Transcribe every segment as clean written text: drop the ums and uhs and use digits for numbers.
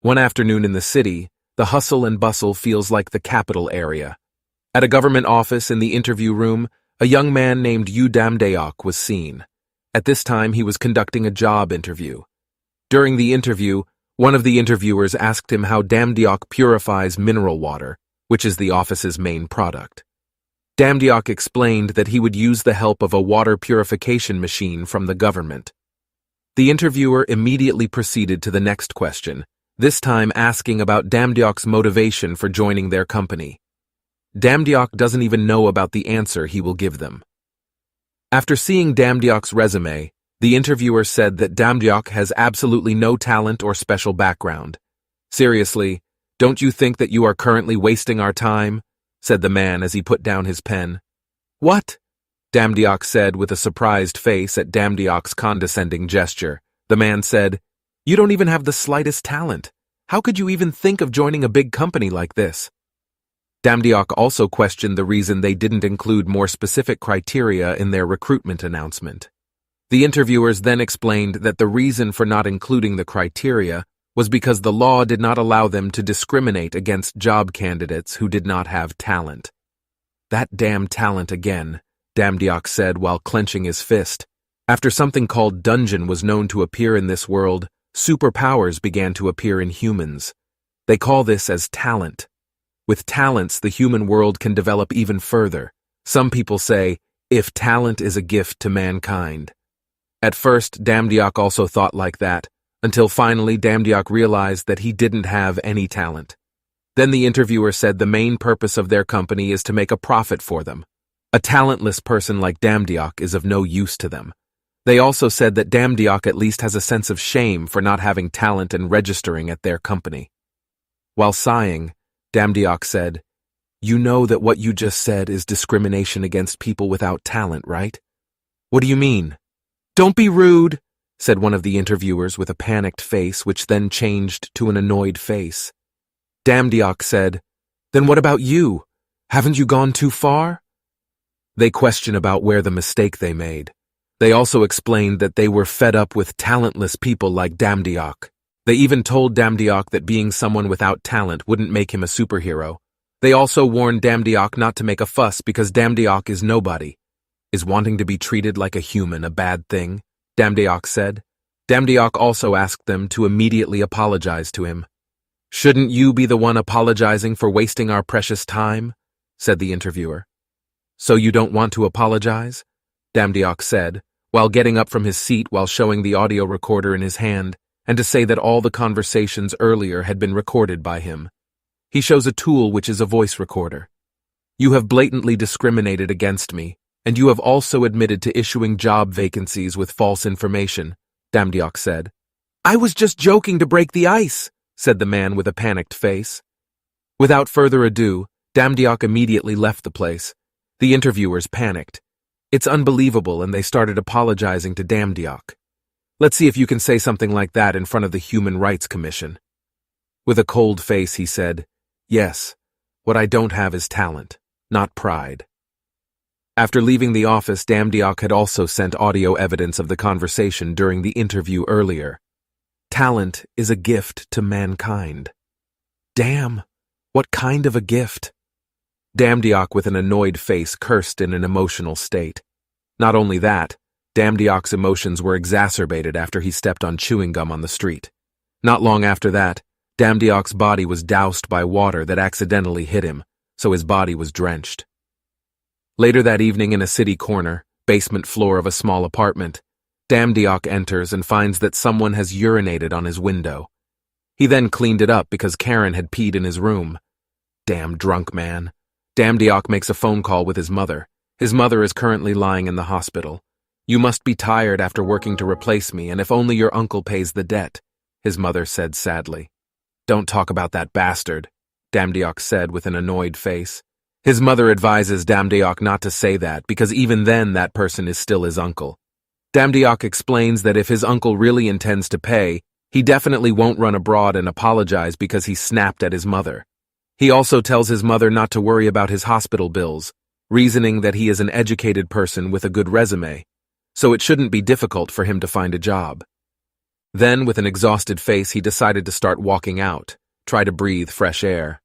One afternoon in the city, the hustle and bustle feels like the capital area. At a government office in the interview room, a young man named Yu Damdeok was seen. At this time, he was conducting a job interview. During the interview, one of the interviewers asked him how Damdeok purifies mineral water, which is the office's main product. Damdeok explained that he would use the help of a water purification machine from the government. The interviewer immediately proceeded to the next question, this time asking about Damdeok's motivation for joining their company. Damdeok doesn't even know about the answer he will give them. After seeing Damdeok's resume, the interviewer said that Damdeok has absolutely no talent or special background. "Seriously, don't you think that you are currently wasting our time?" said the man as he put down his pen. "What?" Damdeok said with a surprised face at Damdeok's condescending gesture. The man said, "You don't even have the slightest talent. How could you even think of joining a big company like this?" Damdeok also questioned the reason they didn't include more specific criteria in their recruitment announcement. The interviewers then explained that the reason for not including the criteria was because the law did not allow them to discriminate against job candidates who did not have talent. "That damn talent again," Damdeok said while clenching his fist. After something called dungeon was known to appear in this world, superpowers began to appear in humans. They call this as talent. With talents, the human world can develop even further. Some people say, if talent is a gift to mankind. At first, Damdeok also thought like that, until finally Damdeok realized that he didn't have any talent. Then the interviewer said the main purpose of their company is to make a profit for them. A talentless person like Damdeok is of no use to them. They also said that Damdeok at least has a sense of shame for not having talent and registering at their company. While sighing, Damdeok said, "You know that what you just said is discrimination against people without talent, right?" "What do you mean?" "Don't be rude," said one of the interviewers with a panicked face, which then changed to an annoyed face. Damdeok said, "Then what about you? Haven't you gone too far?" They questioned about where the mistake they made. They also explained that they were fed up with talentless people like Damdeok. They even told Damdeok that being someone without talent wouldn't make him a superhero. They also warned Damdeok not to make a fuss because Damdeok is nobody. "Is wanting to be treated like a human a bad thing?" Damdeok said. Damdeok also asked them to immediately apologize to him. "Shouldn't you be the one apologizing for wasting our precious time?" said the interviewer. "So you don't want to apologize?" Damdeok said, while getting up from his seat while showing the audio recorder in his hand, and to say that all the conversations earlier had been recorded by him. He shows a tool which is a voice recorder. "You have blatantly discriminated against me, and you have also admitted to issuing job vacancies with false information," Damdeok said. "I was just joking to break the ice," said the man with a panicked face. Without further ado, Damdeok immediately left the place. The interviewers panicked. It's unbelievable, and they started apologizing to Damdeok. "Let's see if you can say something like that in front of the Human Rights Commission." With a cold face, he said, "Yes, what I don't have is talent, not pride." After leaving the office, Damdeok had also sent audio evidence of the conversation during the interview earlier. Talent is a gift to mankind. Damn, what kind of a gift? Damdeok with an annoyed face cursed in an emotional state. Not only that, Damdeok's emotions were exacerbated after he stepped on chewing gum on the street. Not long after that, Damdeok's body was doused by water that accidentally hit him, so his body was drenched. Later that evening in a city corner, basement floor of a small apartment, Damdeok enters and finds that someone has urinated on his window. He then cleaned it up because Karen had peed in his room. Damn drunk man. Damdeok makes a phone call with his mother. His mother is currently lying in the hospital. "You must be tired after working to replace me, and if only your uncle pays the debt," his mother said sadly. "Don't talk about that bastard," Damdeok said with an annoyed face. His mother advises Damdeok not to say that because even then that person is still his uncle. Damdeok explains that if his uncle really intends to pay, he definitely won't run abroad and apologize because he snapped at his mother. He also tells his mother not to worry about his hospital bills, reasoning that he is an educated person with a good resume, so it shouldn't be difficult for him to find a job. Then, with an exhausted face, he decided to start walking out, try to breathe fresh air.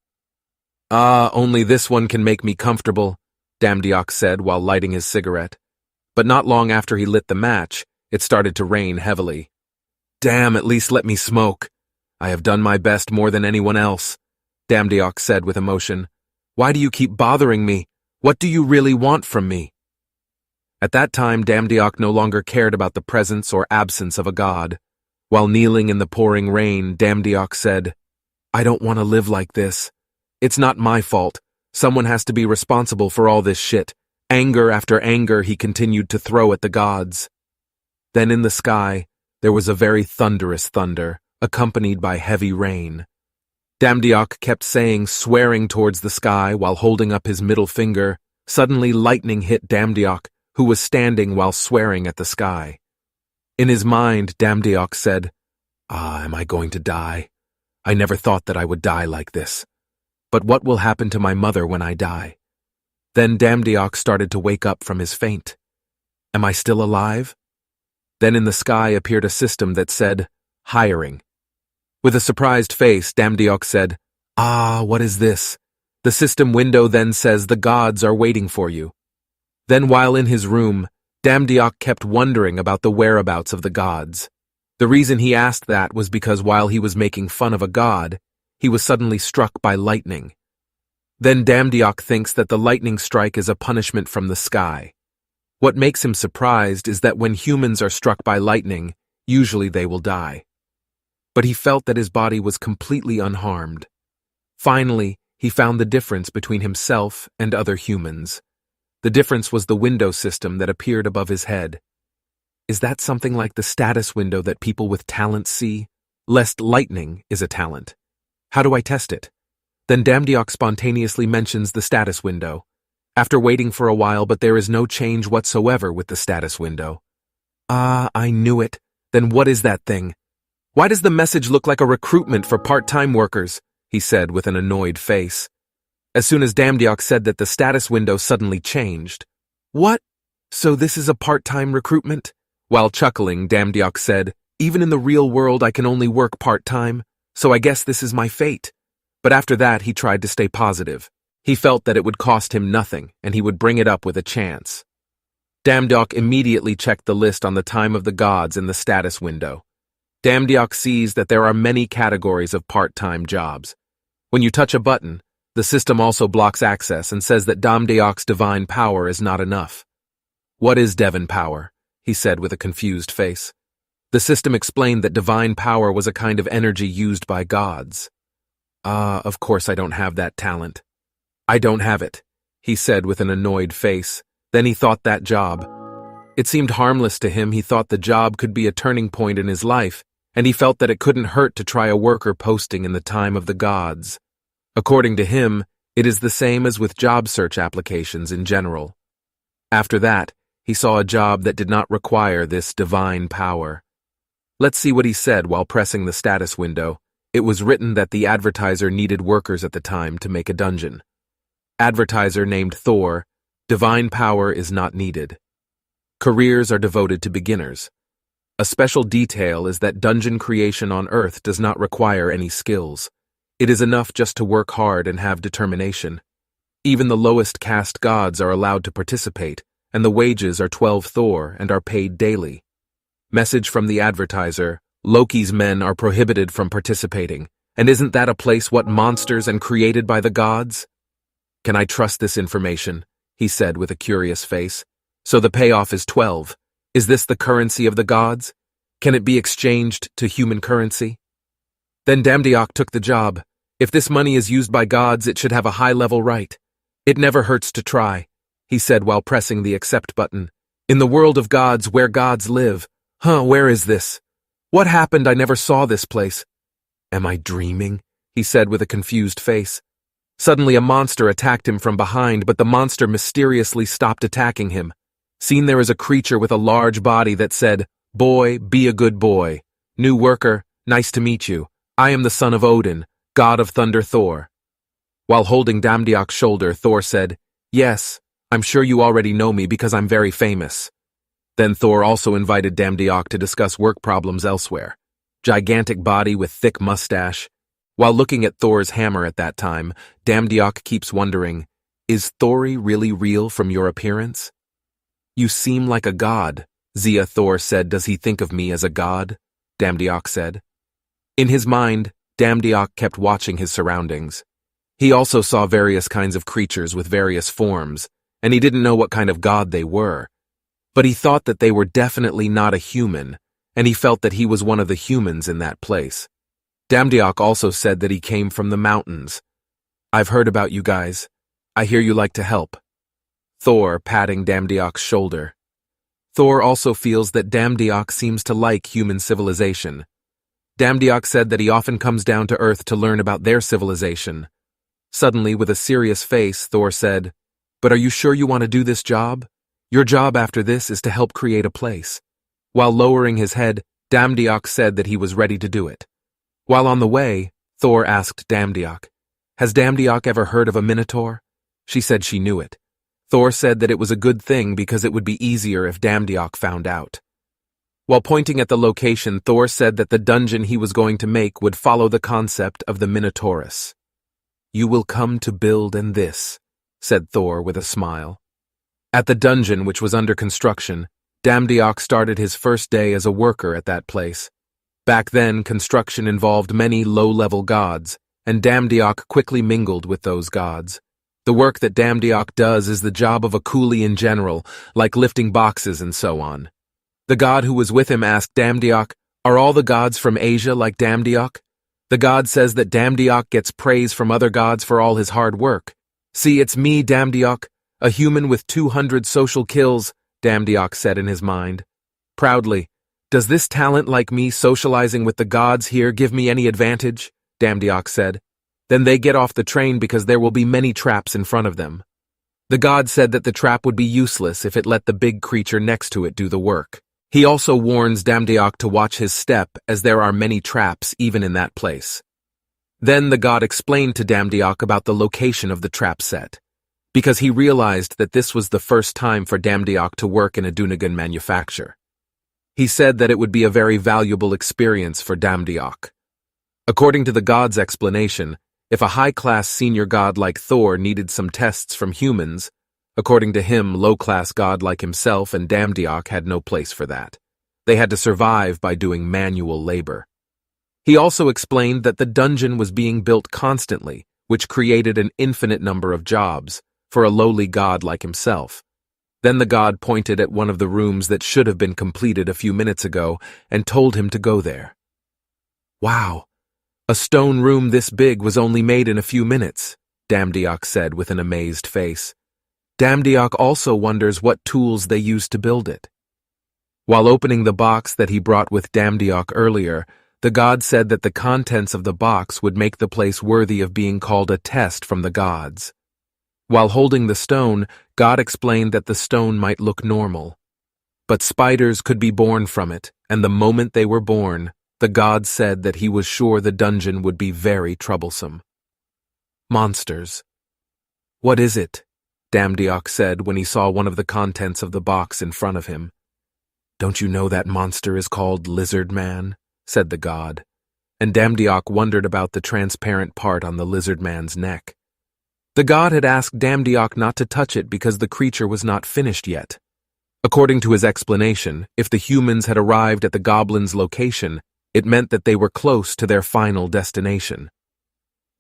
Only this one can make me comfortable, Damdiok said while lighting his cigarette. But not long after he lit the match, it started to rain heavily. Damn, at least let me smoke. I have done my best more than anyone else, Damdiok said with emotion. Why do you keep bothering me? What do you really want from me? At that time, Damdiok no longer cared about the presence or absence of a god. While kneeling in the pouring rain, Damdiok said, I don't want to live like this. It's not my fault. Someone has to be responsible for all this shit. Anger after anger he continued to throw at the gods. Then in the sky, there was a very thunderous thunder, accompanied by heavy rain. Damdiok kept saying, swearing towards the sky while holding up his middle finger. Suddenly lightning hit Damdiok, who was standing while swearing at the sky. In his mind, Damdiok said, am I going to die? I never thought that I would die like this. But what will happen to my mother when I die? Then Damdiok started to wake up from his faint. Am I still alive? Then in the sky appeared a system that said, hiring. With a surprised face, Damdiok said, what is this? The system window then says the gods are waiting for you. Then while in his room, Damdiok kept wondering about the whereabouts of the gods. The reason he asked that was because while he was making fun of a god, he was suddenly struck by lightning. Then Damdiok thinks that the lightning strike is a punishment from the sky. What makes him surprised is that when humans are struck by lightning, usually they will die. But he felt that his body was completely unharmed. Finally, he found the difference between himself and other humans. The difference was the window system that appeared above his head. Is that something like the status window that people with talent see? Lest lightning is a talent. How do I test it? Then Damdiok spontaneously mentions the status window. After waiting for a while, but there is no change whatsoever with the status window. I knew it. Then what is that thing? Why does the message look like a recruitment for part-time workers? He said with an annoyed face. As soon as Damdiok said that, the status window suddenly changed. What? So this is a part-time recruitment? While chuckling, Damdiok said, even in the real world I can only work part-time, so I guess this is my fate. But after that he tried to stay positive. He felt that it would cost him nothing, and he would bring it up with a chance. Damdiok immediately checked the list on the time of the gods in the status window. Damdiok sees that there are many categories of part-time jobs. When you touch a button, the system also blocks access and says that Damdiok's divine power is not enough. What is divine power? He said with a confused face. The system explained that divine power was a kind of energy used by gods. Of course I don't have that talent. I don't have it, he said with an annoyed face. Then he thought that job. It seemed harmless to him. He thought the job could be a turning point in his life, and he felt that it couldn't hurt to try a worker posting in the time of the gods. According to him, it is the same as with job search applications in general. After that, he saw a job that did not require this divine power. Let's see what he said while pressing the status window. It was written that the advertiser needed workers at the time to make a dungeon. Advertiser named Thor, divine power is not needed. Careers are devoted to beginners. A special detail is that dungeon creation on Earth does not require any skills. It is enough just to work hard and have determination. Even the lowest caste gods are allowed to participate, and the wages are 12 Thor and are paid daily. Message from the advertiser, Loki's men are prohibited from participating, and isn't that a place what monsters and created by the gods? Can I trust this information? He said with a curious face. So the payoff is 12. Is this the currency of the gods? Can it be exchanged to human currency? Then Damdiok took the job. If this money is used by gods, it should have a high-level right. It never hurts to try, he said while pressing the accept button. In the world of gods, where gods live. Where is this? What happened? I never saw this place. Am I dreaming? He said with a confused face. Suddenly a monster attacked him from behind, but the monster mysteriously stopped attacking him. Seen there is a creature with a large body that said, Boy, be a good boy. New worker, nice to meet you. I am the son of Odin, god of thunder Thor. While holding Damdiok's shoulder, Thor said, Yes, I'm sure you already know me because I'm very famous. Then Thor also invited Damdiok to discuss work problems elsewhere. gigantic body with thick mustache. While looking at Thor's hammer at that time, Damdiok keeps wondering, is Thori really real from your appearance? You seem like a god, Zia. Thor said. Does he think of me as a god? Damdiok said. In his mind, Damdiok kept watching his surroundings. He also saw various kinds of creatures with various forms, and he didn't know what kind of god they were. But he thought that they were definitely not a human, and he felt that he was one of the humans in that place. Damdiok also said that he came from the mountains. I've heard about you guys. I hear you like to help. Thor patting Damdiok's shoulder. Thor also feels that Damdiok seems to like human civilization. Damdiok said that he often comes down to Earth to learn about their civilization. Suddenly, with a serious face, Thor said, "But are you sure you want to do this job? Your job after this is to help create a place." While lowering his head, Damdiok said that he was ready to do it. While on the way, Thor asked Damdiok, "Has Damdiok ever heard of a minotaur?" She said she knew it. Thor said that it was a good thing because it would be easier if Damdiok found out. While pointing at the location, Thor said that the dungeon he was going to make would follow the concept of the Minotaurus. "You will come to build and this," said Thor with a smile. At the dungeon, which was under construction, Damdiok started his first day as a worker at that place. Back then, construction involved many low-level gods, and Damdiok quickly mingled with those gods. The work that Damdiok does is the job of a coolie in general, like lifting boxes and so on. The god who was with him asked Damdiok, "Are all the gods from Asia like Damdiok?" The god says that Damdiok gets praise from other gods for all his hard work. "See, it's me, Damdiok, a human with 200 social kills," Damdiok said in his mind. Proudly, "Does this talent like me socializing with the gods here give me any advantage?" Damdiok said. "Then they get off the train because there will be many traps in front of them." The god said that the trap would be useless if it let the big creature next to it do the work. He also warns Damdiok to watch his step as there are many traps even in that place. Then the god explained to Damdiok about the location of the trap set, because he realized that this was the first time for Damdiok to work in a Dunagan manufacture. He said that it would be a very valuable experience for Damdiok. According to the god's explanation, if a high-class senior god like Thor needed some tests from humans, according to him, low-class god like himself and Damdiok had no place for that. They had to survive by doing manual labor. He also explained that the dungeon was being built constantly, which created an infinite number of jobs for a lowly god like himself. Then the god pointed at one of the rooms that should have been completed a few minutes ago and told him to go there. "Wow, a stone room this big was only made in a few minutes," Damdiok said with an amazed face. Damdiok also wonders what tools they used to build it. While opening the box that he brought with Damdiok earlier, the god said that the contents of the box would make the place worthy of being called a test from the gods. While holding the stone, God explained that the stone might look normal, but spiders could be born from it, and the moment they were born, the god said that he was sure the dungeon would be very troublesome. "Monsters." "What is it?" Damdiok said when he saw one of the contents of the box in front of him. "Don't you know that monster is called Lizard Man?" said the god, and Damdiok wondered about the transparent part on the lizard man's neck. The god had asked Damdiok not to touch it because the creature was not finished yet. According to his explanation, if the humans had arrived at the goblin's location, it meant that they were close to their final destination.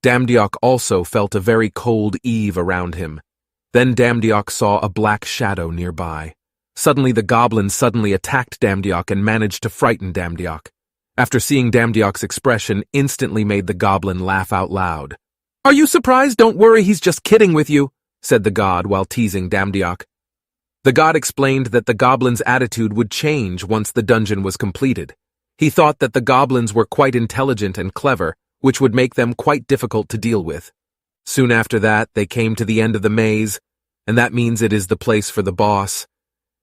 Damdiok also felt a very cold eve around him. Then Damdiok saw a black shadow nearby. Suddenly the goblin attacked Damdiok and managed to frighten Damdiok. After seeing Damdiok's expression, instantly made the goblin laugh out loud. "Are you surprised? Don't worry, he's just kidding with you," said the god while teasing Damdiok. The god explained that the goblin's attitude would change once the dungeon was completed. He thought that the goblins were quite intelligent and clever, which would make them quite difficult to deal with. Soon after that, they came to the end of the maze, and that means it is the place for the boss.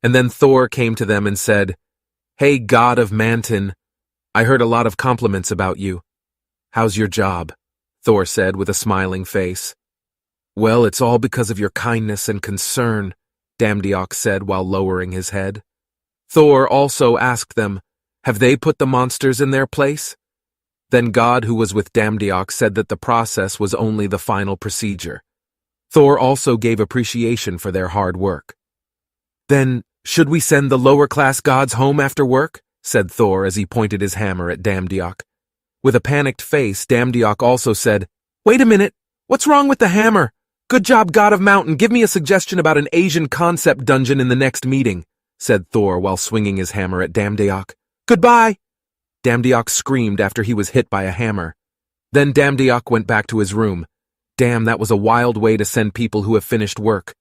And then Thor came to them and said, "Hey, god of Manton, I heard a lot of compliments about you. How's your job?" Thor said with a smiling face. "Well, it's all because of your kindness and concern," Damdiok said while lowering his head. Thor also asked them, Have they put the monsters in their place? Then God, who was with Damdiok, said that the process was only the final procedure. Thor also gave appreciation for their hard work. Then, should we send the lower-class gods home after work? Said Thor as he pointed his hammer at Damdiok. With a panicked face, Damdiok also said, Wait a minute, what's wrong with the hammer? Good job, God of Mountain, give me a suggestion about an Asian concept dungeon in the next meeting, said Thor while swinging his hammer at Damdiok. Goodbye! Damdiok screamed after he was hit by a hammer. Then Damdiok went back to his room. Damn, that was a wild way to send people who have finished work.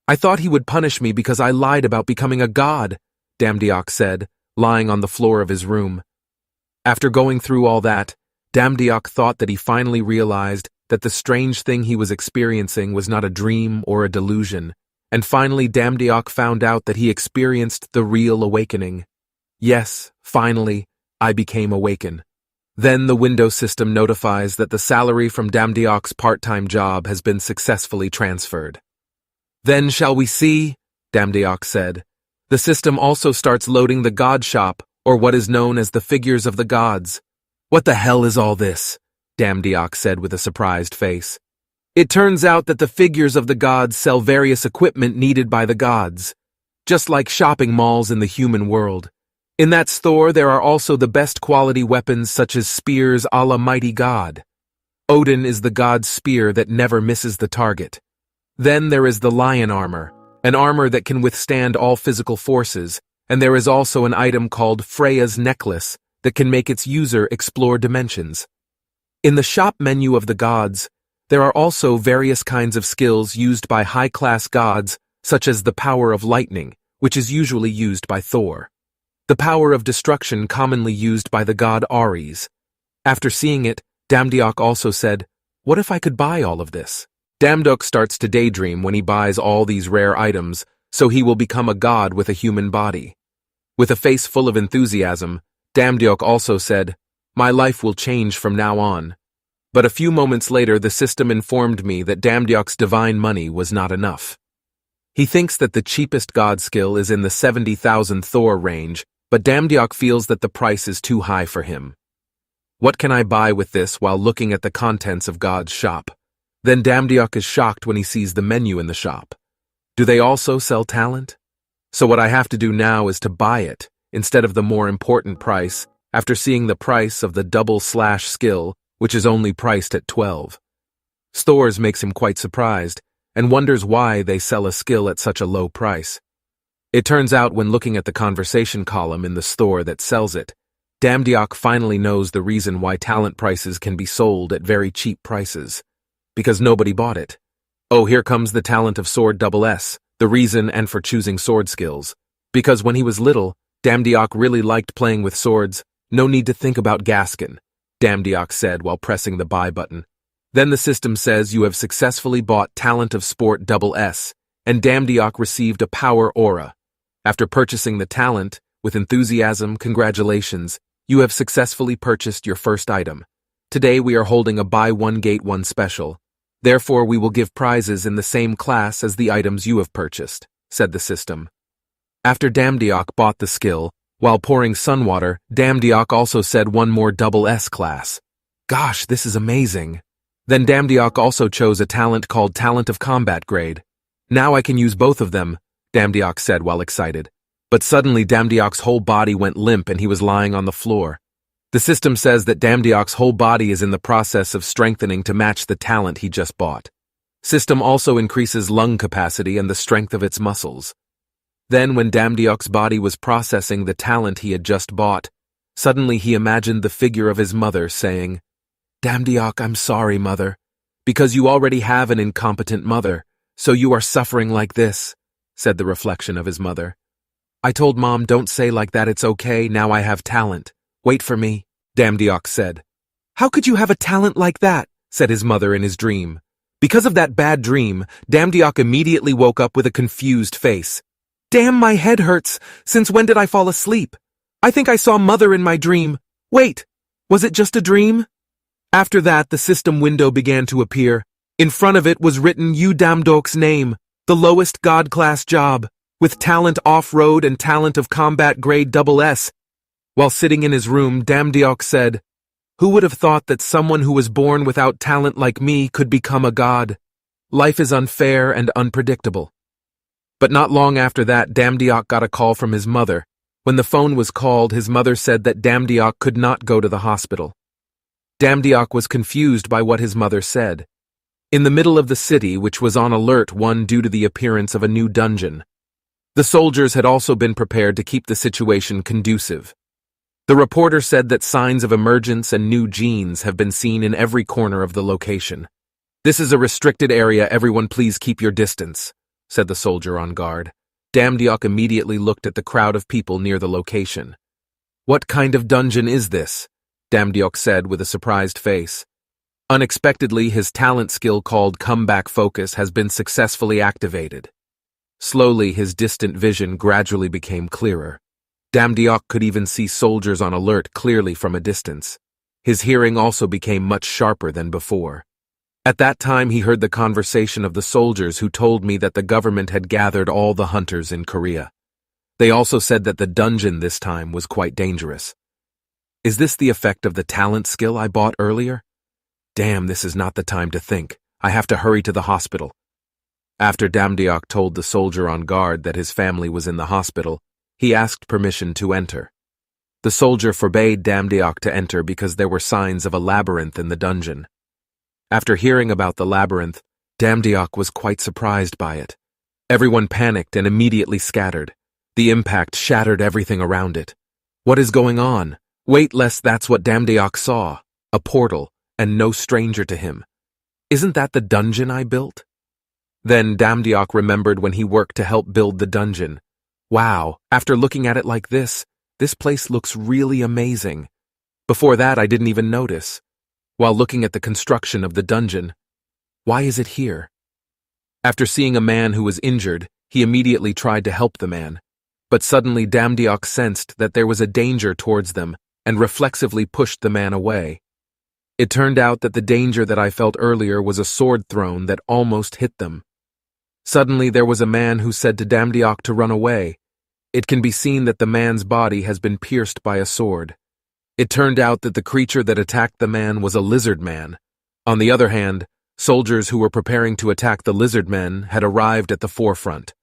I thought he would punish me because I lied about becoming a god, Damdiok said, lying on the floor of his room. After going through all that, Damdiok thought that he finally realized that the strange thing he was experiencing was not a dream or a delusion, and finally Damdiok found out that he experienced the real awakening. Yes, finally, I became awakened. Then the window system notifies that the salary from Damdiok's part-time job has been successfully transferred. Then shall we see, Damdiok said. The system also starts loading the god shop, or what is known as the figures of the gods. What the hell is all this? Damdiok said with a surprised face. It turns out that the figures of the gods sell various equipment needed by the gods, just like shopping malls in the human world. In that store there are also the best quality weapons such as spears a la mighty god. Odin is the god's spear that never misses the target. Then there is the lion armor, an armor that can withstand all physical forces, and there is also an item called Freya's necklace that can make its user explore dimensions. In the shop menu of the gods, there are also various kinds of skills used by high-class gods, such as the power of lightning, which is usually used by Thor. The power of destruction commonly used by the god Ares. After seeing it, Damdiok also said, What if I could buy all of this? Damdiok starts to daydream when he buys all these rare items, so he will become a god with a human body. With a face full of enthusiasm, Damdiok also said, My life will change from now on. But a few moments later the system informed me that Damdiok's divine money was not enough. He thinks that the cheapest god skill is in the 70,000 Thor range, but Damdiok feels that the price is too high for him. What can I buy with this while looking at the contents of God's shop? Then Damdiok is shocked when he sees the menu in the shop. Do they also sell talent? So what I have to do now is to buy it, instead of the more important price, after seeing the price of the double-slash skill, which is only priced at 12. Stores makes him quite surprised, and wonders why they sell a skill at such a low price. It turns out when looking at the conversation column in the store that sells it, Damdiok finally knows the reason why talent prices can be sold at very cheap prices. Because nobody bought it. Oh, here comes the talent of Sword SS, the reason and for choosing sword skills. Because when he was little, Damdiok really liked playing with swords. No need to think about Gaskin, Damdiok said while pressing the buy button. Then the system says you have successfully bought Talent of Sport SS, and Damdiok received a power aura. After purchasing the talent, with enthusiasm, congratulations, you have successfully purchased your first item. Today we are holding a buy one get one special. Therefore we will give prizes in the same class as the items you have purchased, said the system. After Damdiok bought the skill, while pouring sun water, Damdiok also said one more double S class. Gosh, this is amazing. Then Damdiok also chose a talent called Talent of Combat Grade. Now I can use both of them, Damdiok said while excited. But suddenly Damdiok's whole body went limp and he was lying on the floor. The system says that Damdiok's whole body is in the process of strengthening to match the talent he just bought. System also increases lung capacity and the strength of its muscles. Then when Damdiok's body was processing the talent he had just bought, suddenly he imagined the figure of his mother saying, Damdiok, I'm sorry, mother, because you already have an incompetent mother, so you are suffering like this, said the reflection of his mother. I told Mom, don't say like that, it's okay, now I have talent. Wait for me, Damdiok said. How could you have a talent like that? Said his mother in his dream. Because of that bad dream, Damdiok immediately woke up with a confused face. Damn, my head hurts. Since when did I fall asleep? I think I saw Mother in my dream. Wait, was it just a dream? After that, the system window began to appear. In front of it was written Yu Damdok's name, the lowest god class job, with talent off-road and talent of combat grade SS. While sitting in his room, Damdeok said, "Who would have thought that someone who was born without talent like me could become a god? Life is unfair and unpredictable." But not long after that, Damdeok got a call from his mother. When the phone was called, his mother said that Damdeok could not go to the hospital. Damdeok was confused by what his mother said. In the middle of the city, which was on alert due to the appearance of a new dungeon, the soldiers had also been prepared to keep the situation conducive. The reporter said that signs of emergence and new genes have been seen in every corner of the location. "This is a restricted area, everyone please keep your distance," said the soldier on guard. Damdeok immediately looked at the crowd of people near the location. "What kind of dungeon is this?" Damdeok said with a surprised face. Unexpectedly, his talent skill called Comeback Focus has been successfully activated. Slowly, his distant vision gradually became clearer. Damdeok could even see soldiers on alert clearly from a distance. His hearing also became much sharper than before. At that time, he heard the conversation of the soldiers who told me that the government had gathered all the hunters in Korea. They also said that the dungeon this time was quite dangerous. Is this the effect of the talent skill I bought earlier? Damn, this is not the time to think. I have to hurry to the hospital. After Damdeok told the soldier on guard that his family was in the hospital, he asked permission to enter. The soldier forbade Damdeok to enter because there were signs of a labyrinth in the dungeon. After hearing about the labyrinth, Damdeok was quite surprised by it. Everyone panicked and immediately scattered. The impact shattered everything around it. What is going on? Wait, lest that's what Damdeok saw. A portal, and no stranger to him. Isn't that the dungeon I built? Then Damdeok remembered when he worked to help build the dungeon. Wow, after looking at it like this place looks really amazing. Before that, I didn't even notice. While looking at the construction of the dungeon, why is it here? After seeing a man who was injured, he immediately tried to help the man. But suddenly Damdeok sensed that there was a danger towards them and reflexively pushed the man away. It turned out that the danger that I felt earlier was a sword thrown that almost hit them. Suddenly there was a man who said to Damdeok to run away. It can be seen that the man's body has been pierced by a sword. It turned out that the creature that attacked the man was a lizard man. On the other hand, soldiers who were preparing to attack the lizard men had arrived at the forefront.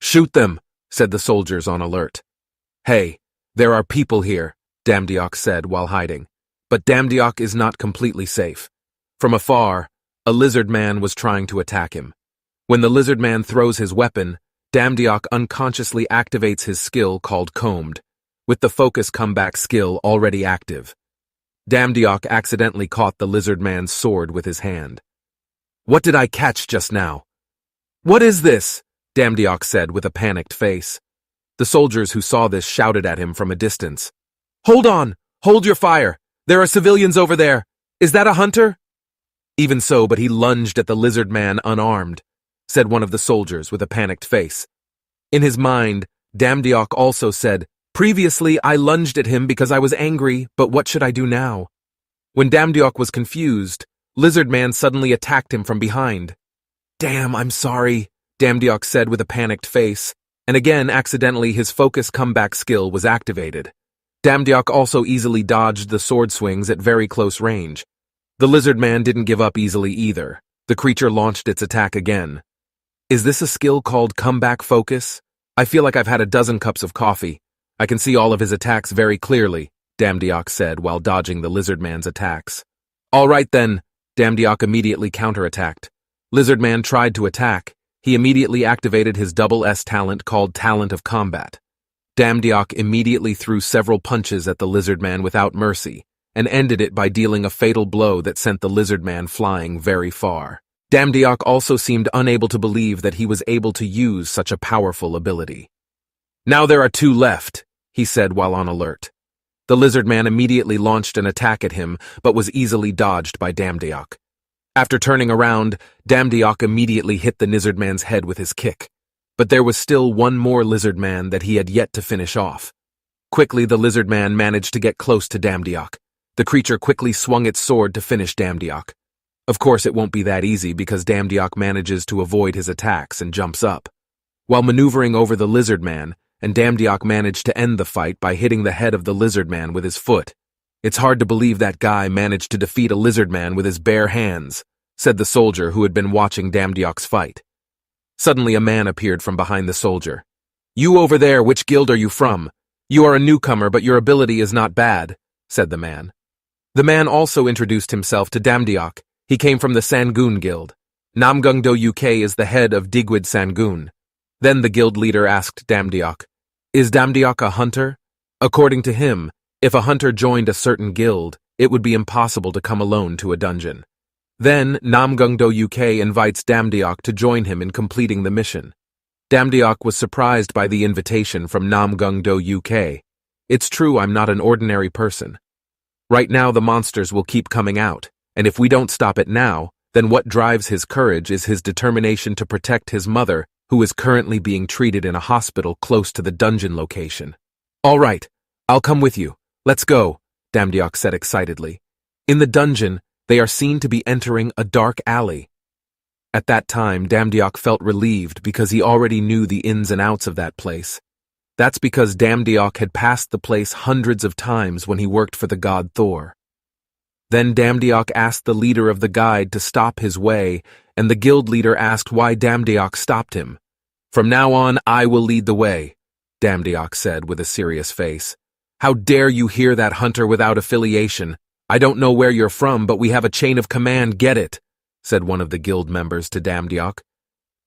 "Shoot them," said the soldiers on alert. "Hey, there are people here," Damdeok said while hiding. But Damdeok is not completely safe. From afar, a lizard man was trying to attack him. When the lizard man throws his weapon, Damdeok unconsciously activates his skill called Combed, with the focus comeback skill already active. Damdeok accidentally caught the lizard man's sword with his hand. "What did I catch just now?" "What is this?" Damdeok said with a panicked face. The soldiers who saw this shouted at him from a distance. "Hold on! Hold your fire! There are civilians over there! Is that a hunter?" "Even so, but he lunged at the lizard man unarmed," said one of the soldiers with a panicked face. In his mind, Damdeok also said, "Previously, I lunged at him because I was angry, but what should I do now?" When Damdeok was confused, Lizard Man suddenly attacked him from behind. "Damn, I'm sorry," Damdeok said with a panicked face, and again accidentally his focus comeback skill was activated. Damdeok also easily dodged the sword swings at very close range. The Lizard Man didn't give up easily either. The creature launched its attack again. "Is this a skill called Comeback Focus? I feel like I've had a dozen cups of coffee. I can see all of his attacks very clearly," Damdeok said while dodging the Lizard Man's attacks. "All right then," Damdeok immediately counterattacked. Lizard Man tried to attack. He immediately activated his double S talent called Talent of Combat. Damdeok immediately threw several punches at the Lizard Man without mercy, and ended it by dealing a fatal blow that sent the Lizard Man flying very far. Damdeok also seemed unable to believe that he was able to use such a powerful ability. "Now there are two left," he said while on alert. The Lizard Man immediately launched an attack at him, but was easily dodged by Damdeok. After turning around, Damdeok immediately hit the Lizard Man's head with his kick. But there was still one more Lizard Man that he had yet to finish off. Quickly, the Lizard Man managed to get close to Damdeok. The creature quickly swung its sword to finish Damdeok. Of course, it won't be that easy because Damdeok manages to avoid his attacks and jumps up. While maneuvering over the Lizard Man, and Damdiok managed to end the fight by hitting the head of the lizard man with his foot. "It's hard to believe that guy managed to defeat a lizard man with his bare hands," said the soldier who had been watching Damdiok's fight. Suddenly a man appeared from behind the soldier. "You over there, which guild are you from? You are a newcomer, but your ability is not bad," said the man. The man also introduced himself to Damdiok. He came from the Sangun Guild. Namgungdo UK is the head of Digwid Sangun. Then the guild leader asked Damdiok, "Is Damdiok a hunter?" According to him, if a hunter joined a certain guild, it would be impossible to come alone to a dungeon. Then Namgungdo UK invites Damdiok to join him in completing the mission. Damdiok was surprised by the invitation from Namgungdo UK. "It's true, I'm not an ordinary person. Right now the monsters will keep coming out, and if we don't stop it now, then what drives his courage is his determination to protect his mother, who is currently being treated in a hospital close to the dungeon location." "All right, I'll come with you. Let's go," Damdiok said excitedly. In the dungeon, they are seen to be entering a dark alley. At that time, Damdiok felt relieved because he already knew the ins and outs of that place. That's because Damdiok had passed the place hundreds of times when he worked for the god Thor. Then Damdiok asked the leader of the guide to stop his way, and the guild leader asked why Damdiok stopped him. "From now on, I will lead the way," Damdiok said with a serious face. "How dare you hear that hunter without affiliation? I don't know where you're from, but we have a chain of command, get it," said one of the guild members to Damdiok.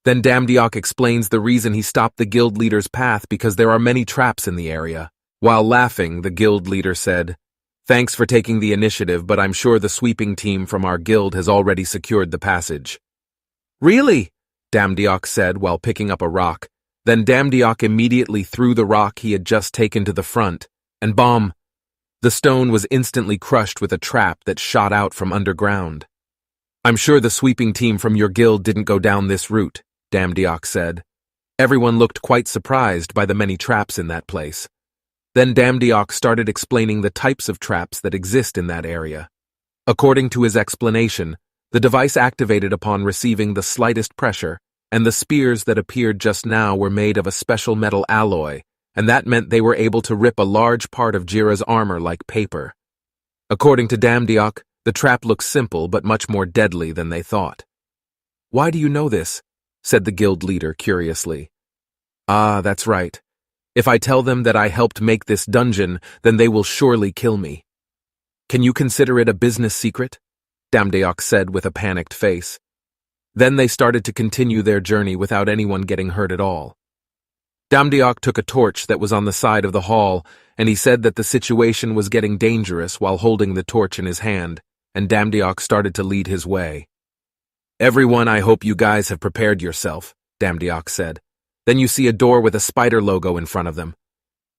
Then Damdiok explains the reason he stopped the guild leader's path because there are many traps in the area. While laughing, the guild leader said, "Thanks for taking the initiative, but I'm sure the sweeping team from our guild has already secured the passage." "Really?" Damdiok said while picking up a rock. Then Damdiok immediately threw the rock he had just taken to the front, and bomb! The stone was instantly crushed with a trap that shot out from underground. "I'm sure the sweeping team from your guild didn't go down this route," Damdiok said. Everyone looked quite surprised by the many traps in that place. Then Damdiok started explaining the types of traps that exist in that area. According to his explanation, the device activated upon receiving the slightest pressure, and the spears that appeared just now were made of a special metal alloy, and that meant they were able to rip a large part of Jira's armor like paper. According to Damdiok, the trap looks simple but much more deadly than they thought. "Why do you know this?" said the guild leader curiously. "Ah, that's right. If I tell them that I helped make this dungeon, then they will surely kill me." "Can you consider it a business secret?" Damdiok said with a panicked face. Then they started to continue their journey without anyone getting hurt at all. Damdiok took a torch that was on the side of the hall, and he said that the situation was getting dangerous while holding the torch in his hand, and Damdiok started to lead his way. "Everyone, I hope you guys have prepared yourself," Damdiok said. Then you see a door with a spider logo in front of them.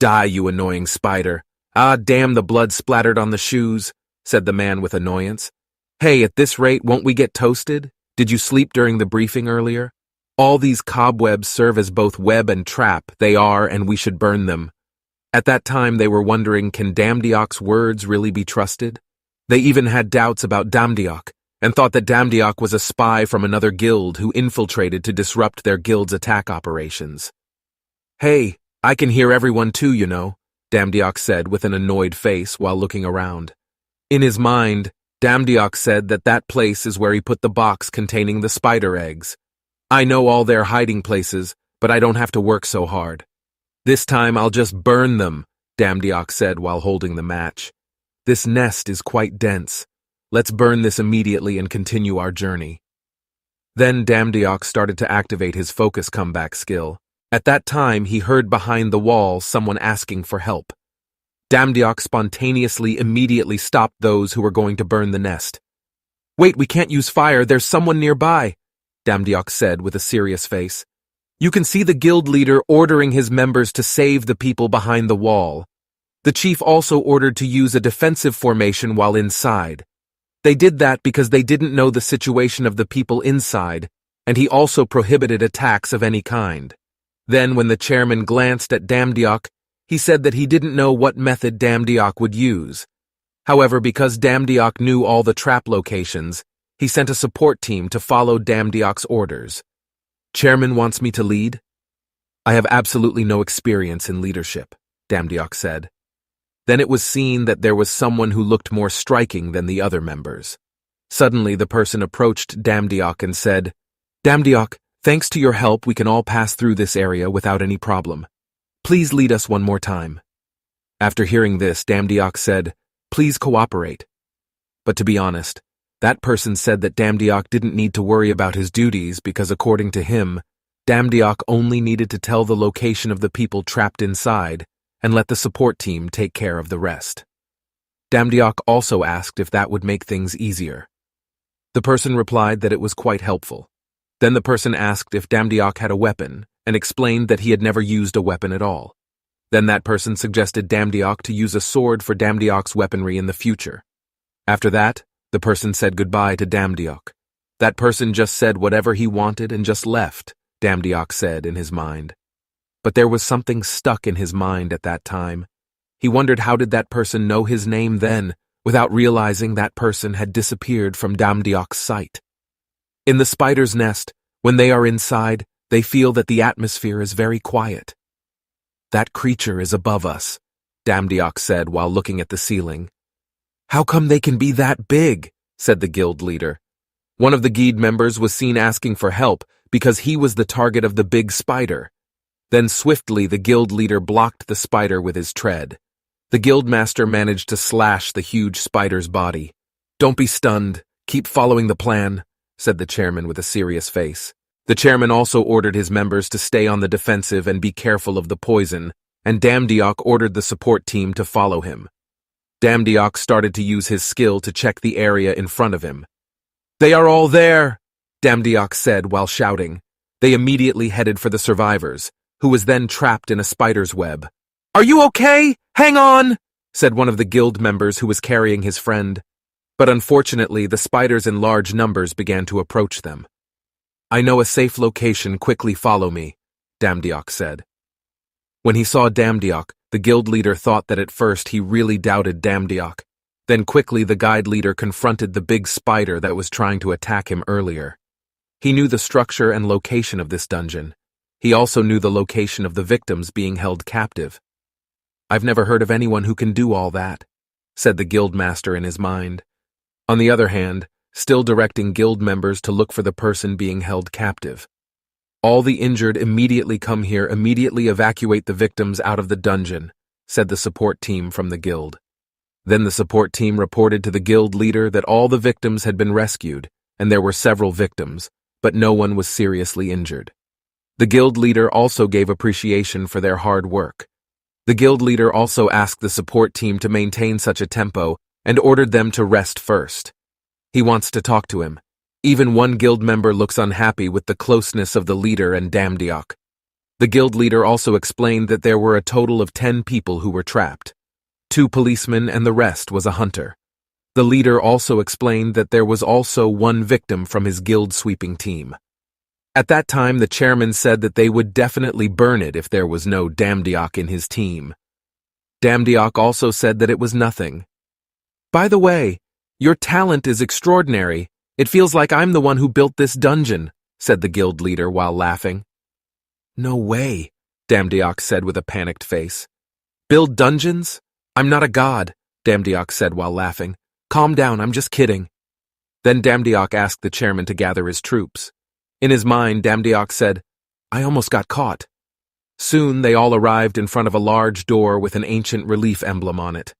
"Die, you annoying spider. Ah, damn, the blood splattered on the shoes," said the man with annoyance. "Hey, at this rate, won't we get toasted? Did you sleep during the briefing earlier? All these cobwebs serve as both web and trap, they are, and we should burn them." At that time they were wondering, can Damdiok's words really be trusted? They even had doubts about Damdiok, and thought that Damdiok was a spy from another guild who infiltrated to disrupt their guild's attack operations. "Hey, I can hear everyone too, you know," Damdiok said with an annoyed face while looking around. In his mind, Damdiok said that that place is where he put the box containing the spider eggs. "I know all their hiding places, but I don't have to work so hard. This time I'll just burn them," Damdiok said while holding the match. "This nest is quite dense. Let's burn this immediately and continue our journey." Then Damdiok started to activate his focus comeback skill. At that time, he heard behind the wall someone asking for help. Damdiok spontaneously immediately stopped those who were going to burn the nest. "Wait, we can't use fire, there's someone nearby," Damdiok said with a serious face. You can see the guild leader ordering his members to save the people behind the wall. The chief also ordered to use a defensive formation while inside. They did that because they didn't know the situation of the people inside, and he also prohibited attacks of any kind. Then when the chairman glanced at Damdiok, he said that he didn't know what method Damdiok would use. However, because Damdiok knew all the trap locations, he sent a support team to follow Damdiok's orders. "Chairman wants me to lead?" I have absolutely no experience in leadership, Damdiok said. Then it was seen that there was someone who looked more striking than the other members. Suddenly, the person approached Damdiok and said, Damdiok, thanks to your help, we can all pass through this area without any problem. Please lead us one more time. After hearing this, Damdiok said, Please cooperate. But to be honest, that person said that Damdiok didn't need to worry about his duties because according to him, Damdiok only needed to tell the location of the people trapped inside and let the support team take care of the rest. Damdiok also asked if that would make things easier. The person replied that it was quite helpful. Then the person asked if Damdiok had a weapon and explained that he had never used a weapon at all. Then that person suggested Damdiok to use a sword for Damdiok's weaponry in the future. After that, the person said goodbye to Damdiok. That person just said whatever he wanted and just left, Damdiok said in his mind. But there was something stuck in his mind at that time. He wondered how did that person know his name then, without realizing that person had disappeared from Damdiok's sight. In the spider's nest, when they are inside, they feel that the atmosphere is very quiet. That creature is above us, Damdiok said while looking at the ceiling. How come they can be that big? Said the guild leader. One of the guild members was seen asking for help because he was the target of the big spider. Then swiftly the guild leader blocked the spider with his tread. The guild master managed to slash the huge spider's body. Don't be stunned. Keep following the plan, said the chairman with a serious face. The chairman also ordered his members to stay on the defensive and be careful of the poison, and Damdiok ordered the support team to follow him. Damdiok started to use his skill to check the area in front of him. They are all there, Damdiok said while shouting. They immediately headed for the survivors, who was then trapped in a spider's web. Are you okay? Hang on, said one of the guild members who was carrying his friend. But unfortunately, the spiders in large numbers began to approach them. I know a safe location, quickly follow me, Damdiok said. When he saw Damdiok, the guild leader thought that at first he really doubted Damdiok. Then quickly the guide leader confronted the big spider that was trying to attack him earlier. He knew the structure and location of this dungeon. He also knew the location of the victims being held captive. I've never heard of anyone who can do all that, said the guild master in his mind. On the other hand, still directing guild members to look for the person being held captive. All the injured immediately come here, immediately evacuate the victims out of the dungeon, said the support team from the guild. Then the support team reported to the guild leader that all the victims had been rescued, and there were several victims, but no one was seriously injured. The guild leader also gave appreciation for their hard work. The guild leader also asked the support team to maintain such a tempo and ordered them to rest first. He wants to talk to him. Even one guild member looks unhappy with the closeness of the leader and Damdiok. The guild leader also explained that there were a total of 10 people who were trapped. 2 policemen and the rest was a hunter. The leader also explained that there was also 1 victim from his guild sweeping team. At that time, the chairman said that they would definitely burn it if there was no Damdiok in his team. Damdiok also said that it was nothing. By the way, your talent is extraordinary. It feels like I'm the one who built this dungeon, said the guild leader while laughing. No way, Damdiok said with a panicked face. Build dungeons? I'm not a god, Damdiok said while laughing. Calm down, I'm just kidding. Then Damdiok asked the chairman to gather his troops. In his mind, Damdiok said, I almost got caught. Soon they all arrived in front of a large door with an ancient relief emblem on it.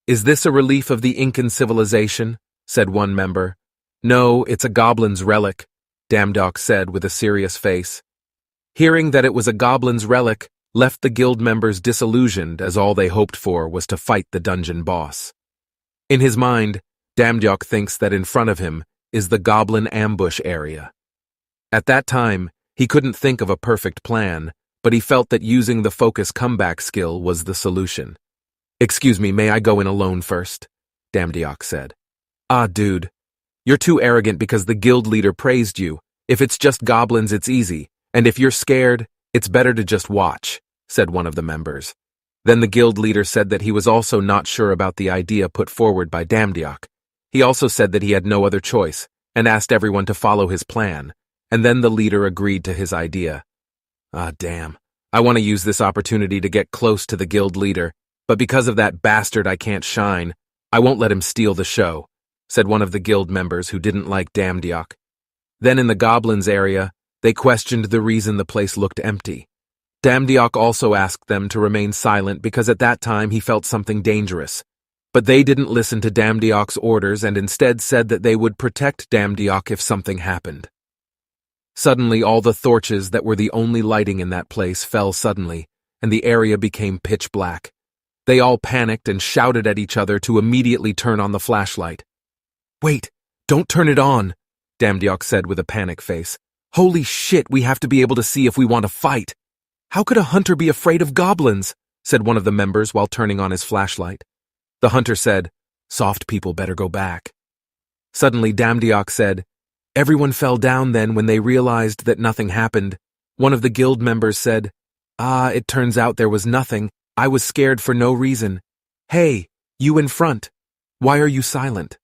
Is this a relief of the Incan civilization? Said one member. No, it's a goblin's relic, Damdiok said with a serious face. Hearing that it was a goblin's relic left the guild members disillusioned as all they hoped for was to fight the dungeon boss. In his mind, Damdiok thinks that in front of him is the goblin ambush area. At that time, he couldn't think of a perfect plan, but he felt that using the focus comeback skill was the solution. Excuse me, may I go in alone first? Damdiok said. Ah, dude. You're too arrogant because the guild leader praised you. If it's just goblins, it's easy, and if you're scared, it's better to just watch, said one of the members. Then the guild leader said that he was also not sure about the idea put forward by Damdiok. He also said that he had no other choice, and asked everyone to follow his plan, and then the leader agreed to his idea. Ah, damn. I want to use this opportunity to get close to the guild leader, but because of that bastard I can't shine. I won't let him steal the show," said one of the guild members who didn't like Damdiok. Then in the goblins area, they questioned the reason the place looked empty. Damdiok also asked them to remain silent because at that time he felt something dangerous. But they didn't listen to Damdiok's orders and instead said that they would protect Damdiok if something happened. Suddenly, all the torches that were the only lighting in that place fell suddenly, and the area became pitch black. They all panicked and shouted at each other to immediately turn on the flashlight. "Wait, don't turn it on," Damdiok said with a panic face. "Holy shit, we have to be able to see if we want to fight." "How could a hunter be afraid of goblins?" said one of the members while turning on his flashlight. The hunter said, "Soft people better go back." Suddenly Damdiok said, "Everyone fell down then when they realized that nothing happened." One of the guild members said, It turns out there was nothing. I was scared for no reason." "Hey, you in front. Why are you silent?"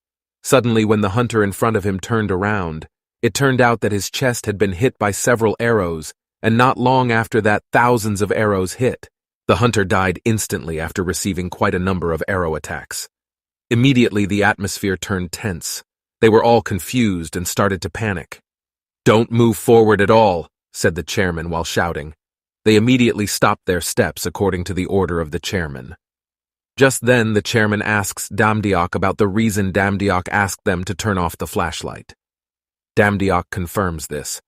Suddenly, when the hunter in front of him turned around, it turned out that his chest had been hit by several arrows, and not long after that, thousands of arrows hit. The hunter died instantly after receiving quite a number of arrow attacks. Immediately, the atmosphere turned tense. They were all confused and started to panic. "Don't move forward at all," said the chairman while shouting. They immediately stopped their steps according to the order of the chairman. Just then, the chairman asks Damdiok about the reason Damdiok asked them to turn off the flashlight. Damdiok confirms this,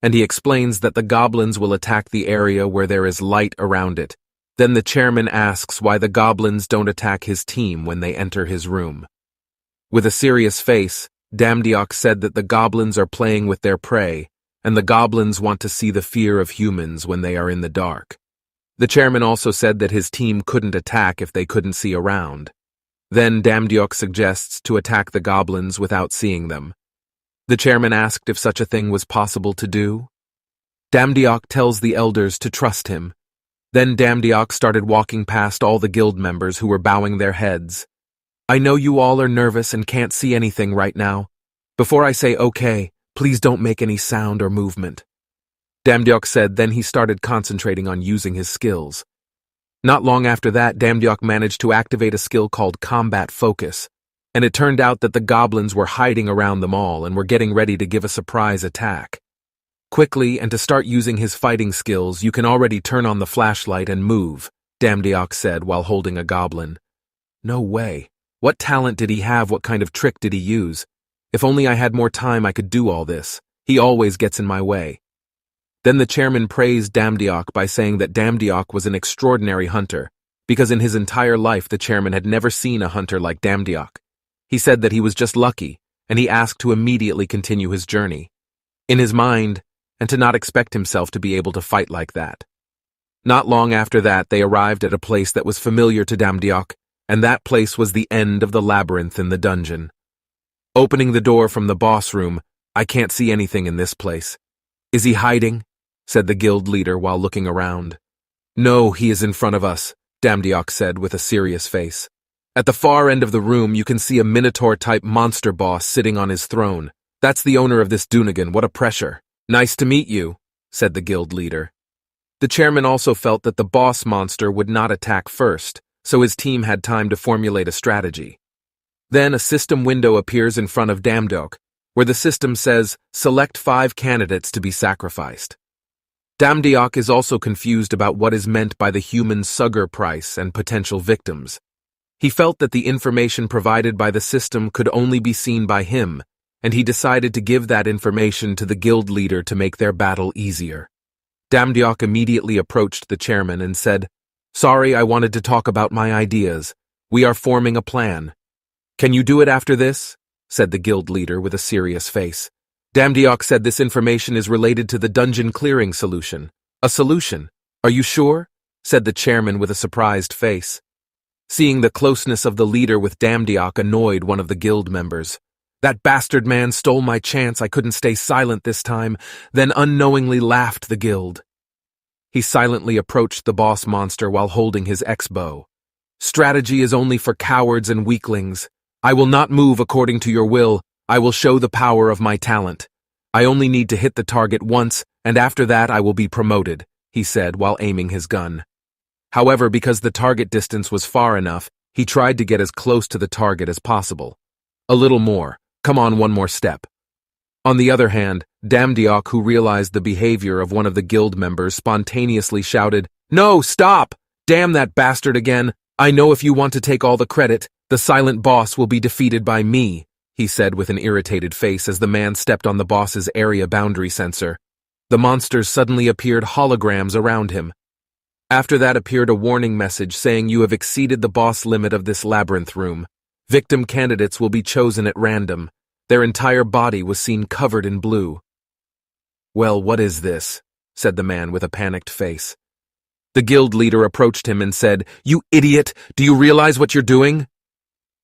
and he explains that the goblins will attack the area where there is light around it. Then the chairman asks why the goblins don't attack his team when they enter his room. With a serious face, Damdiok said that the goblins are playing with their prey, and the goblins want to see the fear of humans when they are in the dark. The chairman also said that his team couldn't attack if they couldn't see around. Then Damdiok suggests to attack the goblins without seeing them. The chairman asked if such a thing was possible to do. Damdiok tells the elders to trust him. Then Damdiok started walking past all the guild members who were bowing their heads. "I know you all are nervous and can't see anything right now. Before I say okay, please don't make any sound or movement." Damdiok said then he started concentrating on using his skills. Not long after that, Damdiok managed to activate a skill called Combat Focus, and it turned out that the goblins were hiding around them all and were getting ready to give a surprise attack. "Quickly, and to start using his fighting skills, you can already turn on the flashlight and move," Damdiok said while holding a goblin. "No way. What talent did he have? What kind of trick did he use? If only I had more time, I could do all this. He always gets in my way." Then the chairman praised Damdiok by saying that Damdiok was an extraordinary hunter, because in his entire life the chairman had never seen a hunter like Damdiok. He said that he was just lucky, and he asked to immediately continue his journey. In his mind, and to not expect himself to be able to fight like that. Not long after that, they arrived at a place that was familiar to Damdiok, and that place was the end of the labyrinth in the dungeon. Opening the door from the boss room, "I can't see anything in this place." "Is he hiding?" said the guild leader while looking around. "No, he is in front of us," Damdiok said with a serious face. "At the far end of the room, you can see a minotaur-type monster boss sitting on his throne. That's the owner of this Dunagan. What a pressure." "Nice to meet you," said the guild leader. The chairman also felt that the boss monster would not attack first, so his team had time to formulate a strategy. Then a system window appears in front of Damdiok, where the system says, "Select 5 candidates to be sacrificed." Damdiok is also confused about what is meant by the human sugar price and potential victims. He felt that the information provided by the system could only be seen by him, and he decided to give that information to the guild leader to make their battle easier. Damdiok immediately approached the chairman and said, "Sorry, I wanted to talk about my ideas. We are forming a plan." "Can you do it after this?" said the guild leader with a serious face. Damdiok said this information is related to the dungeon clearing solution. "A solution? Are you sure?" said the chairman with a surprised face. Seeing the closeness of the leader with Damdiok annoyed one of the guild members. "That bastard man stole my chance. I couldn't stay silent this time," then unknowingly laughed the guild. He silently approached the boss monster while holding his X-bow. "Strategy is only for cowards and weaklings. I will not move according to your will. I will show the power of my talent. I only need to hit the target once, and after that I will be promoted. he said while aiming his gun. However, because the target distance was far enough, he tried to get as close to the target as possible. A little more. Come on, one more step. On the other hand, Damdiok, who realized the behavior of one of the guild members, spontaneously shouted, "No, stop! Damn that bastard again! I know if you want to take all the credit, the silent boss will be defeated by me," he said with an irritated face as the man stepped on the boss's area boundary sensor. The monsters suddenly appeared holograms around him. After that appeared a warning message saying you have exceeded the boss limit of this labyrinth room. Victim candidates will be chosen at random. Their entire body was seen covered in blue. "Well, what is this?" said the man with a panicked face. The guild leader approached him and said, "You idiot! Do you realize what you're doing?"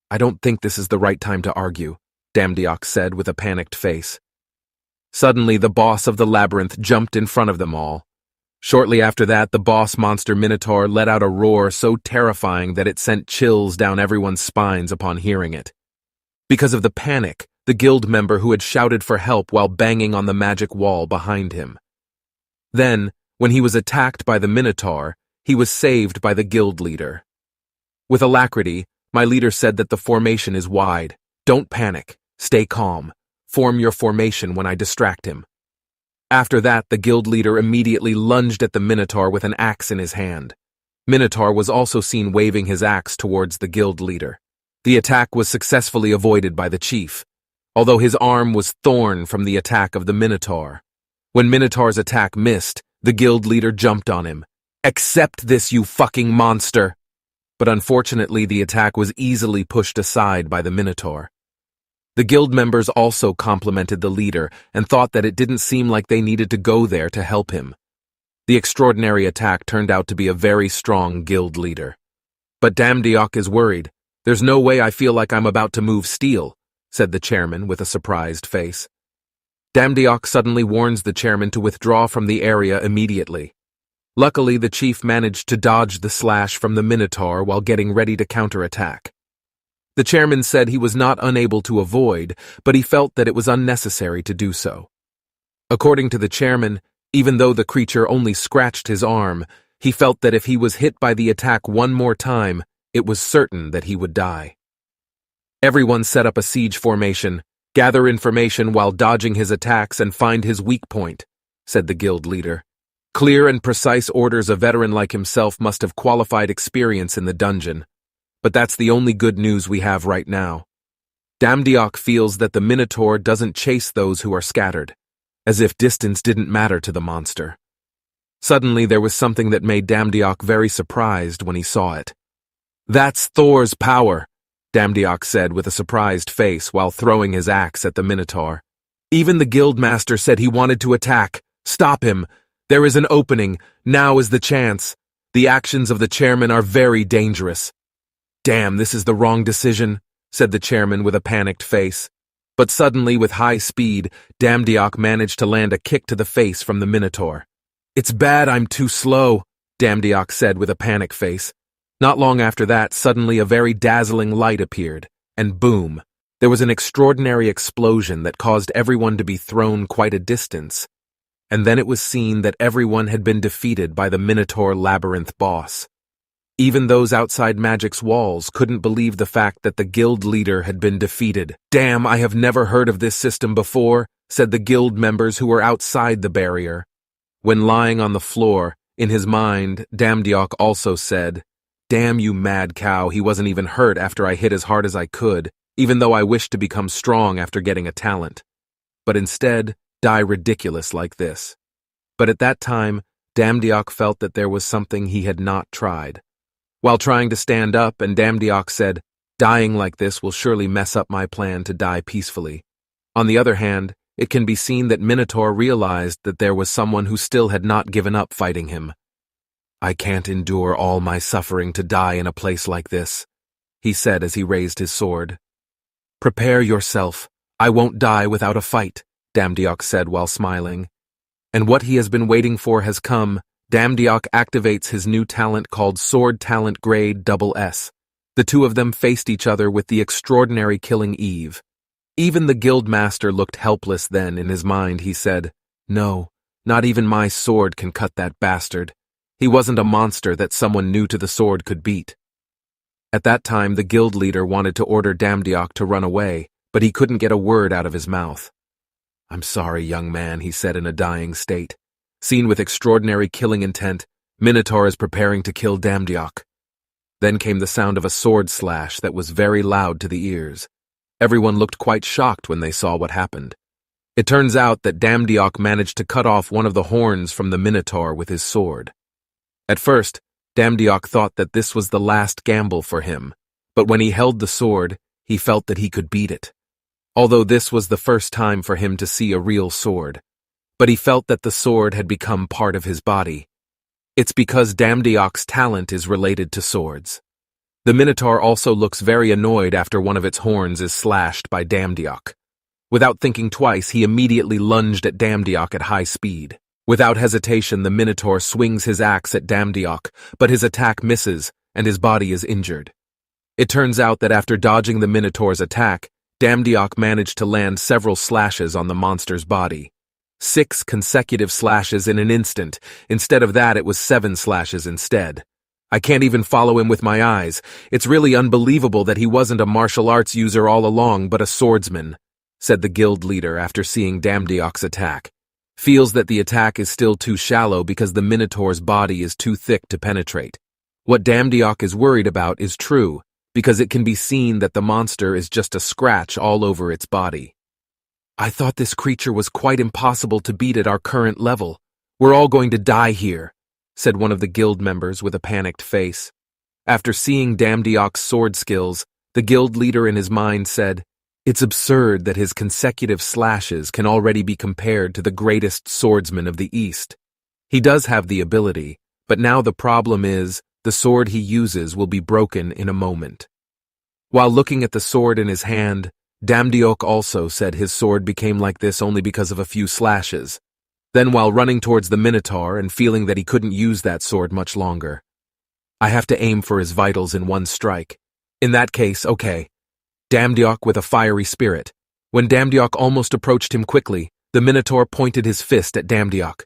"I don't think this is the right time to argue," Damdiok said with a panicked face. Suddenly, the boss of the labyrinth jumped in front of them all. Shortly after that, the boss monster Minotaur let out a roar so terrifying that it sent chills down everyone's spines upon hearing it. Because of the panic, the guild member who had shouted for help while banging on the magic wall behind him. Then, when he was attacked by the Minotaur, he was saved by the guild leader. With alacrity, my leader said that the formation is wide. Don't panic. Stay calm. Form your formation when I distract him. After that, the guild leader immediately lunged at the Minotaur with an axe in his hand. Minotaur was also seen waving his axe towards the guild leader. The attack was successfully avoided by the chief, although his arm was torn from the attack of the Minotaur. When Minotaur's attack missed, the guild leader jumped on him. "Accept this, you fucking monster!" But unfortunately, the attack was easily pushed aside by the Minotaur. The guild members also complimented the leader and thought that it didn't seem like they needed to go there to help him. The extraordinary attack turned out to be a very strong guild leader. But Damdiok is worried. "There's no way I feel like I'm about to move steel," said the chairman with a surprised face. Damdiok suddenly warns the chairman to withdraw from the area immediately. Luckily, the chief managed to dodge the slash from the Minotaur while getting ready to counterattack. The chairman said he was not unable to avoid, but he felt that it was unnecessary to do so. According to the chairman, even though the creature only scratched his arm, he felt that if he was hit by the attack one more time, it was certain that he would die. Everyone set up a siege formation, gather information while dodging his attacks and find his weak point, said the guild leader. Clear and precise orders a veteran like himself must have qualified experience in the dungeon. But that's the only good news we have right now. Damdiok feels that the Minotaur doesn't chase those who are scattered, as if distance didn't matter to the monster. Suddenly there was something that made Damdiok very surprised when he saw it. "That's Thor's power," Damdiok said with a surprised face while throwing his axe at the Minotaur. "Even the guildmaster said he wanted to attack. Stop him. There is an opening. Now is the chance. The actions of the chairman are very dangerous." "Damn, this is the wrong decision," said the chairman with a panicked face. But suddenly, with high speed, Damdiok managed to land a kick to the face from the Minotaur. "It's bad I'm too slow," Damdiok said with a panic face. Not long after that, suddenly a very dazzling light appeared, and boom, there was an extraordinary explosion that caused everyone to be thrown quite a distance. And then it was seen that everyone had been defeated by the Minotaur labyrinth boss. Even those outside Magic's walls couldn't believe the fact that the guild leader had been defeated. "Damn, I have never heard of this system before," said the guild members who were outside the barrier. When lying on the floor, in his mind, Damdiok also said, "Damn you mad cow, he wasn't even hurt after I hit as hard as I could, even though I wished to become strong after getting a talent. But instead, die ridiculous like this." But at that time, Damdiok felt that there was something he had not tried. While trying to stand up, and Damdiok said, "Dying like this will surely mess up my plan to die peacefully." On the other hand, it can be seen that Minotaur realized that there was someone who still had not given up fighting him. "I can't endure all my suffering to die in a place like this," he said as he raised his sword. "Prepare yourself. I won't die without a fight," Damdiok said while smiling. And what he has been waiting for has come. Damdiok activates his new talent called Sword Talent Grade SS. The two of them faced each other with the extraordinary killing Eve. Even the guild master looked helpless then. In his mind he said, "No, Not even my sword can cut that bastard. He wasn't a monster that someone new to the sword could beat. At that time, the guild leader wanted to order Damdiok to run away, but he couldn't get a word out of his mouth. "I'm sorry, young man," he said in a dying state. Seen with extraordinary killing intent, Minotaur is preparing to kill Damdiok. Then came the sound of a sword slash that was very loud to the ears. Everyone looked quite shocked when they saw what happened. It turns out that Damdiok managed to cut off one of the horns from the Minotaur with his sword. At first, Damdiok thought that this was the last gamble for him, but when he held the sword, he felt that he could beat it. Although this was the first time for him to see a real sword, but he felt that the sword had become part of his body. It's because Damdiok's talent is related to swords. The Minotaur also looks very annoyed after one of its horns is slashed by Damdiok. Without thinking twice, he immediately lunged at Damdiok at high speed. Without hesitation, the Minotaur swings his axe at Damdiok, but his attack misses, and his body is injured. It turns out that after dodging the Minotaur's attack, Damdiok managed to land several slashes on the monster's body. 6 consecutive slashes in an instant. Instead of that, it was 7 slashes instead. I can't even follow him with my eyes. It's really unbelievable that he wasn't a martial arts user all along, but a swordsman, said the guild leader after seeing Damdiok's attack. Feels that the attack is still too shallow because the Minotaur's body is too thick to penetrate. What Damdiok is worried about is true, because it can be seen that the monster is just a scratch all over its body. "I thought this creature was quite impossible to beat at our current level. We're all going to die here," said one of the guild members with a panicked face. After seeing Damdiok's sword skills, the guild leader in his mind said, "It's absurd that his consecutive slashes can already be compared to the greatest swordsman of the East. He does have the ability, but now the problem is, the sword he uses will be broken in a moment." While looking at the sword in his hand, Damdiok also said his sword became like this only because of a few slashes. Then while running towards the Minotaur and feeling that he couldn't use that sword much longer, "I have to aim for his vitals in one strike. In that case, okay." Damdiok with a fiery spirit. When Damdiok almost approached him quickly, the Minotaur pointed his fist at Damdiok.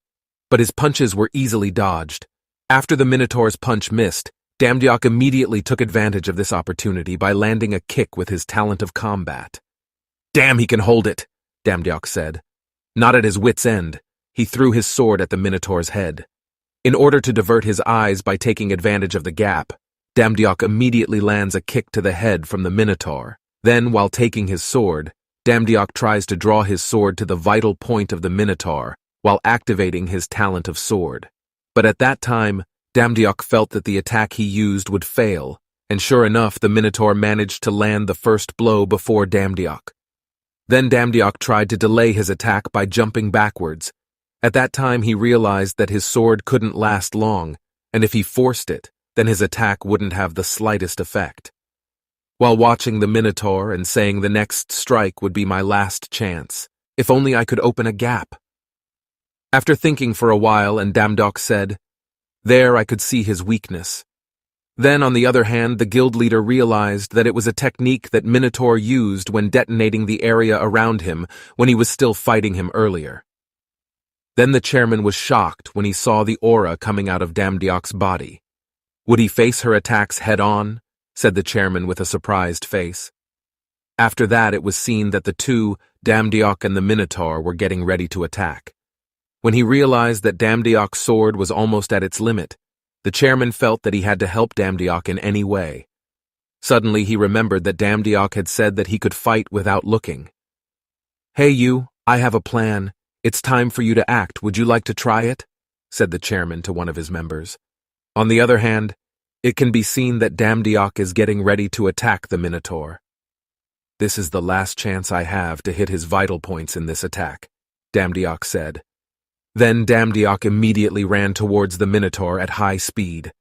But his punches were easily dodged. After the Minotaur's punch missed, Damdiok immediately took advantage of this opportunity by landing a kick with his talent of combat. "Damn, he can hold it," Damdiok said. Not at his wit's end, he threw his sword at the Minotaur's head. In order to divert his eyes by taking advantage of the gap, Damdiok immediately lands a kick to the head from the Minotaur. Then, while taking his sword, Damdiok tries to draw his sword to the vital point of the Minotaur while activating his talent of sword. But at that time, Damdiok felt that the attack he used would fail, and sure enough, the Minotaur managed to land the first blow before Damdiok. Then Damdiok tried to delay his attack by jumping backwards. At that time, he realized that his sword couldn't last long, and if he forced it, then his attack wouldn't have the slightest effect. While watching the Minotaur and saying the next strike would be my last chance, if only I could open a gap. After thinking for a while, and Damdiok said, "There I could see his weakness." Then, on the other hand, the guild leader realized that it was a technique that Minotaur used when detonating the area around him when he was still fighting him earlier. Then the chairman was shocked when he saw the aura coming out of Damdiok's body. Would he face her attacks head-on? Said the chairman with a surprised face. After that, it was seen that the two, Damdiok and the Minotaur, were getting ready to attack. When he realized that Damdiok's sword was almost at its limit, the chairman felt that he had to help Damdiok in any way. Suddenly, he remembered that Damdiok had said that he could fight without looking. "Hey you, I have a plan. It's time for you to act. Would you like to try it?" said the chairman to one of his members. On the other hand, it can be seen that Damdiok is getting ready to attack the Minotaur. "This is the last chance I have to hit his vital points in this attack," Damdiok said. Then Damdiok immediately ran towards the Minotaur at high speed.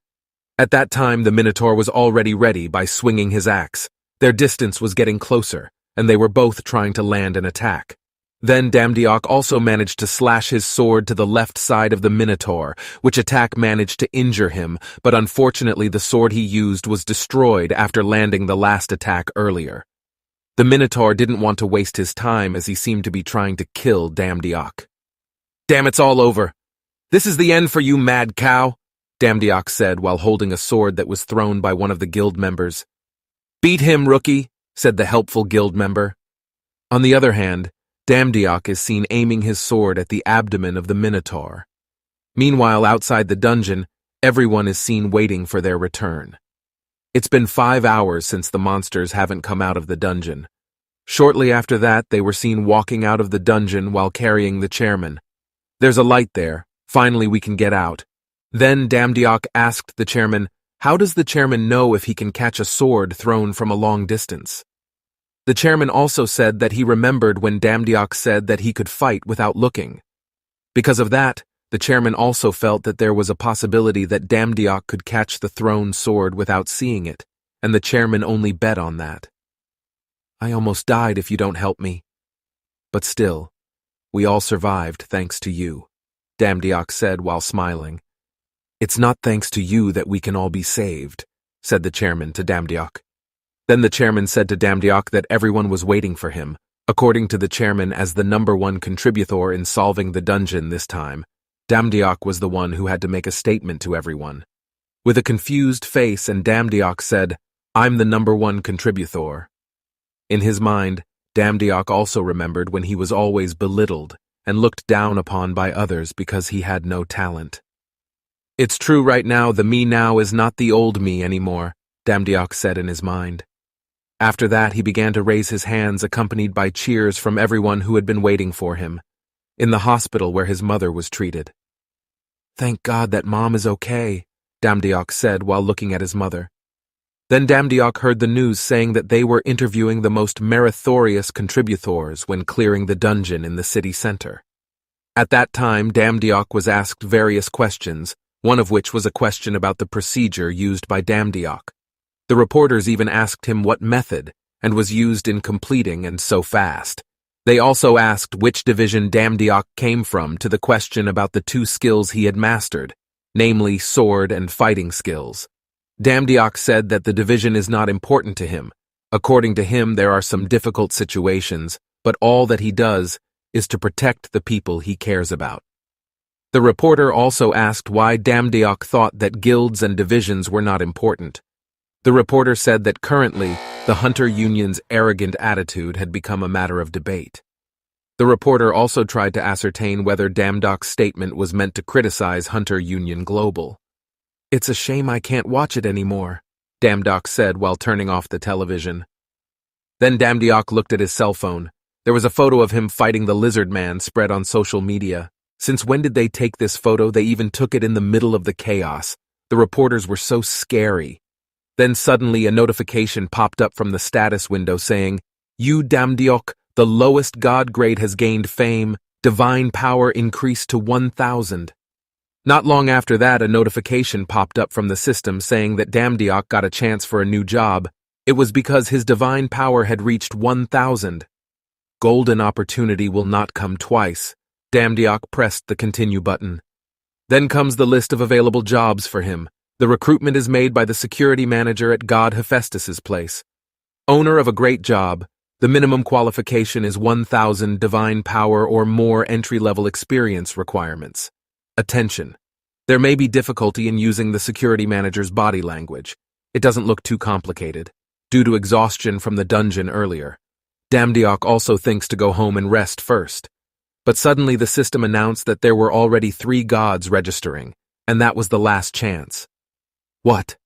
At that time, the Minotaur was already ready by swinging his axe. Their distance was getting closer, and they were both trying to land an attack. Then Damdiok also managed to slash his sword to the left side of the Minotaur, which attack managed to injure him, but unfortunately the sword he used was destroyed after landing the last attack earlier. The Minotaur didn't want to waste his time as he seemed to be trying to kill Damdiok. Damn, it's all over. This is the end for you, mad cow, Damdiok said while holding a sword that was thrown by one of the guild members. Beat him, rookie, said the helpful guild member. On the other hand, Damdiok is seen aiming his sword at the abdomen of the Minotaur. Meanwhile, outside the dungeon, everyone is seen waiting for their return. It's been 5 hours since the monsters haven't come out of the dungeon. Shortly after that, they were seen walking out of the dungeon while carrying the chairman. There's a light there. Finally, we can get out. Then Damdiok asked the chairman, how does the chairman know if he can catch a sword thrown from a long distance? The chairman also said that he remembered when Damdiok said that he could fight without looking. Because of that, the chairman also felt that there was a possibility that Damdiok could catch the thrown sword without seeing it, and the chairman only bet on that. I almost died if you don't help me. But still, we all survived thanks to you, Damdiok said while smiling. It's not thanks to you that we can all be saved, said the chairman to Damdiok. Then the chairman said to Damdiok that everyone was waiting for him, according to the chairman as the #1 contributor in solving the dungeon this time. Damdiok was the one who had to make a statement to everyone. With a confused face, and Damdiok said, I'm the #1 contributor. In his mind, Damdiok also remembered when he was always belittled and looked down upon by others because he had no talent. It's true right now, the me now is not the old me anymore, Damdiok said in his mind. After that, he began to raise his hands accompanied by cheers from everyone who had been waiting for him, in the hospital where his mother was treated. Thank God that Mom is okay, Damdiok said while looking at his mother. Then Damdiok heard the news saying that they were interviewing the most meritorious contributors when clearing the dungeon in the city center. At that time, Damdiok was asked various questions, one of which was a question about the procedure used by Damdiok. The reporters even asked him what method and was used in completing and so fast. They also asked which division Damdiok came from to the question about the 2 skills he had mastered, namely sword and fighting skills. Damdiok said that the division is not important to him. According to him, there are some difficult situations, but all that he does is to protect the people he cares about. The reporter also asked why Damdiok thought that guilds and divisions were not important. The reporter said that currently, the Hunter Union's arrogant attitude had become a matter of debate. The reporter also tried to ascertain whether Damdiok's statement was meant to criticize Hunter Union Global. It's a shame I can't watch it anymore, Damdiok said while turning off the television. Then Damdiok looked at his cell phone. There was a photo of him fighting the lizard man spread on social media. Since when did they take this photo? They even took it in the middle of the chaos. The reporters were so scary. Then suddenly a notification popped up from the status window saying, You Damdiok, the lowest god grade has gained fame, divine power increased to 1,000. Not long after that, a notification popped up from the system saying that Damdiok got a chance for a new job. It was because his divine power had reached 1,000. Golden opportunity will not come twice. Damdiok pressed the continue button. Then comes the list of available jobs for him. The recruitment is made by the security manager at God Hephaestus's place. Owner of a great job. The minimum qualification is 1,000 divine power or more entry-level experience requirements. Attention. There may be difficulty in using the security manager's body language. It doesn't look too complicated, due to exhaustion from the dungeon earlier. Damdiok also thinks to go home and rest first. But suddenly the system announced that there were already 3 gods registering, and that was the last chance. What?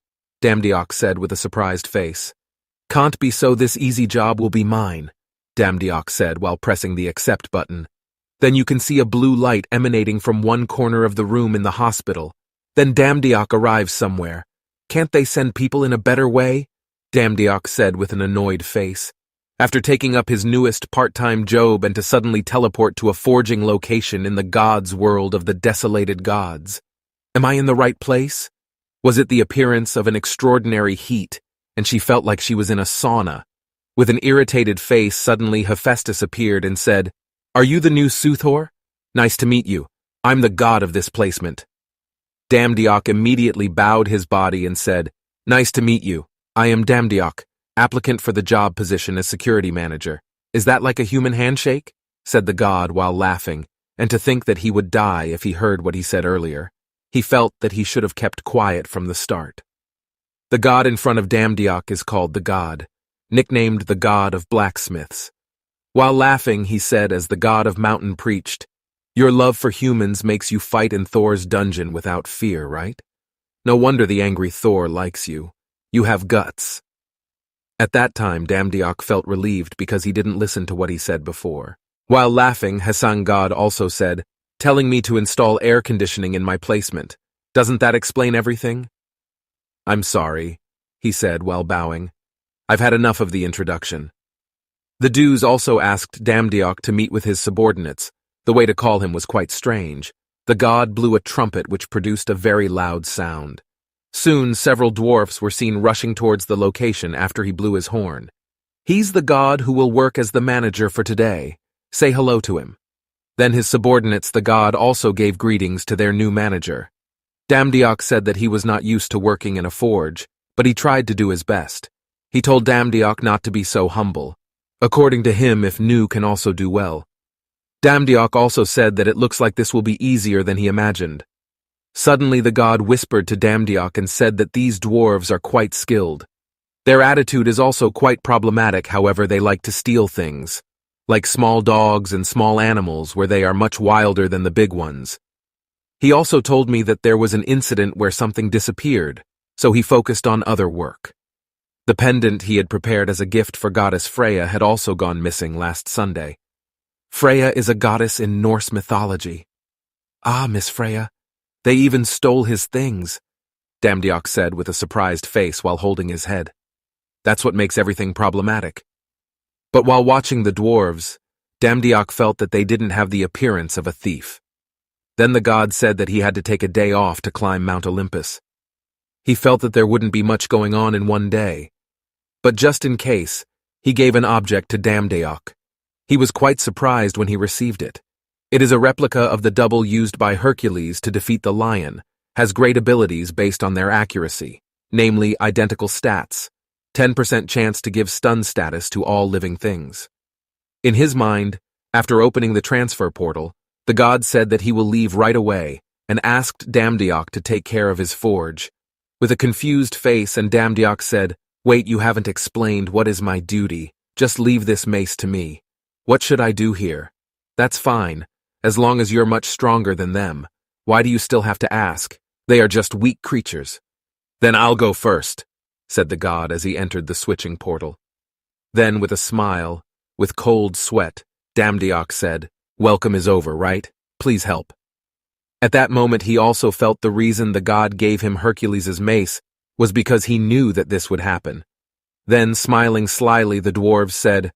Damdiok said with a surprised face. Can't be so, this easy job will be mine, Damdiok said while pressing the accept button. Then you can see a blue light emanating from one corner of the room in the hospital. Then Damdiok arrives somewhere. Can't they send people in a better way? Damdiok said with an annoyed face. After taking up his newest part-time job and to suddenly teleport to a forging location in the gods' world of the desolated gods. Am I in the right place? Was it the appearance of an extraordinary heat, and she felt like she was in a sauna? With an irritated face, suddenly Hephaestus appeared and said, Are you the new Suthor? Nice to meet you. I'm the god of this placement. Damdiok immediately bowed his body and said, Nice to meet you. I am Damdiok, applicant for the job position as security manager. Is that like a human handshake? Said the god while laughing. and to think that he would die if he heard what he said earlier. He felt that he should have kept quiet from the start. The god in front of Damdiok is called the god, nicknamed the god of blacksmiths. While laughing, he said as the god of mountain preached, "Your love for humans makes you fight in Thor's dungeon without fear, right? No wonder the angry Thor likes you. You have guts." At that time, Damdiok felt relieved because he didn't listen to what he said before. While laughing, Hassan God also said, "Telling me to install air conditioning in my placement. Doesn't that explain everything?" "I'm sorry," he said while bowing. "I've had enough of the introduction." The Dews also asked Damdiok to meet with his subordinates. The way to call him was quite strange. The god blew a trumpet which produced a very loud sound. Soon, several dwarfs were seen rushing towards the location after he blew his horn. "He's the god who will work as the manager for today. Say hello to him." Then his subordinates, the god, also gave greetings to their new manager. Damdiok said that he was not used to working in a forge, but he tried to do his best. He told Damdiok not to be so humble. According to him, if new can also do well. Damdiok also said that it looks like this will be easier than he imagined. Suddenly the god whispered to Damdiok and said that these dwarves are quite skilled. Their attitude is also quite problematic, however they like to steal things, like small dogs and small animals where they are much wilder than the big ones. He also told me that there was an incident where something disappeared, so he focused on other work. The pendant he had prepared as a gift for goddess Freya had also gone missing last Sunday. Freya is a goddess in Norse mythology. "Ah, Miss Freya, they even stole his things," Damdiok said with a surprised face while holding his head. That's what makes everything problematic. But while watching the dwarves, Damdiok felt that they didn't have the appearance of a thief. Then the god said that he had to take a day off to climb Mount Olympus. He felt that there wouldn't be much going on in one day. But just in case, he gave an object to Damdiok. He was quite surprised when he received it. It is a replica of the double used by Hercules to defeat the lion, has great abilities based on their accuracy, namely identical stats, 10% chance to give stun status to all living things. In his mind, after opening the transfer portal, the god said that he will leave right away and asked Damdiok to take care of his forge. With a confused face, and Damdiok said, "Wait, you haven't explained what is my duty. Just leave this mace to me. What should I do here?" "That's fine, as long as you're much stronger than them. Why do you still have to ask? They are just weak creatures." "Then I'll go first," said the god as he entered the switching portal. Then, with a smile, with cold sweat, Damdiok said, "Welcome is over, right? Please help." At that moment he also felt the reason the god gave him Hercules' mace was because he knew that this would happen. Then, smiling slyly, the dwarves said,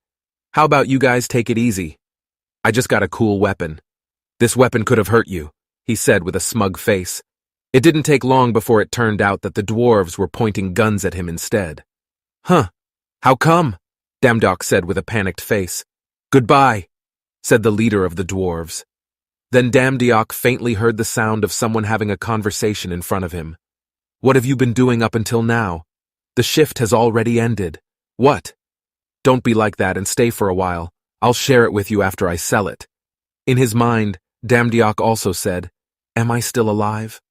"How about you guys take it easy? I just got a cool weapon. This weapon could have hurt you," he said with a smug face. It didn't take long before it turned out that the dwarves were pointing guns at him instead. "Huh, how come?" Damdiok said with a panicked face. "Goodbye," said the leader of the dwarves. Then Damdiok faintly heard the sound of someone having a conversation in front of him. "What have you been doing up until now? The shift has already ended. What? Don't be like that and stay for a while. I'll share it with you after I sell it." In his mind, Damdiok also said, "Am I still alive?"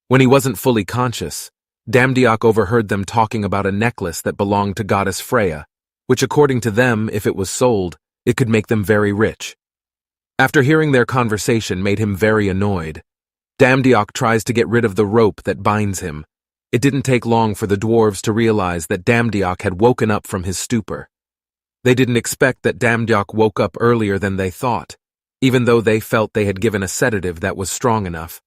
When he wasn't fully conscious, Damdiok overheard them talking about a necklace that belonged to goddess Freya, which according to them, if it was sold, it could make them very rich. After hearing their conversation made him very annoyed. Damdiok tries to get rid of the rope that binds him. It didn't take long for the dwarves to realize that Damdiok had woken up from his stupor. They didn't expect that Damdiok woke up earlier than they thought, even though they felt they had given a sedative that was strong enough.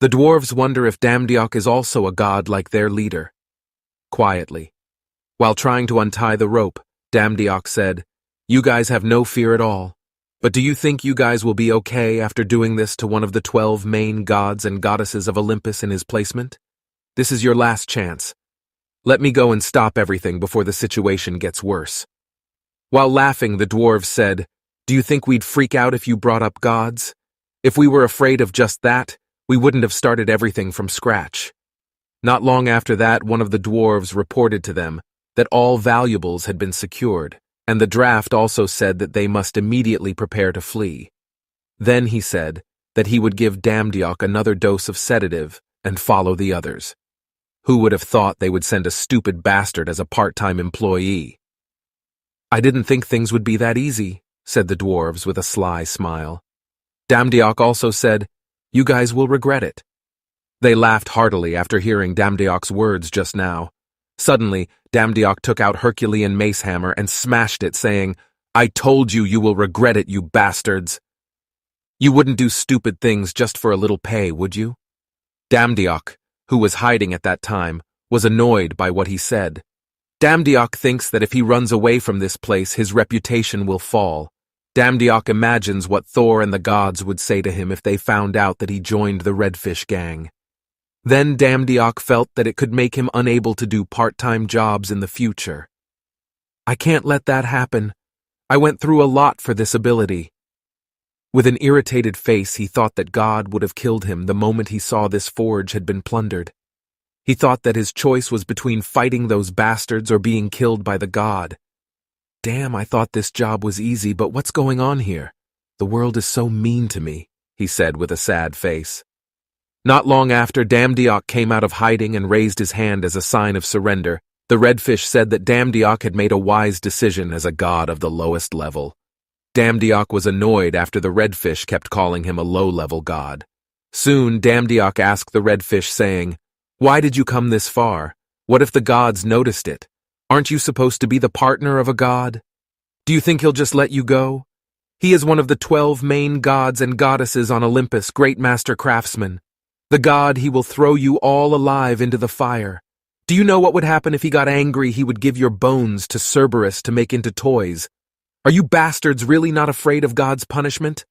The dwarves wonder if Damdiok is also a god like their leader. Quietly, while trying to untie the rope, Damdiok said, "You guys have no fear at all. But do you think you guys will be okay after doing this to one of the 12 main gods and goddesses of Olympus in his placement? This is your last chance. Let me go and stop everything before the situation gets worse." While laughing, the dwarves said, "Do you think we'd freak out if you brought up gods? If we were afraid of just that, we wouldn't have started everything from scratch." Not long after that, one of the dwarves reported to them that all valuables had been secured, and the draft also said that they must immediately prepare to flee. Then he said that he would give Damdiok another dose of sedative and follow the others. Who would have thought they would send a stupid bastard as a part-time employee? I didn't think things would be that easy, said the dwarves with a sly smile. Damdiok also said, you guys will regret it. They laughed heartily after hearing Damdiok's words just now. Suddenly, Damdiok took out Herculean mace hammer and smashed it, saying, I told you you will regret it, you bastards. You wouldn't do stupid things just for a little pay, would you? Damdiok, who was hiding at that time, was annoyed by what he said. Damdiok thinks that if he runs away from this place, his reputation will fall. Damdiok imagines what Thor and the gods would say to him if they found out that he joined the Redfish gang. Then Damdiok felt that it could make him unable to do part-time jobs in the future. I can't let that happen. I went through a lot for this ability. With an irritated face, he thought that God would have killed him the moment he saw this forge had been plundered. He thought that his choice was between fighting those bastards or being killed by the god. Damn, I thought this job was easy, but what's going on here? The world is so mean to me, he said with a sad face. Not long after Damdiok came out of hiding and raised his hand as a sign of surrender, the Redfish said that Damdiok had made a wise decision as a god of the lowest level. Damdiok was annoyed after the Redfish kept calling him a low-level god. Soon, Damdiok asked the Redfish, saying, Why did you come this far? What if the gods noticed it? Aren't you supposed to be the partner of a god? Do you think he'll just let you go? He is one of the 12 main gods and goddesses on Olympus, great master craftsman. The god, he will throw you all alive into the fire. Do you know what would happen if he got angry? He would give your bones to Cerberus to make into toys. Are you bastards really not afraid of God's punishment?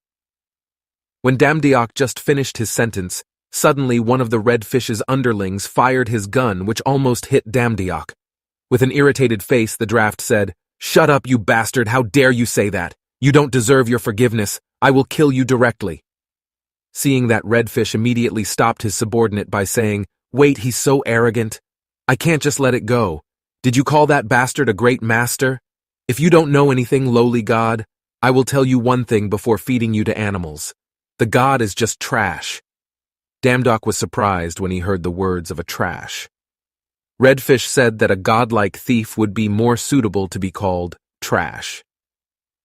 When Damdiok just finished his sentence, suddenly one of the Redfish's underlings fired his gun, which almost hit Damdiok. With an irritated face, the draft said, Shut up, you bastard! How dare you say that? You don't deserve your forgiveness. I will kill you directly. Seeing that, Redfish immediately stopped his subordinate by saying, Wait, he's so arrogant. I can't just let it go. Did you call that bastard a great master? If you don't know anything, lowly god, I will tell you one thing before feeding you to animals. The god is just trash. Damdiok was surprised when he heard the words of a trash. Redfish said that a godlike thief would be more suitable to be called trash.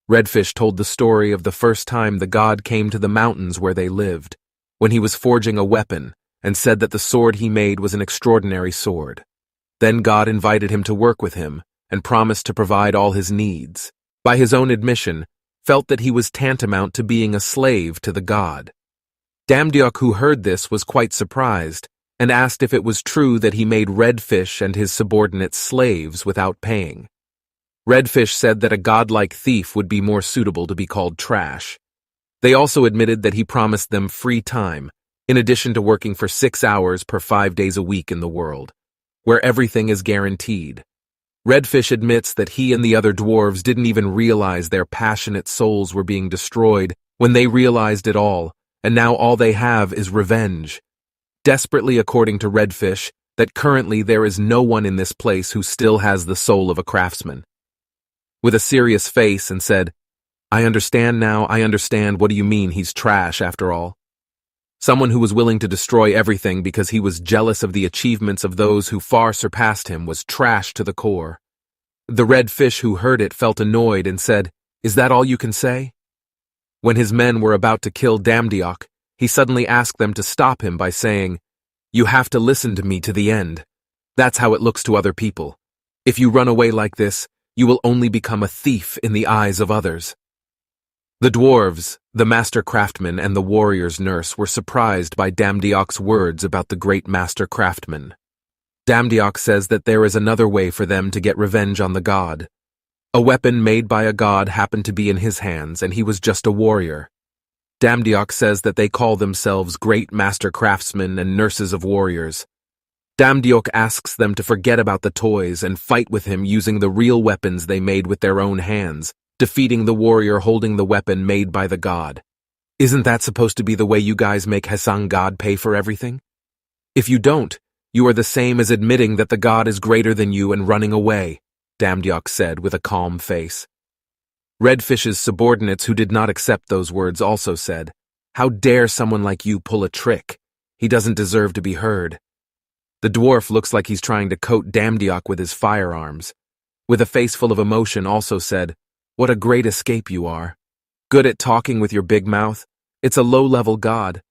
Redfish told the story of the first time the god came to the mountains where they lived, when he was forging a weapon, and said that the sword he made was an extraordinary sword. Then God invited him to work with him, and promised to provide all his needs. By his own admission, felt that he was tantamount to being a slave to the god. Damdiok, who heard this, was quite surprised, and asked if it was true that he made Redfish and his subordinates slaves without paying. Redfish said that a godlike thief would be more suitable to be called trash. They also admitted that he promised them free time, in addition to working for 6 hours per 5 days a week in the world, where everything is guaranteed. Redfish admits that he and the other dwarves didn't even realize their passionate souls were being destroyed when they realized it all, and now all they have is revenge. Desperately, according to Redfish, that currently there is no one in this place who still has the soul of a craftsman. With a serious face, and said, I understand now, I understand. What do you mean he's trash after all? Someone who was willing to destroy everything because he was jealous of the achievements of those who far surpassed him was trash to the core. The Redfish, who heard it, felt annoyed and said, Is that all you can say? When his men were about to kill Damdiok, he suddenly asked them to stop him by saying, You have to listen to me to the end. That's how it looks to other people. If you run away like this, you will only become a thief in the eyes of others. The dwarves, the master craftsman, and the warrior's nurse were surprised by Damdiok's words about the great master craftsman. Damdiok says that there is another way for them to get revenge on the god. A weapon made by a god happened to be in his hands, and he was just a warrior. Damdiok says that they call themselves great master craftsmen and nurses of warriors. Damdiok asks them to forget about the toys and fight with him using the real weapons they made with their own hands, defeating the warrior holding the weapon made by the god. Isn't that supposed to be the way you guys make Hassan God pay for everything? If you don't, you are the same as admitting that the god is greater than you and running away, Damdiok said with a calm face. Redfish's subordinates who did not accept those words also said, "How dare someone like you pull a trick? He doesn't deserve to be heard." The dwarf looks like he's trying to coat Damdiok with his firearms. With a face full of emotion also said, "What a great escape you are. Good at talking with your big mouth. It's a low-level god."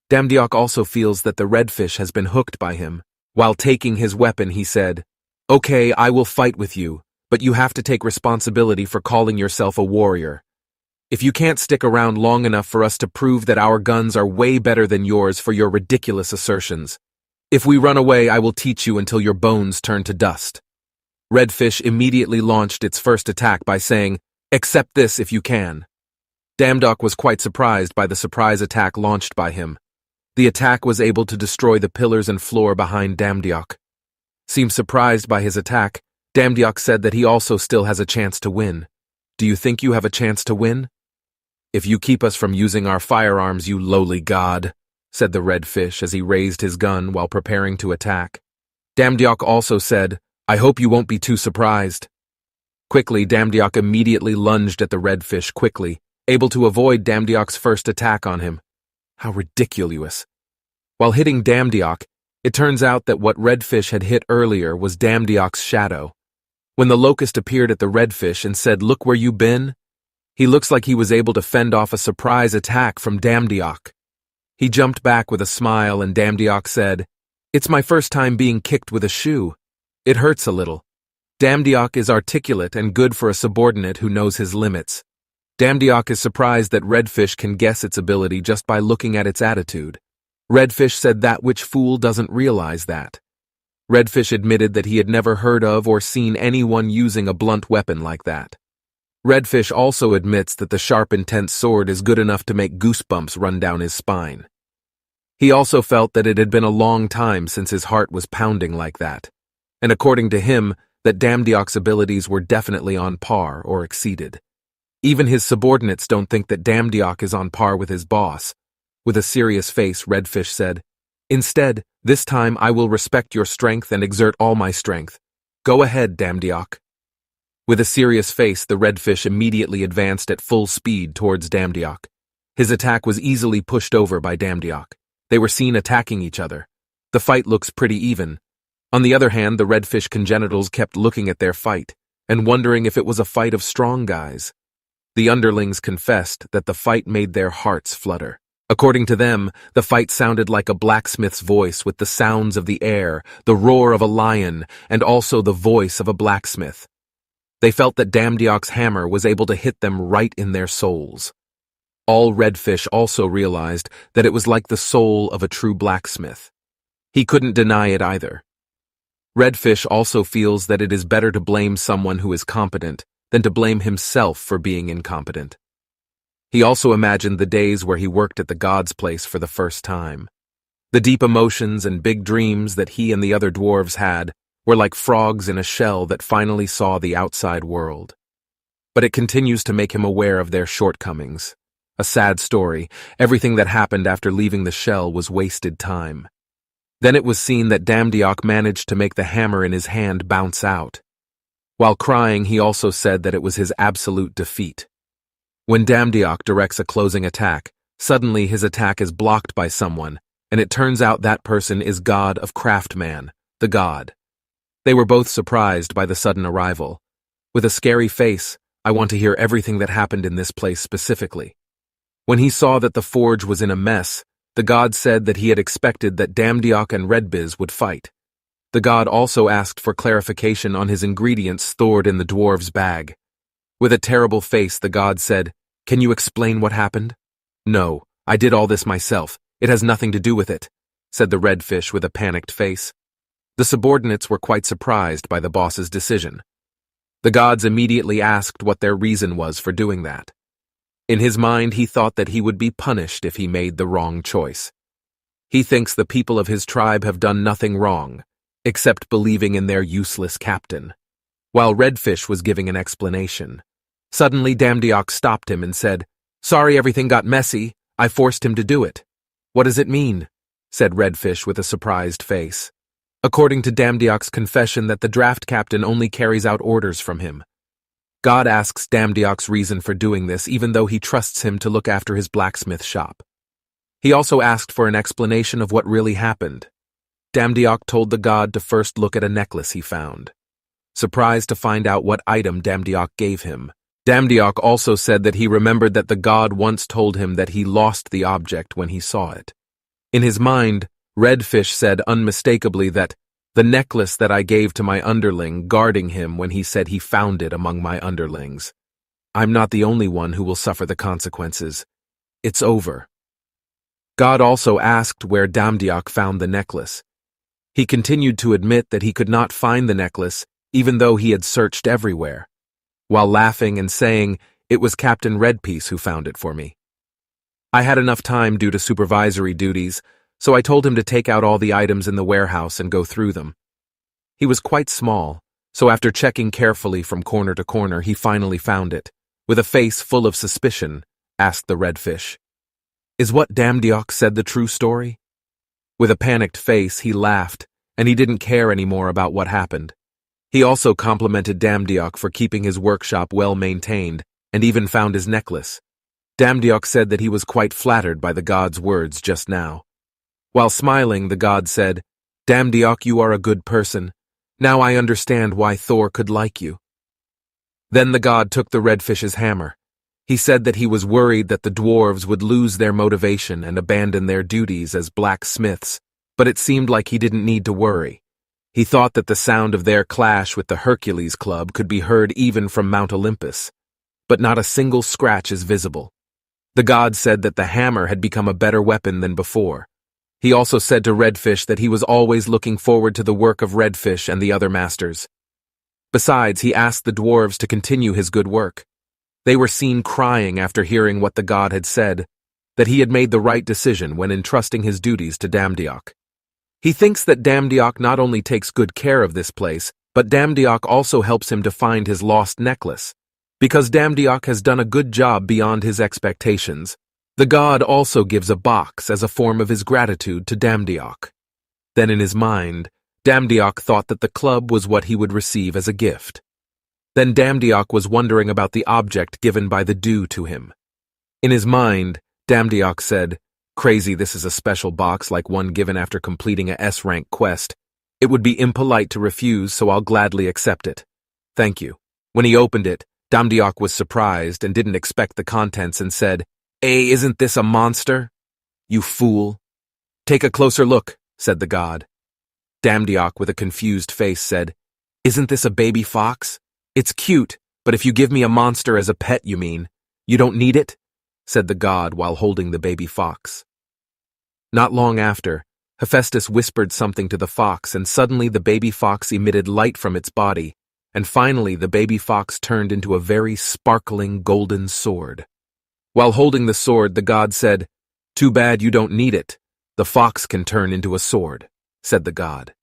Damdiok also feels that the redfish has been hooked by him. While taking his weapon, he said, "Okay, I will fight with you, but you have to take responsibility for calling yourself a warrior. If you can't stick around long enough for us to prove that our guns are way better than yours for your ridiculous assertions. If we run away, I will teach you until your bones turn to dust." Redfish immediately launched its first attack by saying, "Accept this if you can." Damdiok was quite surprised by the surprise attack launched by him. The attack was able to destroy the pillars and floor behind Damdiok. Seemed surprised by his attack, Damdiok said that he also still has a chance to win. "Do you think you have a chance to win?" "If you keep us from using our firearms, you lowly god," said the redfish as he raised his gun while preparing to attack. Damdiok also said, "I hope you won't be too surprised." Quickly, Damdiok immediately lunged at the redfish quickly, able to avoid Damdiok's first attack on him. How ridiculous. While hitting Damdiok, it turns out that what redfish had hit earlier was Damdiok's shadow. When the locust appeared at the redfish and said, "Look where you been," he looks like he was able to fend off a surprise attack from Damdiok. He jumped back with a smile and Damdiok said, "It's my first time being kicked with a shoe. It hurts a little." Damdiok is articulate and good for a subordinate who knows his limits. Damdiok is surprised that redfish can guess its ability just by looking at its attitude. Redfish said that which fool doesn't realize that. Redfish admitted that he had never heard of or seen anyone using a blunt weapon like that. Redfish also admits that the sharp, intense sword is good enough to make goosebumps run down his spine. He also felt that it had been a long time since his heart was pounding like that, and according to him, that Damdiok's abilities were definitely on par or exceeded. Even his subordinates don't think that Damdiok is on par with his boss. With a serious face, Redfish said, "Instead, this time I will respect your strength and exert all my strength. Go ahead, Damdiok." With a serious face, the redfish immediately advanced at full speed towards Damdiok. His attack was easily pushed over by Damdiok. They were seen attacking each other. The fight looks pretty even. On the other hand, the redfish congenitals kept looking at their fight and wondering if it was a fight of strong guys. The underlings confessed that the fight made their hearts flutter. According to them, the fight sounded like a blacksmith's voice with the sounds of the air, the roar of a lion, and also the voice of a blacksmith. They felt that Damdiok's hammer was able to hit them right in their souls. All redfish also realized that it was like the soul of a true blacksmith. He couldn't deny it either. Redfish also feels that it is better to blame someone who is competent than to blame himself for being incompetent. He also imagined the days where he worked at the god's place for the first time. The deep emotions and big dreams that he and the other dwarves had were like frogs in a shell that finally saw the outside world. But it continues to make him aware of their shortcomings. A sad story, everything that happened after leaving the shell was wasted time. Then it was seen that Damdiok managed to make the hammer in his hand bounce out. While crying, he also said that it was his absolute defeat. When Damdiok directs a closing attack, suddenly his attack is blocked by someone, and it turns out that person is God of Craftman, the god. They were both surprised by the sudden arrival. With a scary face, "I want to hear everything that happened in this place specifically." When he saw that the forge was in a mess, the god said that he had expected that Damdiok and Redbiz would fight. The god also asked for clarification on his ingredients stored in the dwarf's bag. With a terrible face, the god said, "Can you explain what happened?" "No, I did all this myself. It has nothing to do with it," said the redfish with a panicked face. The subordinates were quite surprised by the boss's decision. The gods immediately asked what their reason was for doing that. In his mind, he thought that he would be punished if he made the wrong choice. He thinks the people of his tribe have done nothing wrong, except believing in their useless captain. While Redfish was giving an explanation, suddenly Damdiok stopped him and said, "Sorry everything got messy. I forced him to do it." "What does it mean?" said Redfish with a surprised face. According to Damdiok's confession that the draft captain only carries out orders from him. God asks Damdiok's reason for doing this even though he trusts him to look after his blacksmith shop. He also asked for an explanation of what really happened. Damdiok told the god to first look at a necklace he found. Surprised to find out what item Damdiok gave him, Damdiok also said that he remembered that the god once told him that he lost the object when he saw it. In his mind, Redfish said unmistakably that the necklace that I gave to my underling guarding him when he said he found it among my underlings. I'm not the only one who will suffer the consequences. It's over. God also asked where Damdiok found the necklace. He continued to admit that he could not find the necklace even though he had searched everywhere, while laughing and saying it was Captain Redpiece who found it for me. I had enough time due to supervisory duties, so I told him to take out all the items in the warehouse and go through them. He was quite small, so after checking carefully from corner to corner, he finally found it. With a face full of suspicion, asked the Redfish, "Is what Damdiok said the true story?" With a panicked face, he laughed, and he didn't care anymore about what happened. He also complimented Damdiok for keeping his workshop well maintained, and even found his necklace. Damdiok said that he was quite flattered by the god's words just now. While smiling, the god said, "Damdiok, you are a good person. Now I understand why Thor could like you." Then the god took the Redfish's hammer. He said that he was worried that the dwarves would lose their motivation and abandon their duties as blacksmiths, but it seemed like he didn't need to worry. He thought that the sound of their clash with the Hercules Club could be heard even from Mount Olympus, but not a single scratch is visible. The god said that the hammer had become a better weapon than before. He also said to Redfish that he was always looking forward to the work of Redfish and the other masters. Besides, he asked the dwarves to continue his good work. They were seen crying after hearing what the god had said, that he had made the right decision when entrusting his duties to Damdiok. He thinks that Damdiok not only takes good care of this place, but Damdiok also helps him to find his lost necklace. Because Damdiok has done a good job beyond his expectations, the god also gives a box as a form of his gratitude to Damdiok. Then in his mind, Damdiok thought that the club was what he would receive as a gift. Then Damdiok was wondering about the object given by the dew to him. In his mind, Damdiok said, "Crazy, this is a special box like one given after completing a S-rank quest. It would be impolite to refuse, so I'll gladly accept it. Thank you." When he opened it, Damdiok was surprised and didn't expect the contents and said, Isn't this a monster? You fool." "Take a closer look," said the god. Damdiok, with a confused face, said, "Isn't this a baby fox? It's cute, but if you give me a monster as a pet, you mean, you don't need it?" said the god while holding the baby fox. Not long after, Hephaestus whispered something to the fox, and suddenly the baby fox emitted light from its body, and finally the baby fox turned into a very sparkling golden sword. While holding the sword, the god said, "Too bad you don't need it. The fox can turn into a sword," said the god.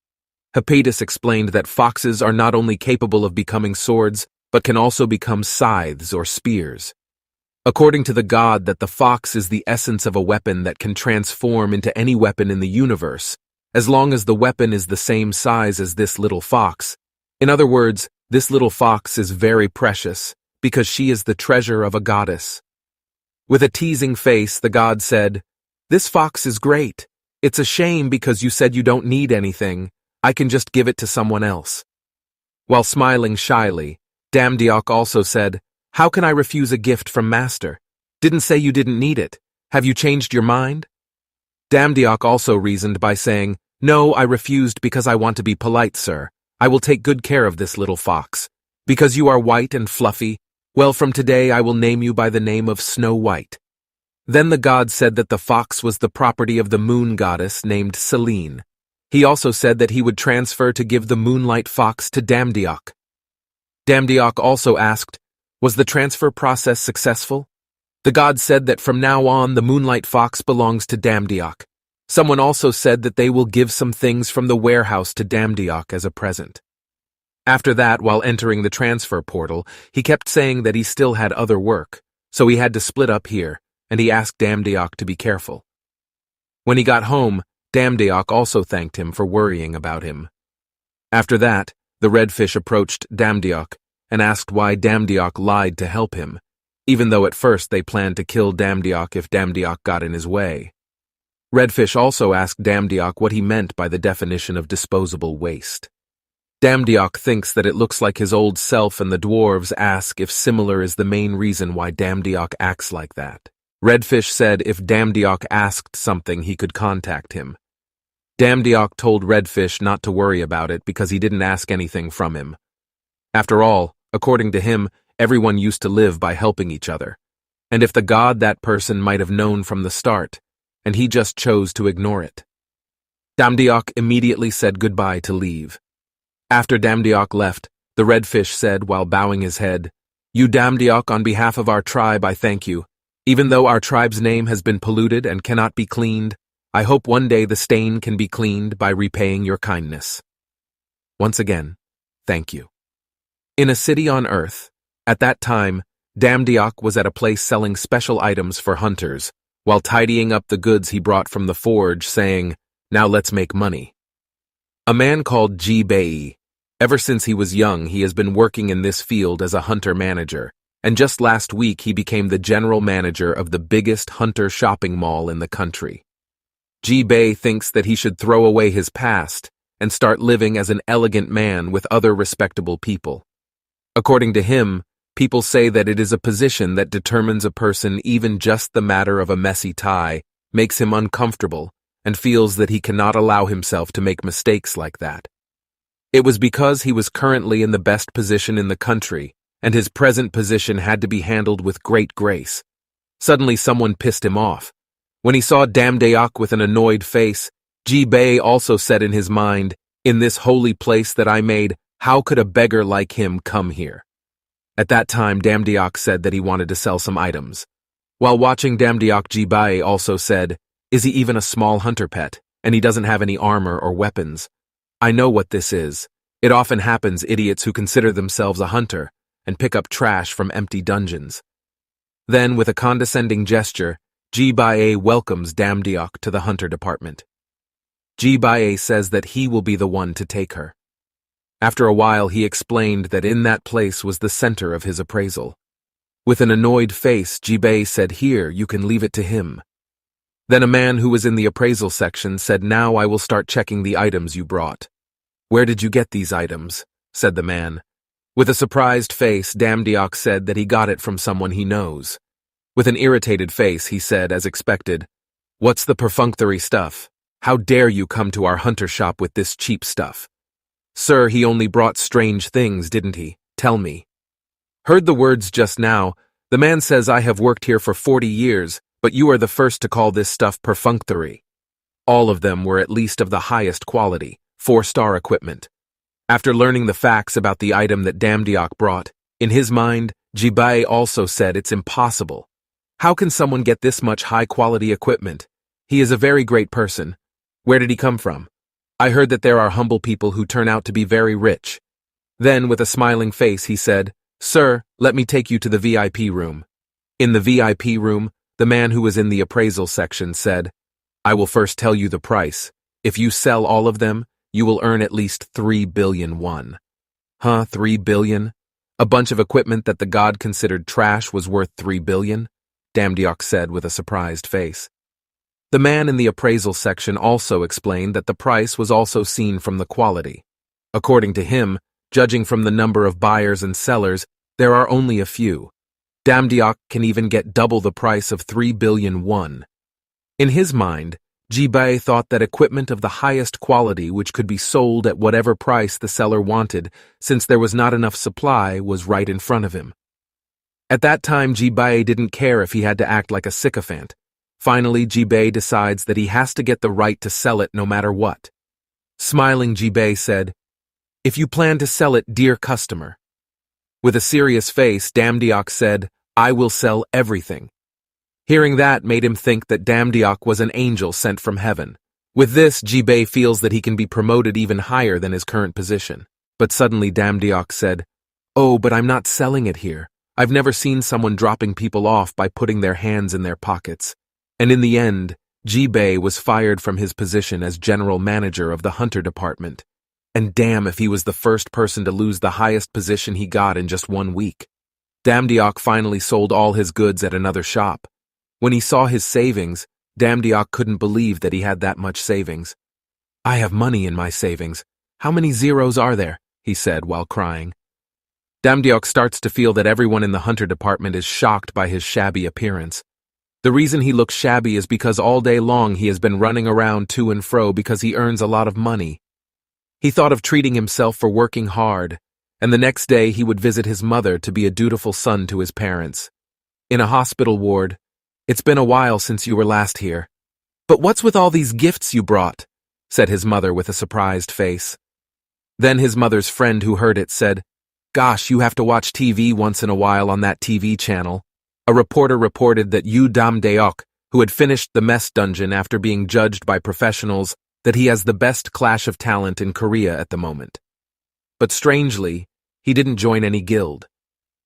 Hephaestus explained that foxes are not only capable of becoming swords, but can also become scythes or spears. According to the god, that the fox is the essence of a weapon that can transform into any weapon in the universe, as long as the weapon is the same size as this little fox. In other words, this little fox is very precious, because she is the treasure of a goddess. With a teasing face, the god said, "This fox is great. It's a shame because you said you don't need anything. I can just give it to someone else." While smiling shyly, Damdiok also said, "How can I refuse a gift from Master? Didn't say you didn't need it. Have you changed your mind?" Damdiok also reasoned by saying, "No, I refused because I want to be polite, sir. I will take good care of this little fox. Because you are white and fluffy, well, from today I will name you by the name of Snow White." Then the god said that the fox was the property of the moon goddess named Selene. He also said that he would transfer to give the moonlight fox to Damdiok. Damdiok also asked, "Was the transfer process successful?" The god said that from now on the moonlight fox belongs to Damdiok. Someone also said that they will give some things from the warehouse to Damdiok as a present. After that, while entering the transfer portal, he kept saying that he still had other work, so he had to split up here, and he asked Damdiok to be careful. When he got home, Damdiok also thanked him for worrying about him. After that, the redfish approached Damdiok, and asked why Damdiok lied to help him, even though at first they planned to kill Damdiok if Damdiok got in his way. Redfish also asked Damdiok what he meant by the definition of disposable waste. Damdiok thinks that it looks like his old self, and the dwarves ask if similar is the main reason why Damdiok acts like that. Redfish said if Damdiok asked something, he could contact him. Damdiok told Redfish not to worry about it because he didn't ask anything from him. After all, according to him, everyone used to live by helping each other. And if the god that person might have known from the start, and he just chose to ignore it. Damdiok immediately said goodbye to leave. After Damdiok left, the Redfish said while bowing his head, "You Damdiok, on behalf of our tribe, I thank you. Even though our tribe's name has been polluted and cannot be cleaned, I hope one day the stain can be cleaned by repaying your kindness. Once again, thank you." In a city on Earth, at that time, Damdiok was at a place selling special items for hunters, while tidying up the goods he brought from the forge, saying, "Now let's make money." A man called Ji-Bei. Ever since he was young, he has been working in this field as a hunter manager, and just last week he became the general manager of the biggest hunter shopping mall in the country. Ji-Bei thinks that he should throw away his past and start living as an elegant man with other respectable people. According to him, people say that it is a position that determines a person. Even just the matter of a messy tie makes him uncomfortable and feels that he cannot allow himself to make mistakes like that. It was because he was currently in the best position in the country, and his present position had to be handled with great grace. Suddenly someone pissed him off. When he saw Damdiok with an annoyed face, Ji-Bei also said in his mind, "In this holy place that I made, how could a beggar like him come here?" At that time, Damdiok said that he wanted to sell some items. While watching Damdiok, Ji-Bei also said, "Is he even a small hunter pet, and he doesn't have any armor or weapons? I know what this is. It often happens, idiots who consider themselves a hunter and pick up trash from empty dungeons." Then, with a condescending gesture, Ji-Bei welcomes Damdiok to the hunter department. Ji-Bei says that he will be the one to take her. After a while, he explained that in that place was the center of his appraisal. With an annoyed face, Ji-Bei said, "Here, you can leave it to him." Then a man who was in the appraisal section said, "Now I will start checking the items you brought." "Where did you get these items?" said the man. With a surprised face, Damdiok said that he got it from someone he knows. With an irritated face, he said, as expected, "What's the perfunctory stuff? How dare you come to our hunter shop with this cheap stuff?" "Sir, he only brought strange things, didn't he? Tell me." Heard the words just now, the man says, "I have worked here for 40 years, but you are the first to call this stuff perfunctory." All of them were at least of the highest quality, 4-star equipment. After learning the facts about the item that Damdiok brought, in his mind, Ji-Bei also said it's impossible. How can someone get this much high-quality equipment? He is a very great person. Where did he come from? I heard that there are humble people who turn out to be very rich. Then, with a smiling face, he said, "Sir, let me take you to the VIP room." In the VIP room, the man who was in the appraisal section said, "I will first tell you the price. If you sell all of them, you will earn at least 3 billion won. Huh, 3 billion? A bunch of equipment that the god considered trash was worth 3 billion? Damdiok said with a surprised face. The man in the appraisal section also explained that the price was also seen from the quality. According to him, judging from the number of buyers and sellers, there are only a few. Damdiok can even get double the price of 3 billion won. In his mind, Ji-Bei thought that equipment of the highest quality which could be sold at whatever price the seller wanted, since there was not enough supply, was right in front of him. At that time, Ji-Bei didn't care if he had to act like a sycophant. Finally, Ji-Bei decides that he has to get the right to sell it no matter what. Smiling, Ji-Bei said, "If you plan to sell it, dear customer." With a serious face, Damdiok said, "I will sell everything." Hearing that made him think that Damdiok was an angel sent from heaven. With this, Ji-Bei feels that he can be promoted even higher than his current position. But suddenly Damdiok said, "Oh, but I'm not selling it here. I've never seen someone dropping people off by putting their hands in their pockets." And in the end, Ji-Bei was fired from his position as general manager of the hunter department. And damn if he was the first person to lose the highest position he got in just 1 week. Damdiok finally sold all his goods at another shop. When he saw his savings, Damdiok couldn't believe that he had that much savings. "I have money in my savings. How many zeros are there?" he said while crying. Damdiok starts to feel that everyone in the hunter department is shocked by his shabby appearance. The reason he looks shabby is because all day long he has been running around to and fro because he earns a lot of money. He thought of treating himself for working hard, and the next day he would visit his mother to be a dutiful son to his parents. In a hospital ward, "It's been a while since you were last here." "But what's with all these gifts you brought?" said his mother with a surprised face. Then his mother's friend who heard it said, "Gosh, you have to watch TV once in a while on that TV channel." A reporter reported that Yu Dam-deok, who had finished the mess dungeon after being judged by professionals, that he has the best clash of talent in Korea at the moment. But strangely, he didn't join any guild.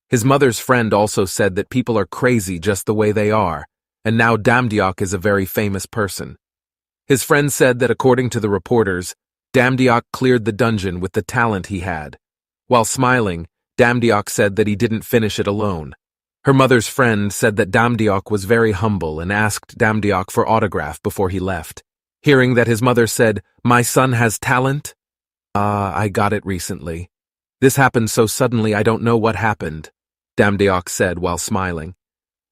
His mother's friend also said that people are crazy just the way they are, and now Damdiok is a very famous person. His friend said that according to the reporters, Damdiok cleared the dungeon with the talent he had. While smiling, Damdiok said that he didn't finish it alone. Her mother's friend said that Damdiok was very humble and asked Damdiok for autograph before he left. Hearing that his mother said, "My son has talent?" I got it recently. This happened so suddenly I don't know what happened," Damdiok said while smiling.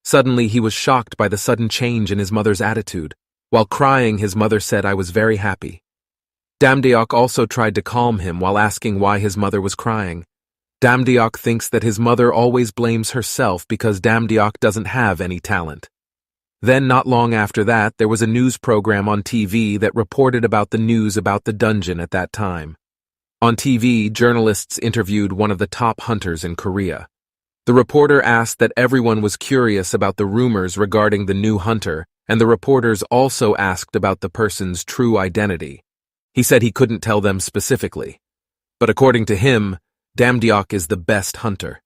Suddenly he was shocked by the sudden change in his mother's attitude. While crying, his mother said, "I was very happy." Damdiok also tried to calm him while asking why his mother was crying. Damdiok thinks that his mother always blames herself because Damdiok doesn't have any talent. Then not long after that, there was a news program on TV that reported about the news about the dungeon at that time. On TV, journalists interviewed one of the top hunters in Korea. The reporter asked that everyone was curious about the rumors regarding the new hunter, and the reporters also asked about the person's true identity. He said he couldn't tell them specifically. But according to him, Damdiok is the best hunter.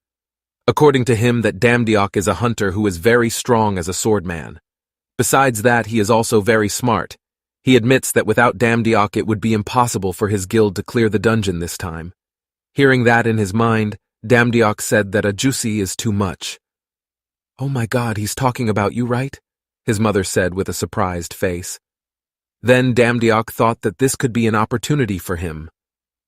According to him, that Damdiok is a hunter who is very strong as a swordman. Besides that, he is also very smart. He admits that without Damdiok it would be impossible for his guild to clear the dungeon this time. Hearing that in his mind, Damdiok said that a juicy is too much. "Oh my God, he's talking about you, right?" his mother said with a surprised face. Then Damdiok thought that this could be an opportunity for him.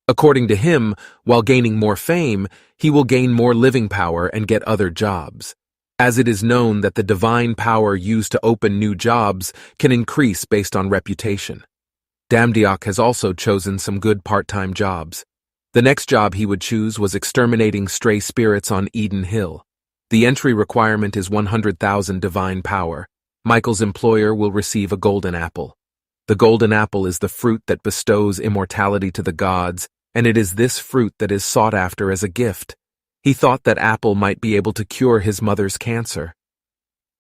According to him, while gaining more fame, he will gain more living power and get other jobs, as it is known that the divine power used to open new jobs can increase based on reputation. Damdiok has also chosen some good part-time jobs. The next job he would choose was exterminating stray spirits on Eden Hill. The entry requirement is 100,000 divine power. Michael's employer will receive a golden apple. The golden apple is the fruit that bestows immortality to the gods, and it is this fruit that is sought after as a gift. He thought that apple might be able to cure his mother's cancer.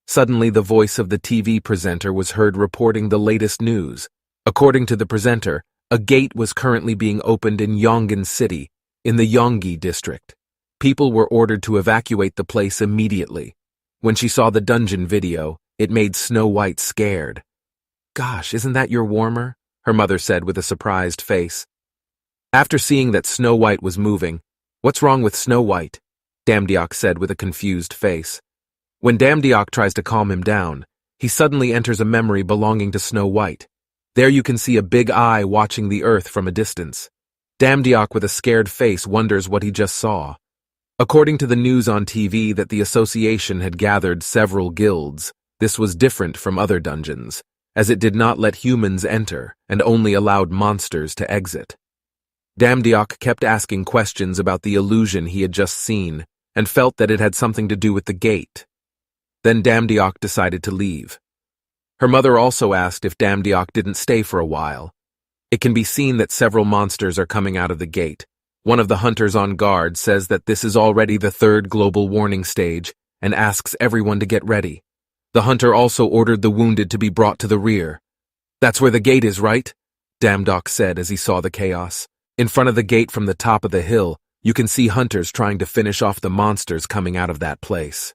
Suddenly, the voice of the TV presenter was heard reporting the latest news. According to the presenter, a gate was currently being opened in Yongin City, in the Yonggi district. People were ordered to evacuate the place immediately. When she saw the dungeon video, it made Snow White scared. "Gosh, isn't that your warmer?" her mother said with a surprised face. After seeing that Snow White was moving, "What's wrong with Snow White?" Damdiok said with a confused face. When Damdiok tries to calm him down, he suddenly enters a memory belonging to Snow White. There you can see a big eye watching the earth from a distance. Damdiok with a scared face wonders what he just saw. According to the news on TV that the association had gathered several guilds, this was different from other dungeons, as it did not let humans enter and only allowed monsters to exit. Damdiok kept asking questions about the illusion he had just seen and felt that it had something to do with the gate. Then Damdiok decided to leave. Her mother also asked if Damdiok didn't stay for a while. It can be seen that several monsters are coming out of the gate. One of the hunters on guard says that this is already the 3rd global warning stage and asks everyone to get ready. The hunter also ordered the wounded to be brought to the rear. "That's where the gate is, right?" Damdiok said as he saw the chaos. In front of the gate from the top of the hill, you can see hunters trying to finish off the monsters coming out of that place.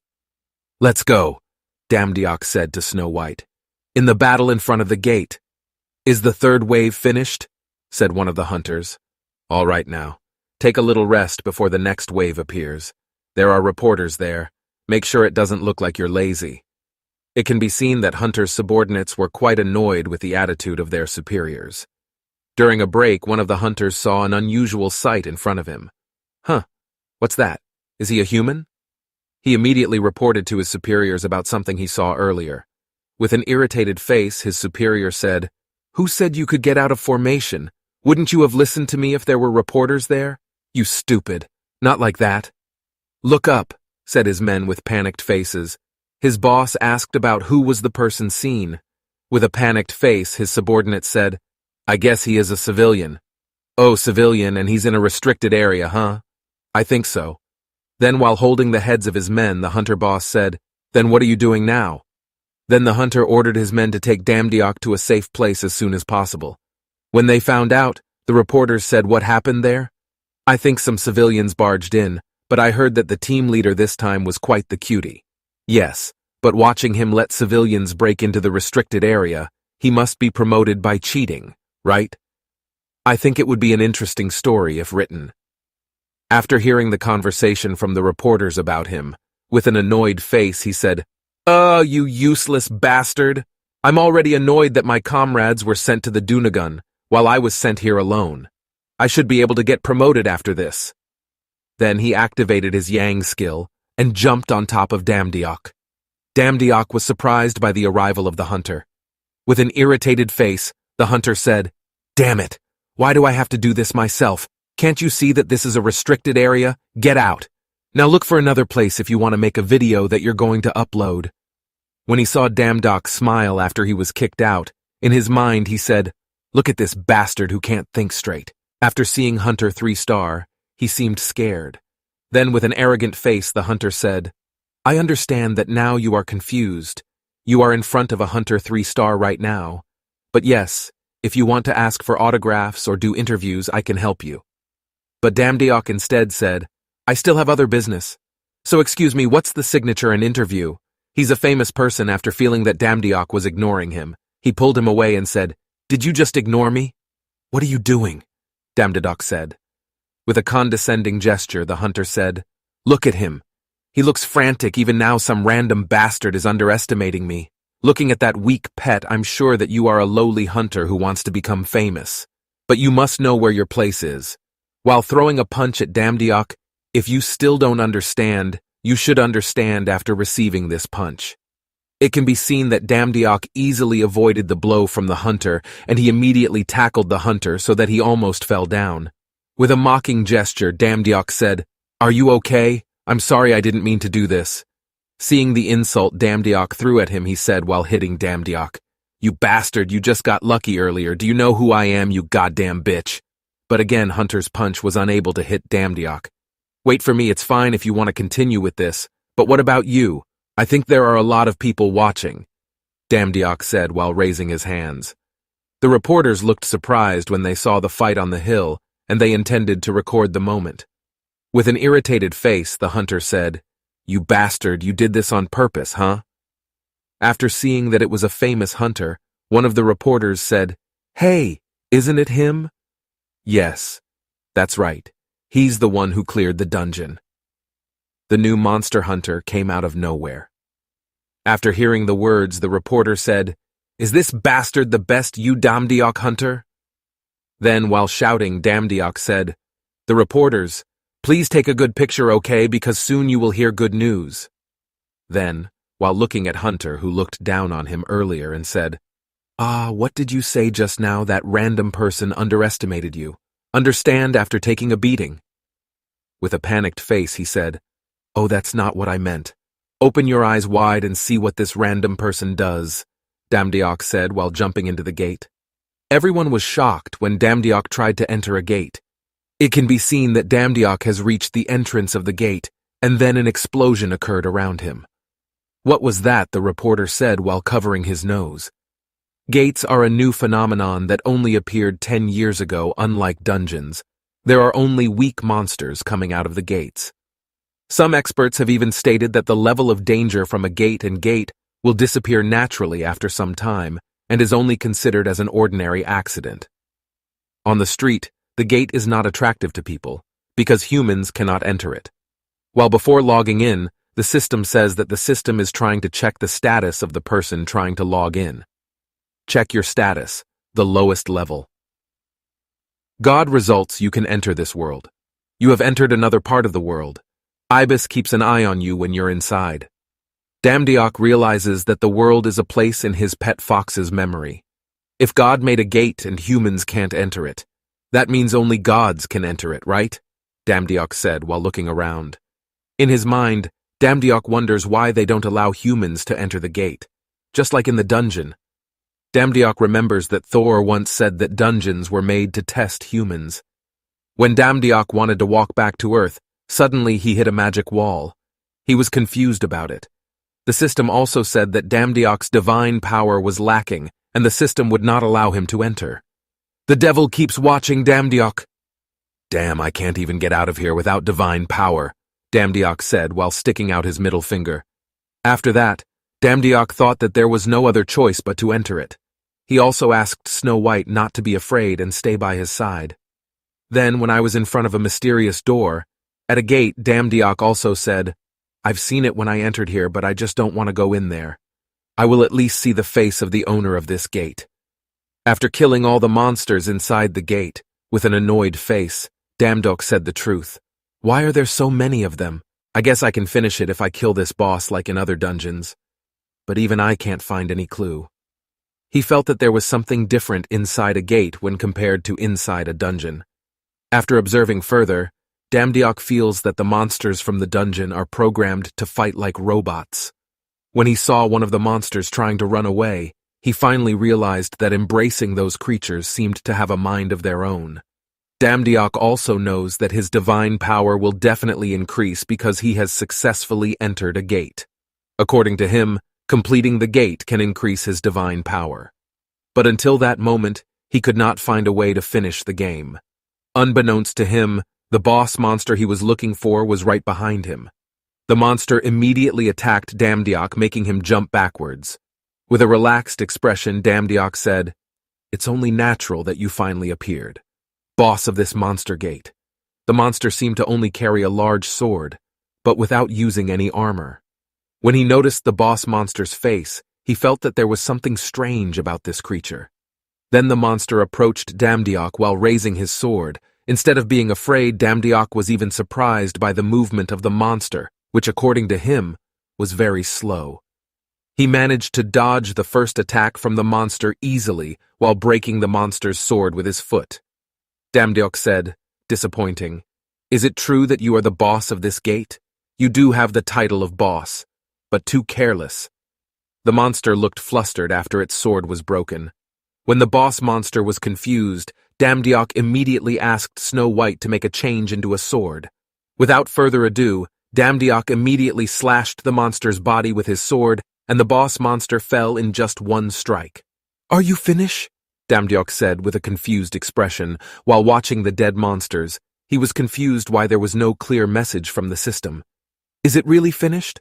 "Let's go," Damdiok said to Snow White. "In the battle in front of the gate." "Is the 3rd wave finished?" said one of the hunters. All right now. Take a little rest before the next wave appears. There are reporters there. Make sure it doesn't look like you're lazy. It can be seen that Hunter's subordinates were quite annoyed with the attitude of their superiors. During a break, one of the hunters saw an unusual sight in front of him. Huh, what's that? Is he a human? He immediately reported to his superiors about something he saw earlier. With an irritated face, his superior said, "Who said you could get out of formation? Wouldn't you have listened to me if there were reporters there? You stupid. Not like that." "Look up," said his men with panicked faces. His boss asked about who was the person seen. With a panicked face, his subordinate said, "I guess he is a civilian." "Oh, civilian, and he's in a restricted area, huh?" "I think so." Then, while holding the heads of his men, the hunter boss said, "Then what are you doing now?" Then the hunter ordered his men to take Damdiok to a safe place as soon as possible. When they found out, the reporters said, "What happened there?" "I think some civilians barged in, but I heard that the team leader this time was quite the cutie." "Yes, but watching him let civilians break into the restricted area, he must be promoted by cheating, right? I think it would be an interesting story if written." After hearing the conversation from the reporters about him, with an annoyed face, he said, "Oh, you useless bastard! I'm already annoyed that my comrades were sent to the Dunagun, while I was sent here alone. I should be able to get promoted after this." Then he activated his Yang skill and jumped on top of Damdiok. Damdiok was surprised by the arrival of the hunter. With an irritated face, the hunter said, "Damn it! Why do I have to do this myself? Can't you see that this is a restricted area? Get out! Now look for another place if you want to make a video that you're going to upload." When he saw Damdiok smile after he was kicked out, in his mind he said, "Look at this bastard who can't think straight." After seeing Hunter 3-star, he seemed scared. Then with an arrogant face, the hunter said, "I understand that now you are confused. You are in front of a Hunter 3-star right now. But yes, if you want to ask for autographs or do interviews, I can help you." But Damdiok instead said, "I still have other business. So excuse me, what's the signature and interview?" He's a famous person. After feeling that Damdiok was ignoring him, he pulled him away and said, "Did you just ignore me?" "What are you doing?" Damdiok said. With a condescending gesture, the hunter said, "Look at him. He looks frantic. Even now some random bastard is underestimating me. Looking at that weak pet, I'm sure that you are a lowly hunter who wants to become famous. But you must know where your place is." While throwing a punch at Damdiok, "If you still don't understand, you should understand after receiving this punch." It can be seen that Damdiok easily avoided the blow from the hunter, and he immediately tackled the hunter so that he almost fell down. With a mocking gesture, Damdiok said, "Are you okay? I'm sorry, I didn't mean to do this." Seeing the insult Damdiok threw at him, he said while hitting Damdiok, "You bastard, you just got lucky earlier. Do you know who I am, you goddamn bitch?" But again, Hunter's punch was unable to hit Damdiok. "Wait for me, it's fine if you want to continue with this. But what about you? I think there are a lot of people watching," Damdiok said while raising his hands. The reporters looked surprised when they saw the fight on the hill, and they intended to record the moment. With an irritated face, the hunter said, "You bastard, you did this on purpose, huh?" After seeing that it was a famous hunter, one of the reporters said, "Hey, isn't it him?" "Yes, that's right. He's the one who cleared the dungeon." The new monster hunter came out of nowhere. After hearing the words, the reporter said, "Is this bastard the best Damdiok hunter?" Then, while shouting, Damdiok said, "The reporters, please take a good picture, okay, because soon you will hear good news." Then, while looking at Hunter, who looked down on him earlier, and said, "Ah, what did you say just now? That random person underestimated you. Understand after taking a beating." With a panicked face, he said, "Oh, that's not what I meant. Open your eyes wide and see what this random person does," Damdiok said while jumping into the gate. Everyone was shocked when Damdiok tried to enter a gate. It can be seen that Damdiok has reached the entrance of the gate, and then an explosion occurred around him. "What was that?" the reporter said while covering his nose. Gates are a new phenomenon that only appeared 10 years ago. Unlike dungeons, there are only weak monsters coming out of the gates. Some experts have even stated that the level of danger from a gate will disappear naturally after some time and is only considered as an ordinary accident. On the street, the gate is not attractive to people, because humans cannot enter it. While before logging in, the system says that the system is trying to check the status of the person trying to log in. Check your status, the lowest level. God results, you can enter this world. You have entered another part of the world. Ibis keeps an eye on you when you're inside. Damdiok realizes that the world is a place in his pet fox's memory. If God made a gate and humans can't enter it, that means only gods can enter it, right? Damdiok said while looking around. In his mind, Damdiok wonders why they don't allow humans to enter the gate, just like in the dungeon. Damdiok remembers that Thor once said that dungeons were made to test humans. When Damdiok wanted to walk back to Earth, suddenly he hit a magic wall. He was confused about it. The system also said that Damdiok's divine power was lacking, and the system would not allow him to enter. The devil keeps watching Damdiok. Damn, I can't even get out of here without divine power, Damdiok said while sticking out his middle finger. After that, Damdiok thought that there was no other choice but to enter it. He also asked Snow White not to be afraid and stay by his side. Then, when I was in front of a mysterious door, at a gate, Damdiok also said, I've seen it when I entered here, but I just don't want to go in there. I will at least see the face of the owner of this gate. After killing all the monsters inside the gate, with an annoyed face, Damdiok said the truth. Why are there so many of them? I guess I can finish it if I kill this boss like in other dungeons. But even I can't find any clue. He felt that there was something different inside a gate when compared to inside a dungeon. After observing further, Damdiok feels that the monsters from the dungeon are programmed to fight like robots. When he saw one of the monsters trying to run away, he finally realized that embracing those creatures seemed to have a mind of their own. Damdiok also knows that his divine power will definitely increase because he has successfully entered a gate. According to him, completing the gate can increase his divine power. But until that moment, he could not find a way to finish the game. Unbeknownst to him, the boss monster he was looking for was right behind him. The monster immediately attacked Damdiok, making him jump backwards. With a relaxed expression, Damdiok said, It's only natural that you finally appeared. Boss of this monster gate. The monster seemed to only carry a large sword, but without using any armor. When he noticed the boss monster's face, he felt that there was something strange about this creature. Then the monster approached Damdiok while raising his sword. Instead of being afraid, Damdiok was even surprised by the movement of the monster, which according to him, was very slow. He managed to dodge the first attack from the monster easily while breaking the monster's sword with his foot. Damdiok said, disappointing, Is it true that you are the boss of this gate? You do have the title of boss, but too careless. The monster looked flustered after its sword was broken. When the boss monster was confused, Damdiok immediately asked Snow White to make a change into a sword. Without further ado, Damdiok immediately slashed the monster's body with his sword, and the boss monster fell in just one strike. Are you finished? Damdiok said with a confused expression. While watching the dead monsters, he was confused why there was no clear message from the system. Is it really finished?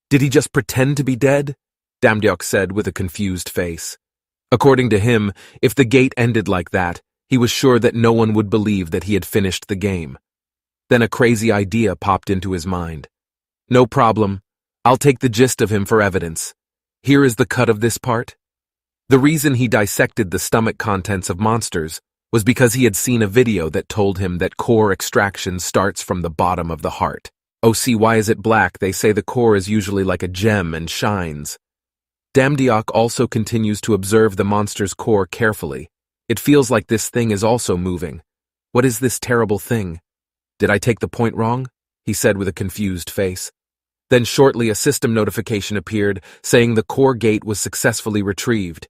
Did he just pretend to be dead? Damdiok said with a confused face. According to him, if the gate ended like that, he was sure that no one would believe that he had finished the game. Then a crazy idea popped into his mind. No problem. I'll take the gist of him for evidence. Here is the cut of this part. The reason he dissected the stomach contents of monsters was because he had seen a video that told him that core extraction starts from the bottom of the heart. Oh, see, why is it black? They say the core is usually like a gem and shines. Damdiok also continues to observe the monster's core carefully. It feels like this thing is also moving. What is this terrible thing? Did I take the point wrong? He said with a confused face. Then shortly a system notification appeared saying the core gate was successfully retrieved.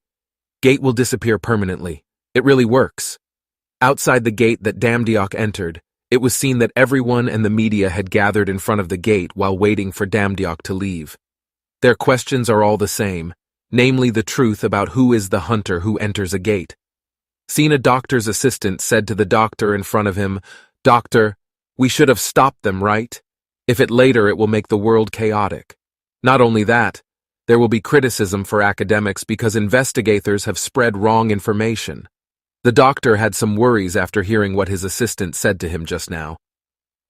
Gate will disappear permanently. It really works. Outside the gate that Damdiok entered, it was seen that everyone and the media had gathered in front of the gate while waiting for Damdiok to leave. Their questions are all the same, namely the truth about who is the hunter who enters a gate. Seen a doctor's assistant said to the doctor in front of him, Doctor, we should have stopped them, right? If it later, it will make the world chaotic. Not only that, there will be criticism for academics because investigators have spread wrong information. The doctor had some worries after hearing what his assistant said to him just now.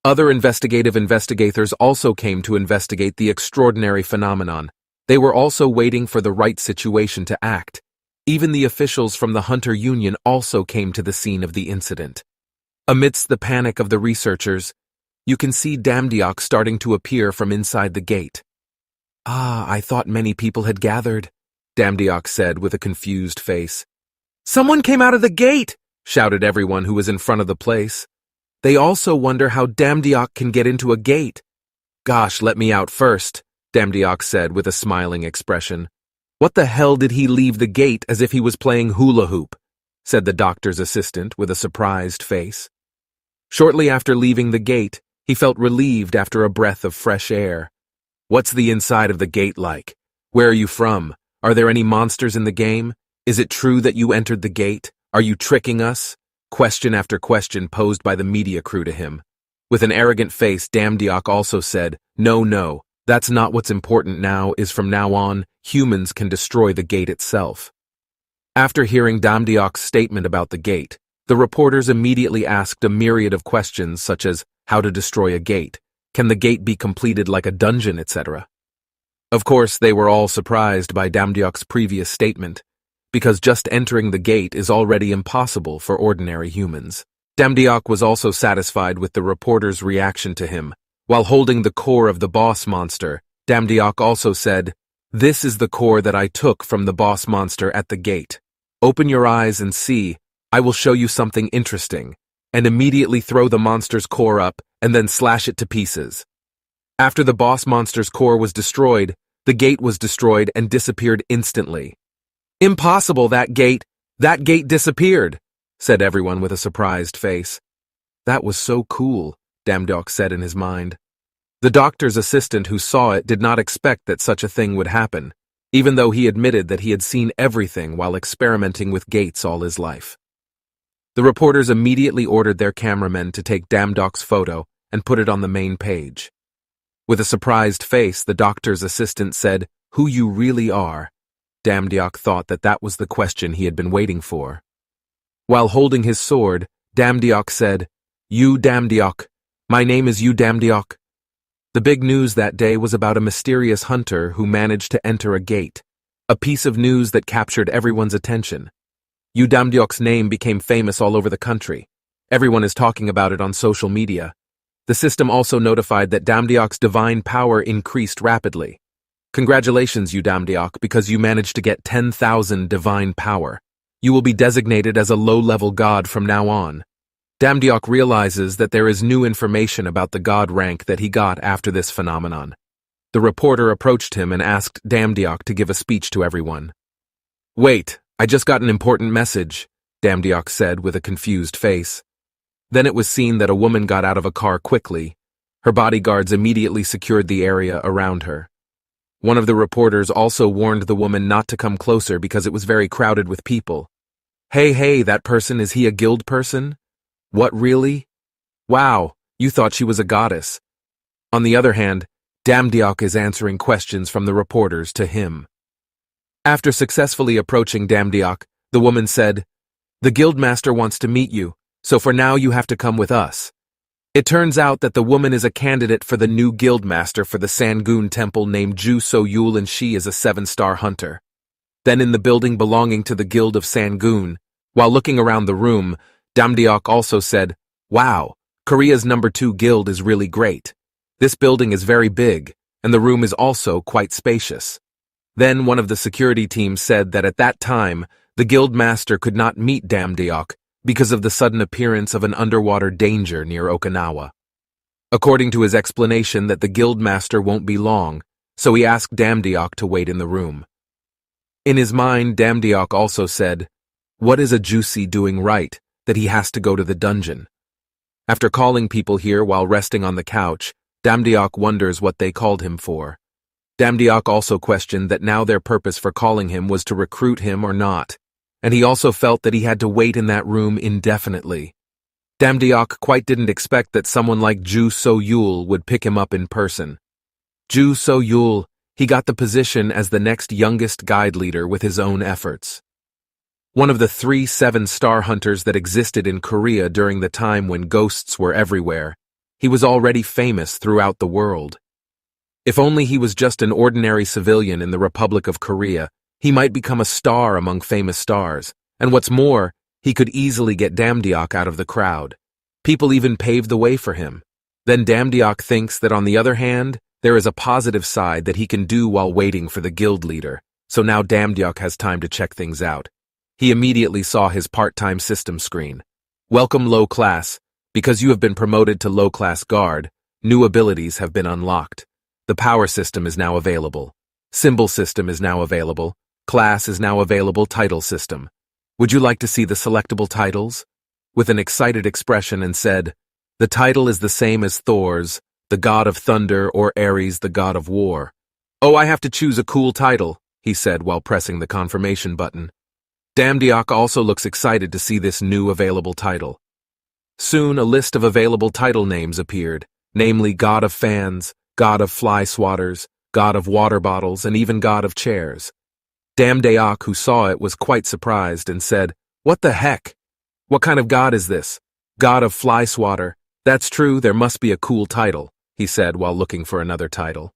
Other investigators also came to investigate the extraordinary phenomenon. They were also waiting for the right situation to act. Even the officials from the Hunter Union also came to the scene of the incident. Amidst the panic of the researchers, you can see Damdiok starting to appear from inside the gate. "Ah, I thought many people had gathered," Damdiok said with a confused face. "Someone came out of the gate!" shouted everyone who was in front of the place. They also wonder how Damdiok can get into a gate. "Gosh, let me out first," Damdiok said with a smiling expression. "What the hell did he leave the gate as if he was playing hula hoop?" said the doctor's assistant with a surprised face. Shortly after leaving the gate, he felt relieved after a breath of fresh air. "What's the inside of the gate like? Where are you from? Are there any monsters in the game? Is it true that you entered the gate? Are you tricking us?" Question after question posed by the media crew to him. With an arrogant face, Damdiok also said, No, that's not what's important now. From now on, humans can destroy the gate itself." After hearing Damdiok's statement about the gate, the reporters immediately asked a myriad of questions such as how to destroy a gate, can the gate be completed like a dungeon, etc. Of course, they were all surprised by Damdiok's previous statement, because just entering the gate is already impossible for ordinary humans. Damdiok was also satisfied with the reporters' reaction to him. While holding the core of the boss monster, Damdiok also said, "This is the core that I took from the boss monster at the gate. Open your eyes and see. I will show you something interesting," and immediately throw the monster's core up and then slash it to pieces. After the boss monster's core was destroyed, the gate was destroyed and disappeared instantly. "Impossible, that gate disappeared," said everyone with a surprised face. "That was so cool," Damdiok said in his mind. The doctor's assistant who saw it did not expect that such a thing would happen, even though he admitted that he had seen everything while experimenting with gates all his life. The reporters immediately ordered their cameramen to take Damdiok's photo and put it on the main page. With a surprised face, the doctor's assistant said, "Who you really are?" Damdiok thought that that was the question he had been waiting for. While holding his sword, Damdiok said, "You Damdiok. My name is You Damdiok." The big news that day was about a mysterious hunter who managed to enter a gate, a piece of news that captured everyone's attention. You Damdiok's name became famous all over the country. Everyone is talking about it on social media. The system also notified that Damdiok's divine power increased rapidly. "Congratulations, You Damdiok, because you managed to get 10,000 divine power. You will be designated as a low-level god from now on." Damdiok realizes that there is new information about the god rank that he got after this phenomenon. The reporter approached him and asked Damdiok to give a speech to everyone. "Wait, I just got an important message," Damdiok said with a confused face. Then it was seen that a woman got out of a car quickly. Her bodyguards immediately secured the area around her. One of the reporters also warned the woman not to come closer because it was very crowded with people. Hey, that person, is he a guild person? What, really? Wow, you thought she was a goddess." On the other hand, Damdiok is answering questions from the reporters to him. After successfully approaching Damdiok, the woman said, "The guildmaster wants to meet you, so for now you have to come with us." It turns out that the woman is a candidate for the new guildmaster for the Sangoon Temple named Ju So-yul, and she is a 7-star hunter. Then in the building belonging to the Guild of Sangoon, while looking around the room, Damdiok also said, "Wow, Korea's number 2 guild is really great. This building is very big, and the room is also quite spacious." Then one of the security team said that at that time, the guild master could not meet Damdiok because of the sudden appearance of an underwater danger near Okinawa. According to his explanation that the guild master won't be long, so he asked Damdiok to wait in the room. In his mind, Damdiok also said, "What is a Juicy doing right that he has to go to the dungeon?" After calling people here while resting on the couch, Damdiok wonders what they called him for. Damdiok also questioned that now their purpose for calling him was to recruit him or not, and he also felt that he had to wait in that room indefinitely. Damdiok quite didn't expect that someone like Ju So-yul would pick him up in person. Ju So-yul, he got the position as the next youngest guide leader with his own efforts. one of the 3 7-star hunters that existed in Korea during the time when ghosts were everywhere. He was already famous throughout the world. If only he was just an ordinary civilian in the Republic of Korea, he might become a star among famous stars, and what's more, he could easily get Damdeok out of the crowd. People even paved the way for him. Then Damdeok thinks that on the other hand, there is a positive side that he can do while waiting for the guild leader, so now Damdeok has time to check things out. He immediately saw his part-time system screen. Welcome low class. Because you have been promoted to low-class guard, new abilities have been unlocked. The power system is now available. Symbol system is now available. Class is now available. Title system. Would you like to see the selectable titles? With an excited expression and said, the title is the same as Thor's, the god of thunder, or Ares, the god of war. Oh, I have to choose a cool title, he said while pressing the confirmation button. Damdeok also looks excited to see this new available title. Soon a list of available title names appeared, namely God of Fans, God of Fly Swatters, God of Water Bottles, and even God of Chairs. Damdeok, who saw it, was quite surprised and said, "What the heck? What kind of god is this? God of Fly Swatter. That's true, there must be a cool title," he said while looking for another title.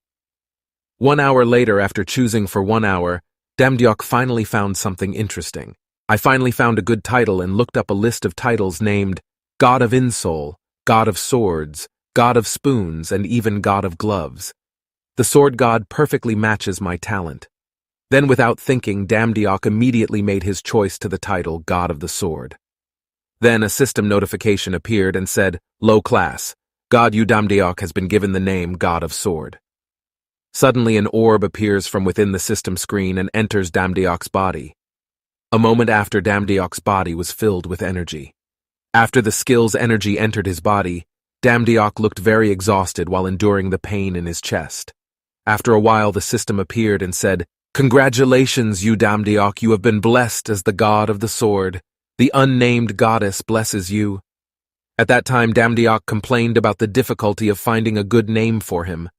1 hour later, after choosing for 1 hour, Damdeok finally found something interesting. I finally found a good title and looked up a list of titles named God of Insole, God of Swords, God of Spoons, and even God of Gloves. The sword god perfectly matches my talent. Then without thinking, Damdeok immediately made his choice to the title God of the Sword. Then a system notification appeared and said, low class, God Yu Damdeok has been given the name God of Sword. Suddenly an orb appears from within the system screen and enters Damdeok's body. A moment after, Damdeok's body was filled with energy. After the skill's energy entered his body, Damdeok looked very exhausted while enduring the pain in his chest. After a while, the system appeared and said, Congratulations, Yu Damdeok, you have been blessed as the god of the sword. The unnamed goddess blesses you. At that time, Damdeok complained about the difficulty of finding a good name for him.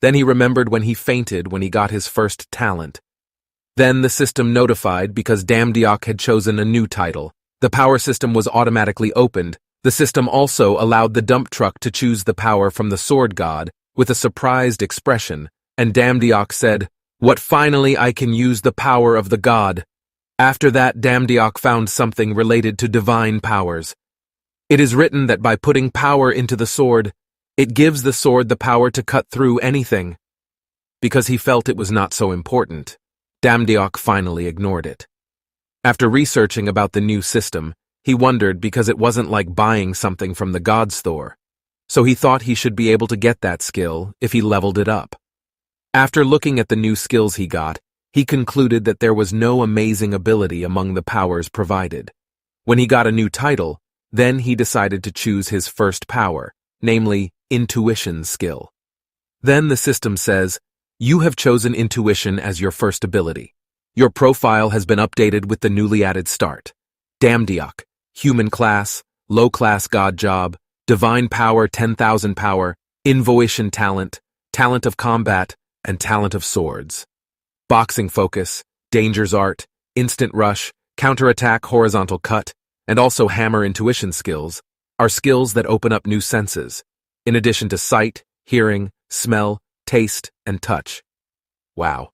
Then he remembered when he fainted when he got his first talent. Then the system notified because Damdeok had chosen a new title. The power system was automatically opened. The system also allowed the dump truck to choose the power from the sword god with a surprised expression, and Damdeok said, "What, finally I can use the power of the god." After that, Damdeok found something related to divine powers. It is written that by putting power into the sword, it gives the sword the power to cut through anything. Because he felt it was not so important, Damdeok finally ignored it. After researching about the new system, he wondered because it wasn't like buying something from the god store. So he thought he should be able to get that skill if he leveled it up. After looking at the new skills he got, he concluded that there was no amazing ability among the powers provided. When he got a new title, then he decided to choose his first power, namely, Intuition skill. Then the system says, you have chosen Intuition as your first ability. Your profile has been updated with the newly added start. Damdeok, human class, low class god job, divine power 10,000 power, invocation talent, talent of combat, and talent of swords. Boxing focus, danger's art, instant rush, counterattack horizontal cut, and also hammer intuition skills are skills that open up new senses, in addition to sight, hearing, smell, taste, and touch. Wow.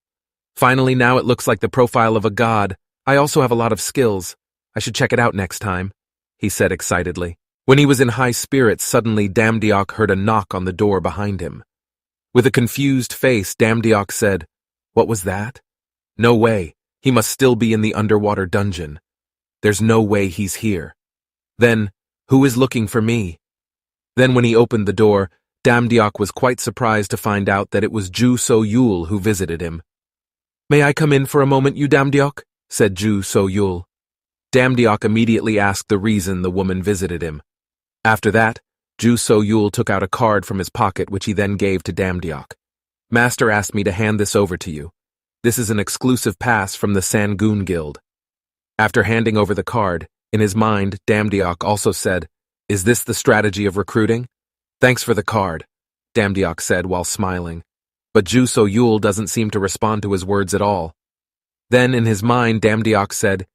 Finally, now it looks like the profile of a god. I also have a lot of skills. I should check it out next time, he said excitedly. When he was in high spirits, suddenly Damdeok heard a knock on the door behind him. With a confused face, Damdeok said, "What was that? No way. He must still be in the underwater dungeon. There's no way he's here. Then, who is looking for me?" Then when he opened the door, Damdeok was quite surprised to find out that it was Ju So-yul who visited him. "May I come in for a moment, Yu Damdeok?" said Ju So-yul. Damdeok immediately asked the reason the woman visited him. After that, Ju So-yul took out a card from his pocket which he then gave to Damdeok. "Master asked me to hand this over to you. This is an exclusive pass from the Sangoon Guild." After handing over the card, in his mind, Damdeok also said, "Is this the strategy of recruiting?" "Thanks for the card," Damdeok said while smiling. But Ju So-yul doesn't seem to respond to his words at all. Then in his mind, Damdeok said,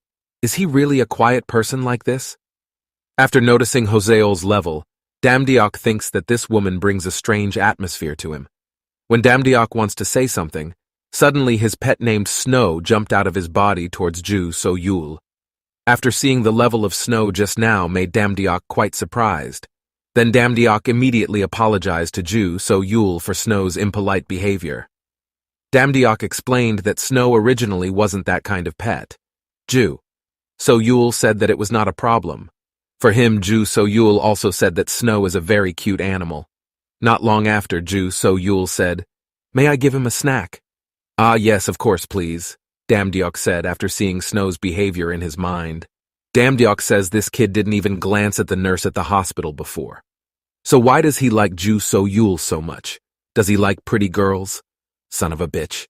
Is he really a quiet person like this? After noticing Joseol's level, Damdiok thinks that this woman brings a strange atmosphere to him. When Damdiok wants to say something, suddenly his pet named Snow jumped out of his body towards Ju So-yul. After seeing the level of Snow just now made Damdiok quite surprised. Then Damdiok immediately apologized to Ju So-yul for Snow's impolite behavior. Damdiok explained that Snow originally wasn't that kind of pet. Ju So-yul said that it was not a problem. For him, Ju So-yul also said that Snow is a very cute animal. Not long after, Ju So-yul said, "May I give him a snack?" "Ah, yes, of course, please," Damdiok said after seeing Snow's behavior in his mind. Damdiok says this kid didn't even glance at the nurse at the hospital before. So why does he like Ju So-yul so much? Does he like pretty girls? Son of a bitch.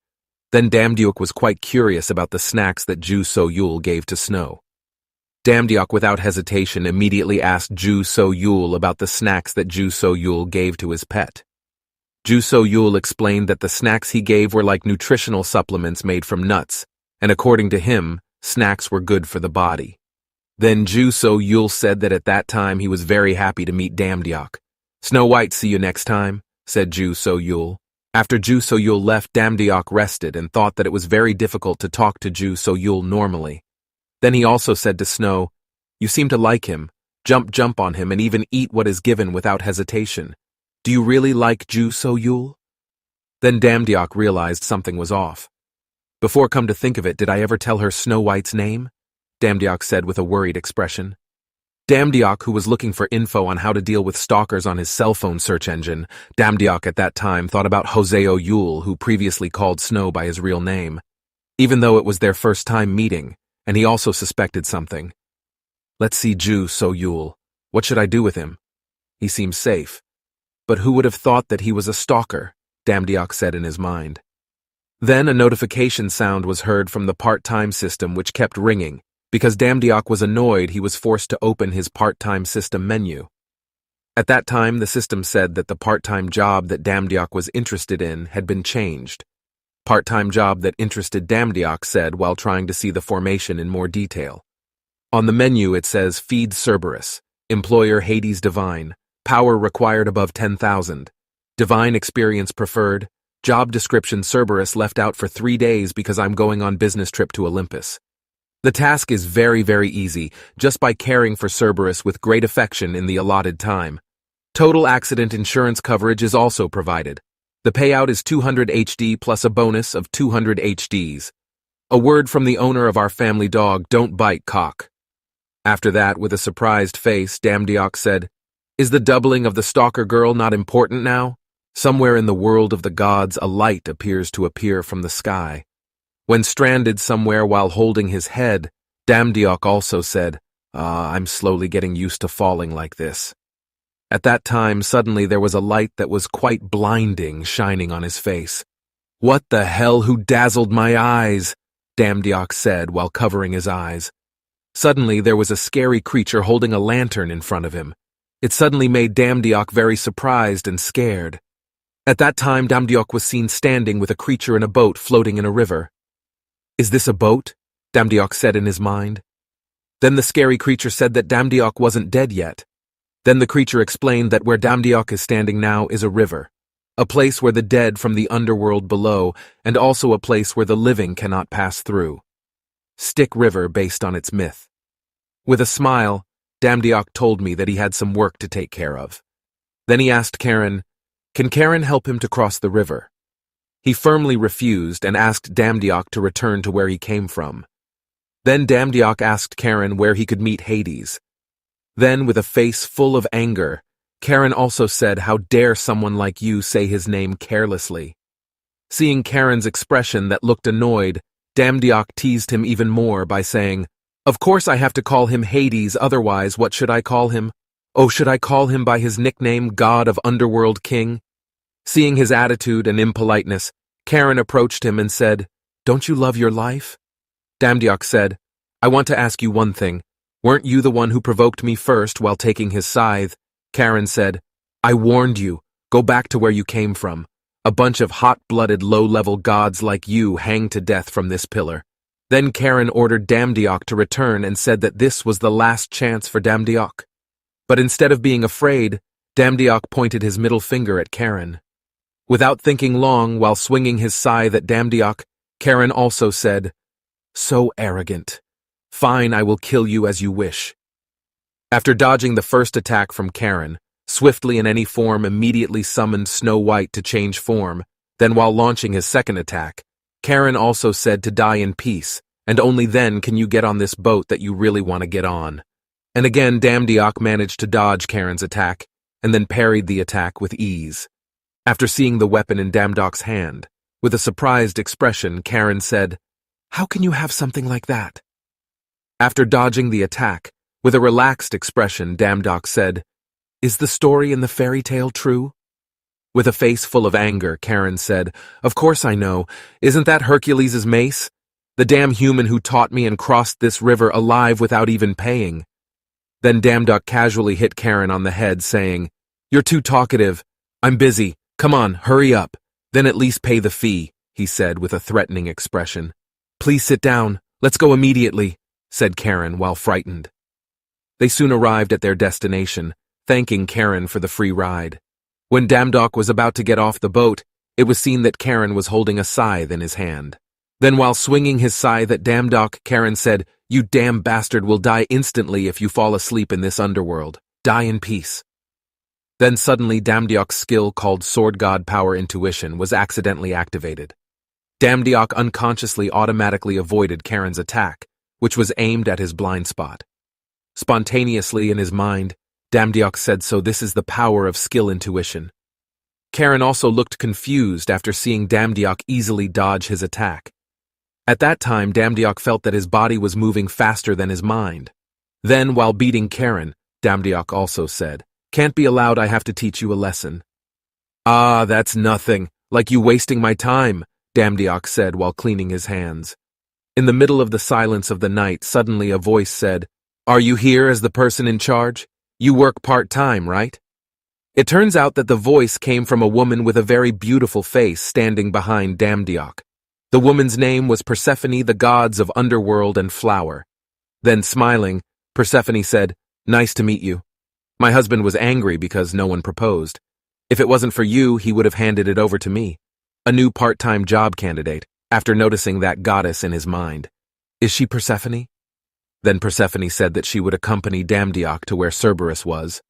Then Damdiok was quite curious about the snacks that Ju So-yul gave to Snow. Damdiok without hesitation immediately asked Ju So-yul about the snacks that Ju So-yul gave to his pet. Ju So-yul explained that the snacks he gave were like nutritional supplements made from nuts, and according to him, snacks were good for the body. Then Ju So-yul said that at that time he was very happy to meet Damdiok. "Snow White, see you next time," said Ju So-yul. After Ju So-yul left, Damdiok rested and thought that it was very difficult to talk to Ju So-yul normally. Then he also said to Snow, "You seem to like him. Jump on him and even eat what is given without hesitation. Do you really like Ju So-yul?" Then Damdiok realized something was off. "Before, come to think of it, did I ever tell her Snow White's name?" Damdiok said with a worried expression. Damdiok, who was looking for info on how to deal with stalkers on his cell phone search engine, Damdiok at that time thought about Joseo-yul, who previously called Snow by his real name. Even though it was their first time meeting, and he also suspected something. "Let's see Ju So-yul. What should I do with him? He seems safe. But who would have thought that he was a stalker?" Damdiok said in his mind. Then a notification sound was heard from the part-time system which kept ringing. Because Damdiok was annoyed, he was forced to open his part-time system menu. At that time, the system said that the part-time job that Damdiok was interested in had been changed. Part-time job that interested Damdiok said while trying to see the formation in more detail. On the menu it says Feed Cerberus, Employer Hades Divine, Power required above 10,000, Divine experience preferred, Job description Cerberus left out for 3 days because I'm going on business trip to Olympus. The task is very, very easy, just by caring for Cerberus with great affection in the allotted time. Total accident insurance coverage is also provided. The payout is 200 HD plus a bonus of 200 HDs. A word from the owner of our family dog, don't bite cock. After that, with a surprised face, Damdiok said, "Is the doubling of the stalker girl not important now? Somewhere in the world of the gods, a light appears to appear from the sky." When stranded somewhere while holding his head, Damdiok also said, I'm slowly getting used to falling like this." At that time, suddenly there was a light that was quite blinding shining on his face. "What the hell, who dazzled my eyes?" Damdiok said while covering his eyes. Suddenly there was a scary creature holding a lantern in front of him. It suddenly made Damdiok very surprised and scared. At that time, Damdiok was seen standing with a creature in a boat floating in a river. "Is this a boat?" Damdiok said in his mind. Then the scary creature said that Damdiok wasn't dead yet. Then the creature explained that where Damdiok is standing now is a river, a place where the dead from the underworld below, and also a place where the living cannot pass through. Stick River based on its myth. With a smile, Damdiok told me that he had some work to take care of. Then he asked Karen, can Karen help him to cross the river? He firmly refused and asked Damdiok to return to where he came from. Then Damdiok asked Karen where he could meet Hades. Then, with a face full of anger, Karen also said, "How dare someone like you say his name carelessly?" Seeing Karen's expression that looked annoyed, Damdiok teased him even more by saying, "Of course I have to call him Hades, otherwise what should I call him? Oh, should I call him by his nickname, God of Underworld King?" Seeing his attitude and impoliteness, Karen approached him and said, "Don't you love your life?" Damdiok said, "I want to ask you one thing. Weren't you the one who provoked me first while taking his scythe?" Karen said, "I warned you. Go back to where you came from. A bunch of hot-blooded, low-level gods like you hang to death from this pillar." Then Karen ordered Damdiok to return and said that this was the last chance for Damdiok. But instead of being afraid, Damdiok pointed his middle finger at Karen. Without thinking long, while swinging his scythe at Damdiok, Karen also said, "So arrogant. Fine, I will kill you as you wish." After dodging the first attack from Karen, Swiftly in any form immediately summoned Snow White to change form. Then while launching his second attack, Karen also said to die in peace, and only then can you get on this boat that you really want to get on. And again Damdiok managed to dodge Karen's attack, and then parried the attack with ease. After seeing the weapon in Damdiok's hand, with a surprised expression, Karen said, "How can you have something like that?" After dodging the attack, with a relaxed expression, Damdiok said, "Is the story in the fairy tale true?" With a face full of anger, Karen said, "Of course I know. Isn't that Hercules' mace? The damn human who taught me and crossed this river alive without even paying." Then Damdiok casually hit Karen on the head, saying, "You're too talkative. I'm busy. Come on, hurry up. Then at least pay the fee," he said with a threatening expression. "Please sit down. Let's go immediately," said Karen while frightened. They soon arrived at their destination, thanking Karen for the free ride. When Damdiok was about to get off the boat, it was seen that Karen was holding a scythe in his hand. Then while swinging his scythe at Damdiok, Karen said, "You damn bastard will die instantly if you fall asleep in this underworld. Die in peace." Then suddenly Damdiok's skill called Sword God Power Intuition was accidentally activated. Damdiok unconsciously automatically avoided Karen's attack, which was aimed at his blind spot. Spontaneously in his mind, Damdiok said, "So this is the power of skill intuition." Karen also looked confused after seeing Damdiok easily dodge his attack. At that time, Damdiok felt that his body was moving faster than his mind. Then, while beating Karen, Damdiok also said, "Can't be allowed, I have to teach you a lesson." "Ah, that's nothing, like you wasting my time," Damdiok said while cleaning his hands. In the middle of the silence of the night, suddenly a voice said, "Are you here as the person in charge? You work part-time, right?" It turns out that the voice came from a woman with a very beautiful face standing behind Damdiok. The woman's name was Persephone, the gods of underworld and flower. Then smiling, Persephone said, "Nice to meet you. My husband was angry because no one proposed. If it wasn't for you, he would have handed it over to me, a new part-time job candidate," after noticing that goddess in his mind. "Is she Persephone?" Then Persephone said that she would accompany Damdiok to where Cerberus was.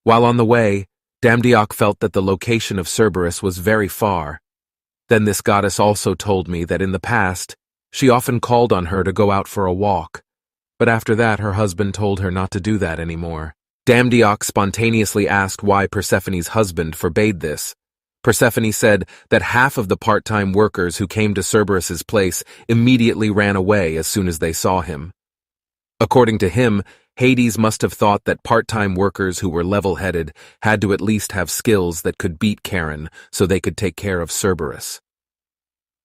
While on the way, Damdiok felt that the location of Cerberus was very far. Then this goddess also told me that in the past, she often called on her to go out for a walk, but after that her husband told her not to do that anymore. Damdiok spontaneously asked why Persephone's husband forbade this. Persephone said that half of the part-time workers who came to Cerberus's place immediately ran away as soon as they saw him. According to him, Hades must have thought that part-time workers who were level-headed had to at least have skills that could beat Karen so they could take care of Cerberus.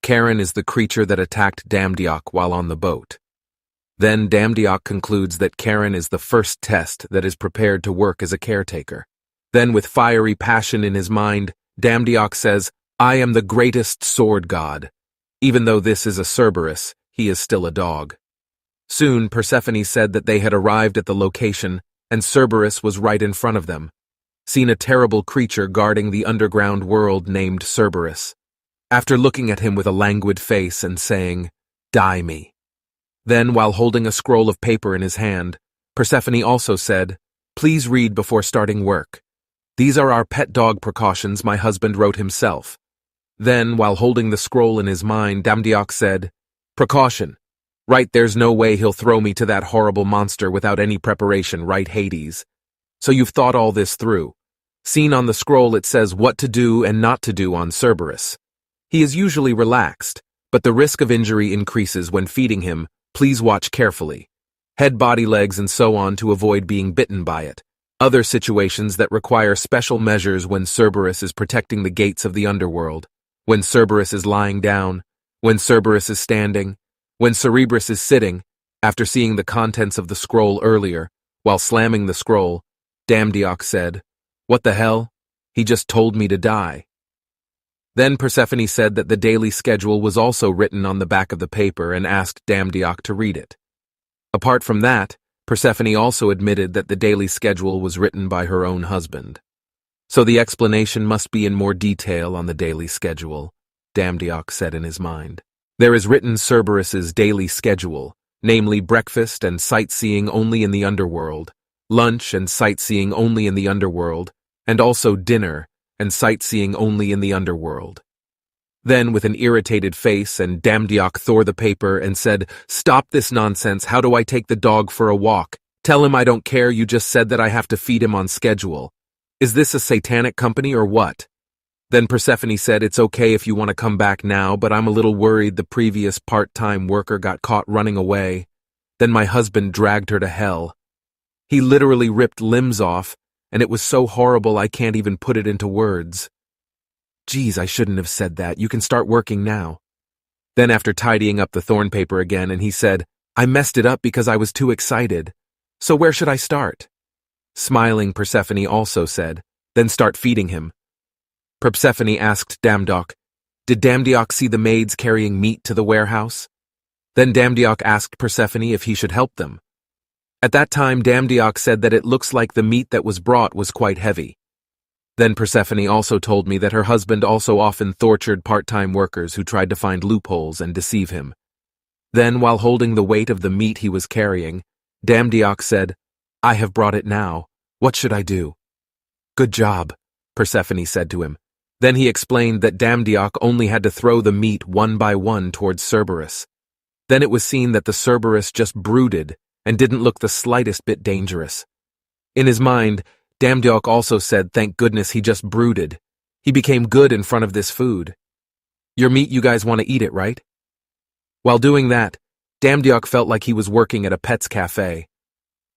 Karen is the creature that attacked Damdiok while on the boat. Then Damdiok concludes that Karen is the first test that is prepared to work as a caretaker. Then with fiery passion in his mind, Damdiok says, "I am the greatest sword god. Even though this is a Cerberus, he is still a dog." Soon, Persephone said that they had arrived at the location, and Cerberus was right in front of them. Seen a terrible creature guarding the underground world named Cerberus. After looking at him with a languid face and saying, "Die me." Then, while holding a scroll of paper in his hand, Persephone also said, "Please read before starting work. These are our pet dog precautions my husband wrote himself." Then, while holding the scroll in his mind, Damdiok said, "Precaution. Right, there's no way he'll throw me to that horrible monster without any preparation, right, Hades? So you've thought all this through. Seen on the scroll it says what to do and not to do on Cerberus. He is usually relaxed, but the risk of injury increases when feeding him. Please watch carefully. Head, body, legs, and so on to avoid being bitten by it. Other situations that require special measures when Cerberus is protecting the gates of the underworld, when Cerberus is lying down, when Cerberus is standing, when Cerberus is sitting." After seeing the contents of the scroll earlier, while slamming the scroll, Damdiok said, "What the hell? He just told me to die." Then Persephone said that the daily schedule was also written on the back of the paper and asked Damdiok to read it. Apart from that, Persephone also admitted that the daily schedule was written by her own husband. So the explanation must be in more detail on the daily schedule, Damdiok said in his mind. There is written Cerberus's daily schedule, namely breakfast and sightseeing only in the underworld, lunch and sightseeing only in the underworld, and also dinner and sightseeing only in the underworld. Then, with an irritated face, and Damdiok tore the paper and said, "Stop this nonsense, how do I take the dog for a walk? Tell him I don't care, you just said that I have to feed him on schedule. Is this a satanic company or what?" Then Persephone said, "It's okay if you want to come back now, but I'm a little worried the previous part-time worker got caught running away. Then my husband dragged her to hell. He literally ripped limbs off, and it was so horrible I can't even put it into words. Geez, I shouldn't have said that. You can start working now." Then after tidying up the thorn paper again, and he said, "I messed it up because I was too excited. So where should I start?" Smiling, Persephone also said, "Then start feeding him." Persephone asked Damdiok, "Did Damdiok see the maids carrying meat to the warehouse?" Then Damdiok asked Persephone if he should help them. At that time, Damdiok said that it looks like the meat that was brought was quite heavy. Then Persephone also told me that her husband also often tortured part-time workers who tried to find loopholes and deceive him. Then, while holding the weight of the meat he was carrying, Damdiok said, "I have brought it now. What should I do?" "Good job," Persephone said to him. Then he explained that Damdiok only had to throw the meat one by one towards Cerberus. Then it was seen that the Cerberus just brooded and didn't look the slightest bit dangerous. In his mind, Damdiok also said, "Thank goodness he just brooded. He became good in front of this food. Your meat, you guys want to eat it, right?" While doing that, Damdiok felt like he was working at a pet's cafe.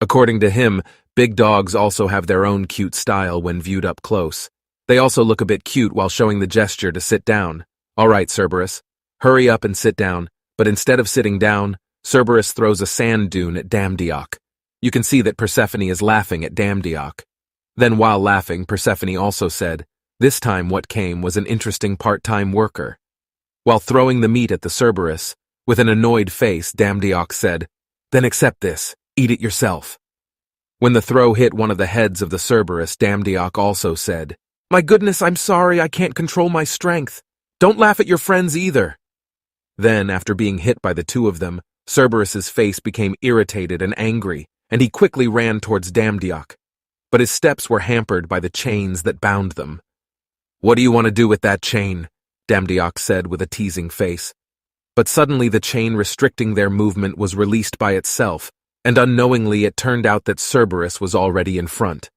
According to him, big dogs also have their own cute style when viewed up close. They also look a bit cute while showing the gesture to sit down. "All right, Cerberus, hurry up and sit down." But instead of sitting down, Cerberus throws a sand dune at Damdiok. You can see that Persephone is laughing at Damdiok. Then while laughing, Persephone also said, "This time what came was an interesting part-time worker." While throwing the meat at the Cerberus, with an annoyed face, Damdiok said, "Then accept this, eat it yourself." When the throw hit one of the heads of the Cerberus, Damdiok also said, "My goodness, I'm sorry, I can't control my strength. Don't laugh at your friends either." Then, after being hit by the two of them, Cerberus's face became irritated and angry, and he quickly ran towards Damdiok. But his steps were hampered by the chains that bound them. "What do you want to do with that chain?" Damdiok said with a teasing face. But suddenly the chain restricting their movement was released by itself, and unknowingly it turned out that Cerberus was already in front.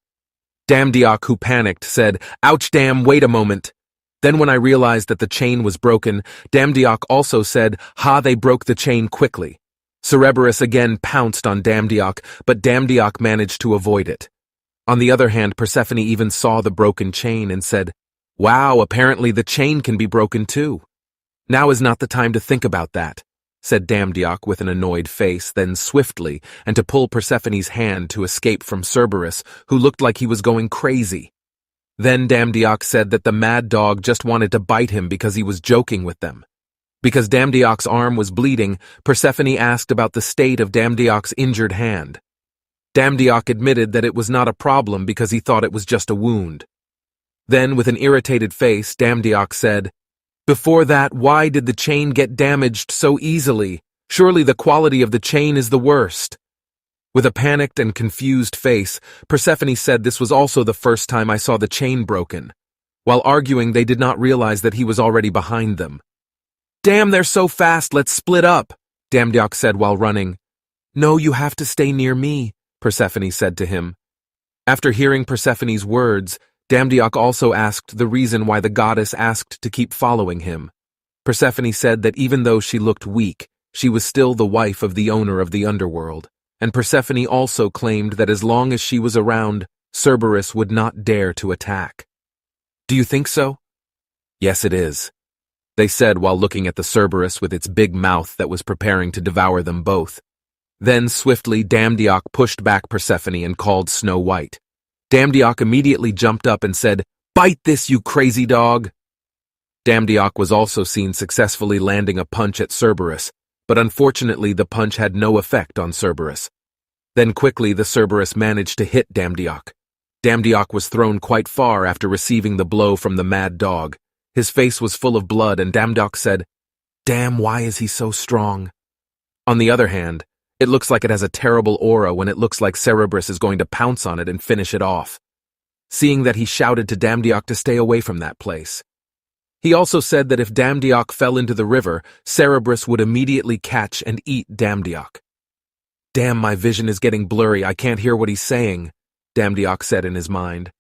Damdiok, who panicked, said, "Ouch, damn, wait a moment." Then when I realized that the chain was broken, Damdiok also said, "Ha, they broke the chain quickly." Cerberus again pounced on Damdiok, but Damdiok managed to avoid it. On the other hand, Persephone even saw the broken chain and said, "Wow, apparently the chain can be broken too." "Now is not the time to think about that," said Damdiok with an annoyed face, then swiftly, and to pull Persephone's hand to escape from Cerberus, who looked like he was going crazy. Then Damdiok said that the mad dog just wanted to bite him because he was joking with them. Because Damdiok's arm was bleeding, Persephone asked about the state of Damdiok's injured hand. Damdiok admitted that it was not a problem because he thought it was just a wound. Then, with an irritated face, Damdiok said, "Before that, why did the chain get damaged so easily? Surely the quality of the chain is the worst." With a panicked and confused face, Persephone said this was also the first time I saw the chain broken. While arguing, they did not realize that he was already behind them. "Damn, they're so fast, let's split up," Damdiok said while running. "No, you have to stay near me," Persephone said to him. After hearing Persephone's words, Damdiok also asked the reason why the goddess asked to keep following him. Persephone said that even though she looked weak, she was still the wife of the owner of the underworld, and Persephone also claimed that as long as she was around, Cerberus would not dare to attack. "Do you think so?" "Yes, it is," they said while looking at the Cerberus with its big mouth that was preparing to devour them both. Then swiftly Damdiok pushed back Persephone and called Snow White. Damdiok immediately jumped up and said, "Bite this, you crazy dog!" Damdiok was also seen successfully landing a punch at Cerberus, but unfortunately the punch had no effect on Cerberus. Then quickly the Cerberus managed to hit Damdiok. Damdiok was thrown quite far after receiving the blow from the mad dog. His face was full of blood and Damdiok said, "Damn, why is he so strong?" On the other hand, it looks like it has a terrible aura when it looks like Cerberus is going to pounce on it and finish it off. Seeing that, he shouted to Damdiok to stay away from that place. He also said that if Damdiok fell into the river, Cerberus would immediately catch and eat Damdiok. "Damn, my vision is getting blurry, I can't hear what he's saying," Damdiok said in his mind.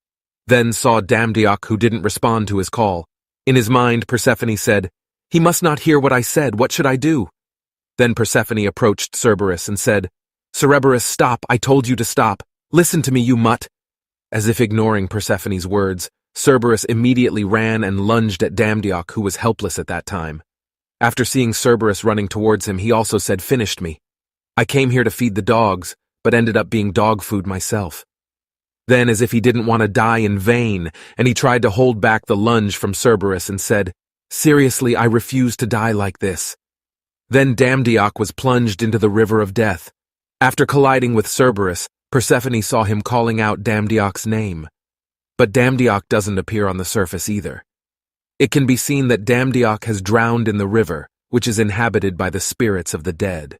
Then saw Damdiok, who didn't respond to his call. In his mind, Persephone said, "He must not hear what I said, what should I do?" Then Persephone approached Cerberus and said, "Cerberus, stop, I told you to stop. Listen to me, you mutt." As if ignoring Persephone's words, Cerberus immediately ran and lunged at Damdiok, who was helpless at that time. After seeing Cerberus running towards him, he also said, "Finished me. I came here to feed the dogs, but ended up being dog food myself." Then, as if he didn't want to die in vain, and he tried to hold back the lunge from Cerberus and said, "Seriously, I refuse to die like this." Then Damdiok was plunged into the river of death. After colliding with Cerberus, Persephone saw him calling out Damdiok's name. But Damdiok doesn't appear on the surface either. It can be seen that Damdiok has drowned in the river, which is inhabited by the spirits of the dead.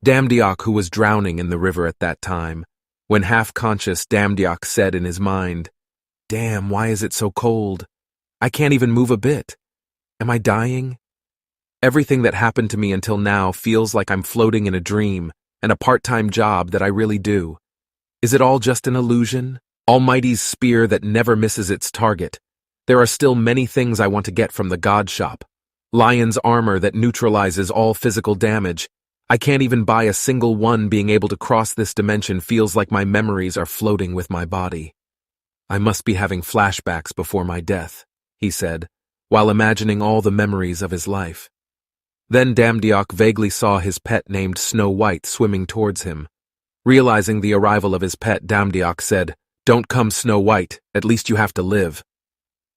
Damdiok, who was drowning in the river at that time, when half-conscious, Damdiok said in his mind, "Damn, why is it so cold? I can't even move a bit. Am I dying? Everything that happened to me until now feels like I'm floating in a dream and a part-time job that I really do. Is it all just an illusion? Almighty's spear that never misses its target. There are still many things I want to get from the God Shop. Lion's armor that neutralizes all physical damage. I can't even buy a single one. Being able to cross this dimension feels like my memories are floating with my body. I must be having flashbacks before my death," he said, while imagining all the memories of his life. Then Damdiok vaguely saw his pet named Snow White swimming towards him. Realizing the arrival of his pet, Damdiok said, "Don't come, Snow White, at least you have to live."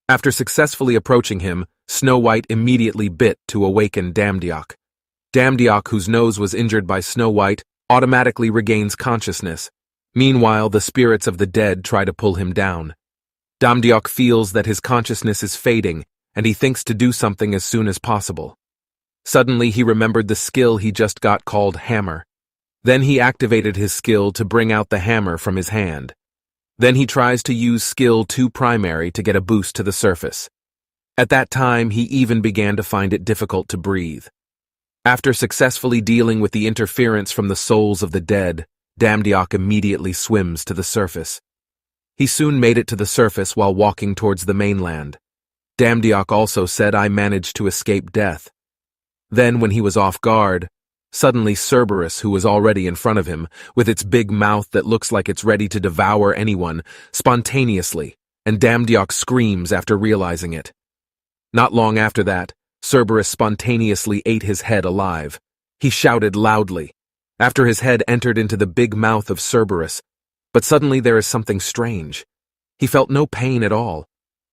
After successfully approaching him, Snow White immediately bit to awaken Damdiok. Damdiok, whose nose was injured by Snow White, automatically regains consciousness. Meanwhile, the spirits of the dead try to pull him down. Damdiok feels that his consciousness is fading, and he thinks to do something as soon as possible. Suddenly, he remembered the skill he just got called Hammer. Then he activated his skill to bring out the hammer from his hand. Then he tries to use skill 2 primary to get a boost to the surface. At that time, he even began to find it difficult to breathe. After successfully dealing with the interference from the souls of the dead, Damdiok immediately swims to the surface. He soon made it to the surface while walking towards the mainland. Damdiok also said, "I managed to escape death." Then, when he was off guard, suddenly Cerberus, who was already in front of him, with its big mouth that looks like it's ready to devour anyone, spontaneously, and Damdiok screams after realizing it. Not long after that, Cerberus spontaneously ate his head alive. He shouted loudly, after his head entered into the big mouth of Cerberus. But suddenly there is something strange. He felt no pain at all.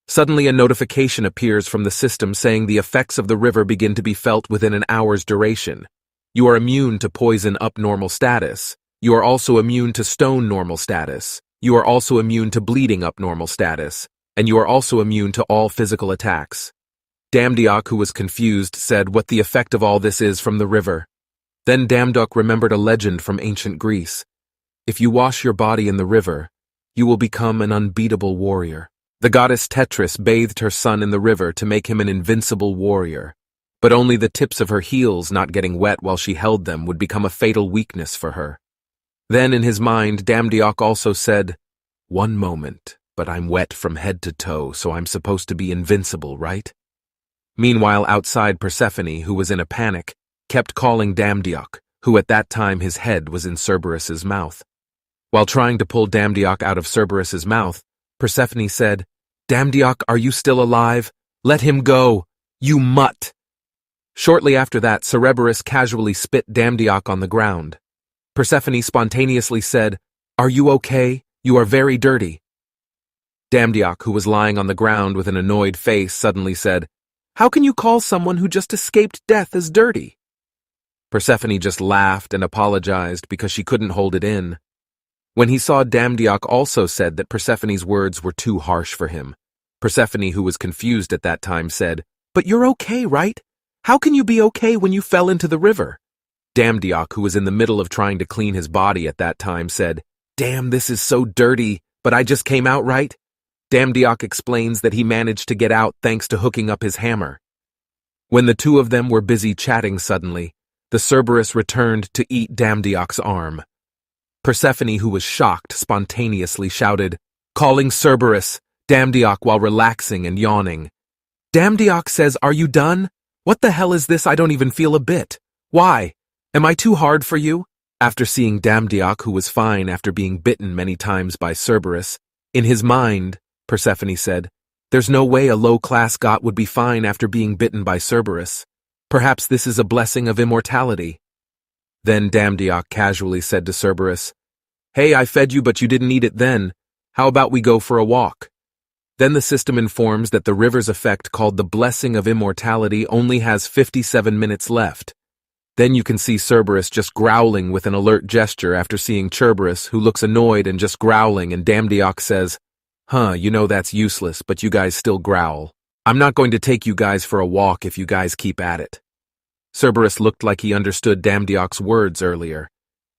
Suddenly a notification appears from the system saying the effects of the river begin to be felt within an hour's duration. You are immune to poison up normal status. You are also immune to stone normal status. You are also immune to bleeding up normal status. And you are also immune to all physical attacks. Damdiok, who was confused, said what the effect of all this is from the river. Then Damdiok remembered a legend from ancient Greece. If you wash your body in the river, you will become an unbeatable warrior. The goddess Tetris bathed her son in the river to make him an invincible warrior. But only the tips of her heels not getting wet while she held them would become a fatal weakness for her. Then in his mind, Damdiok also said, "One moment, but I'm wet from head to toe, so I'm supposed to be invincible, right?" Meanwhile, outside, Persephone, who was in a panic, kept calling Damdiok, who at that time his head was in Cerberus's mouth. While trying to pull Damdiok out of Cerberus's mouth, Persephone said, "Damdiok, are you still alive? Let him go, you mutt!" Shortly after that, Cerberus casually spit Damdiok on the ground. Persephone spontaneously said, "Are you okay? You are very dirty." Damdiok, who was lying on the ground with an annoyed face, suddenly said, How can you call someone who just escaped death as dirty? Persephone just laughed and apologized because she couldn't hold it in. When he saw Damdiok also said that Persephone's words were too harsh for him. Persephone, who was confused at that time, said, "But you're okay, right? How can you be okay when you fell into the river?" Damdiok, who was in the middle of trying to clean his body at that time, said, "Damn, this is so dirty, but I just came out right." Damdiok explains that he managed to get out thanks to hooking up his hammer. When the two of them were busy chatting suddenly, the Cerberus returned to eat Damdiok's arm. Persephone, who was shocked, spontaneously shouted, calling Cerberus, Damdiok while relaxing and yawning. Damdiok says, "Are you done? What the hell is this? I don't even feel a bit. Why? Am I too hard for you?" After seeing Damdiok, who was fine after being bitten many times by Cerberus, in his mind, Persephone said, "There's no way a low-class god would be fine after being bitten by Cerberus. Perhaps this is a blessing of immortality." Then Damdiok casually said to Cerberus, "Hey, I fed you but you didn't eat it then. How about we go for a walk?" Then the system informs that the river's effect called the Blessing of Immortality only has 57 minutes left. Then you can see Cerberus just growling with an alert gesture after seeing Cerberus, who looks annoyed and just growling, and Damdiok says, you know that's useless, but you guys still growl. I'm not going to take you guys for a walk if you guys keep at it." Cerberus looked like he understood Damdiok's words earlier.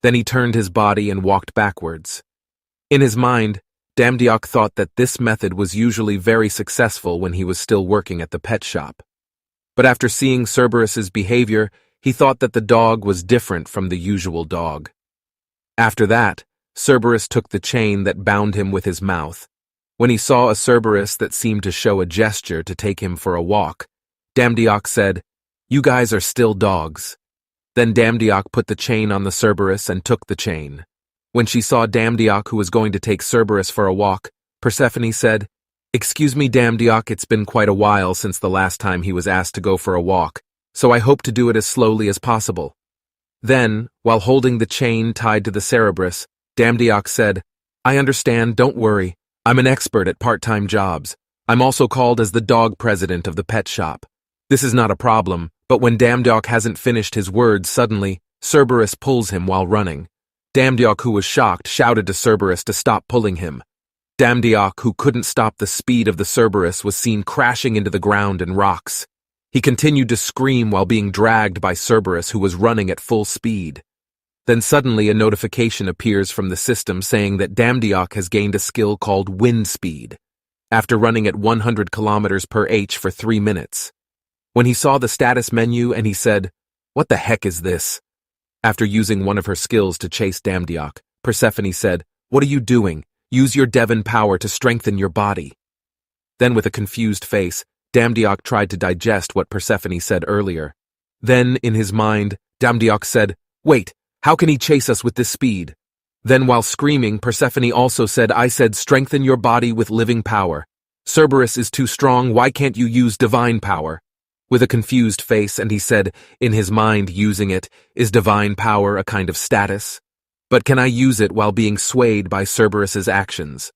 Then he turned his body and walked backwards. In his mind, Damdiok thought that this method was usually very successful when he was still working at the pet shop. But after seeing Cerberus's behavior, he thought that the dog was different from the usual dog. After that, Cerberus took the chain that bound him with his mouth. When he saw a Cerberus that seemed to show a gesture to take him for a walk, Damdiok said, "You guys are still dogs." Then Damdiok put the chain on the Cerberus and took the chain. When she saw Damdiok, who was going to take Cerberus for a walk, Persephone said, "Excuse me, Damdiok, it's been quite a while since the last time he was asked to go for a walk, so I hope to do it as slowly as possible." Then, while holding the chain tied to the Cerberus, Damdiok said, "I understand, don't worry. I'm an expert at part-time jobs. I'm also called as the dog president of the pet shop. This is not a problem," but when Damdiok hasn't finished his words, suddenly, Cerberus pulls him while running. Damdiok, who was shocked, shouted to Cerberus to stop pulling him. Damdiok, who couldn't stop the speed of the Cerberus, was seen crashing into the ground and rocks. He continued to scream while being dragged by Cerberus, who was running at full speed. Then suddenly a notification appears from the system saying that Damdiok has gained a skill called wind speed, after running at 100 kilometers per h for 3 minutes. When he saw the status menu and he said, "What the heck is this?" After using one of her skills to chase Damdiok, Persephone said, "What are you doing? Use your Devon power to strengthen your body." Then with a confused face, Damdiok tried to digest what Persephone said earlier. Then, in his mind, Damdiok said, "Wait, how can he chase us with this speed?" Then while screaming, Persephone also said, "I said strengthen your body with living power. Cerberus is too strong, why can't you use divine power?" With a confused face, and he said, in his mind using it, "Is divine power a kind of status? But can I use it while being swayed by Cerberus's actions?"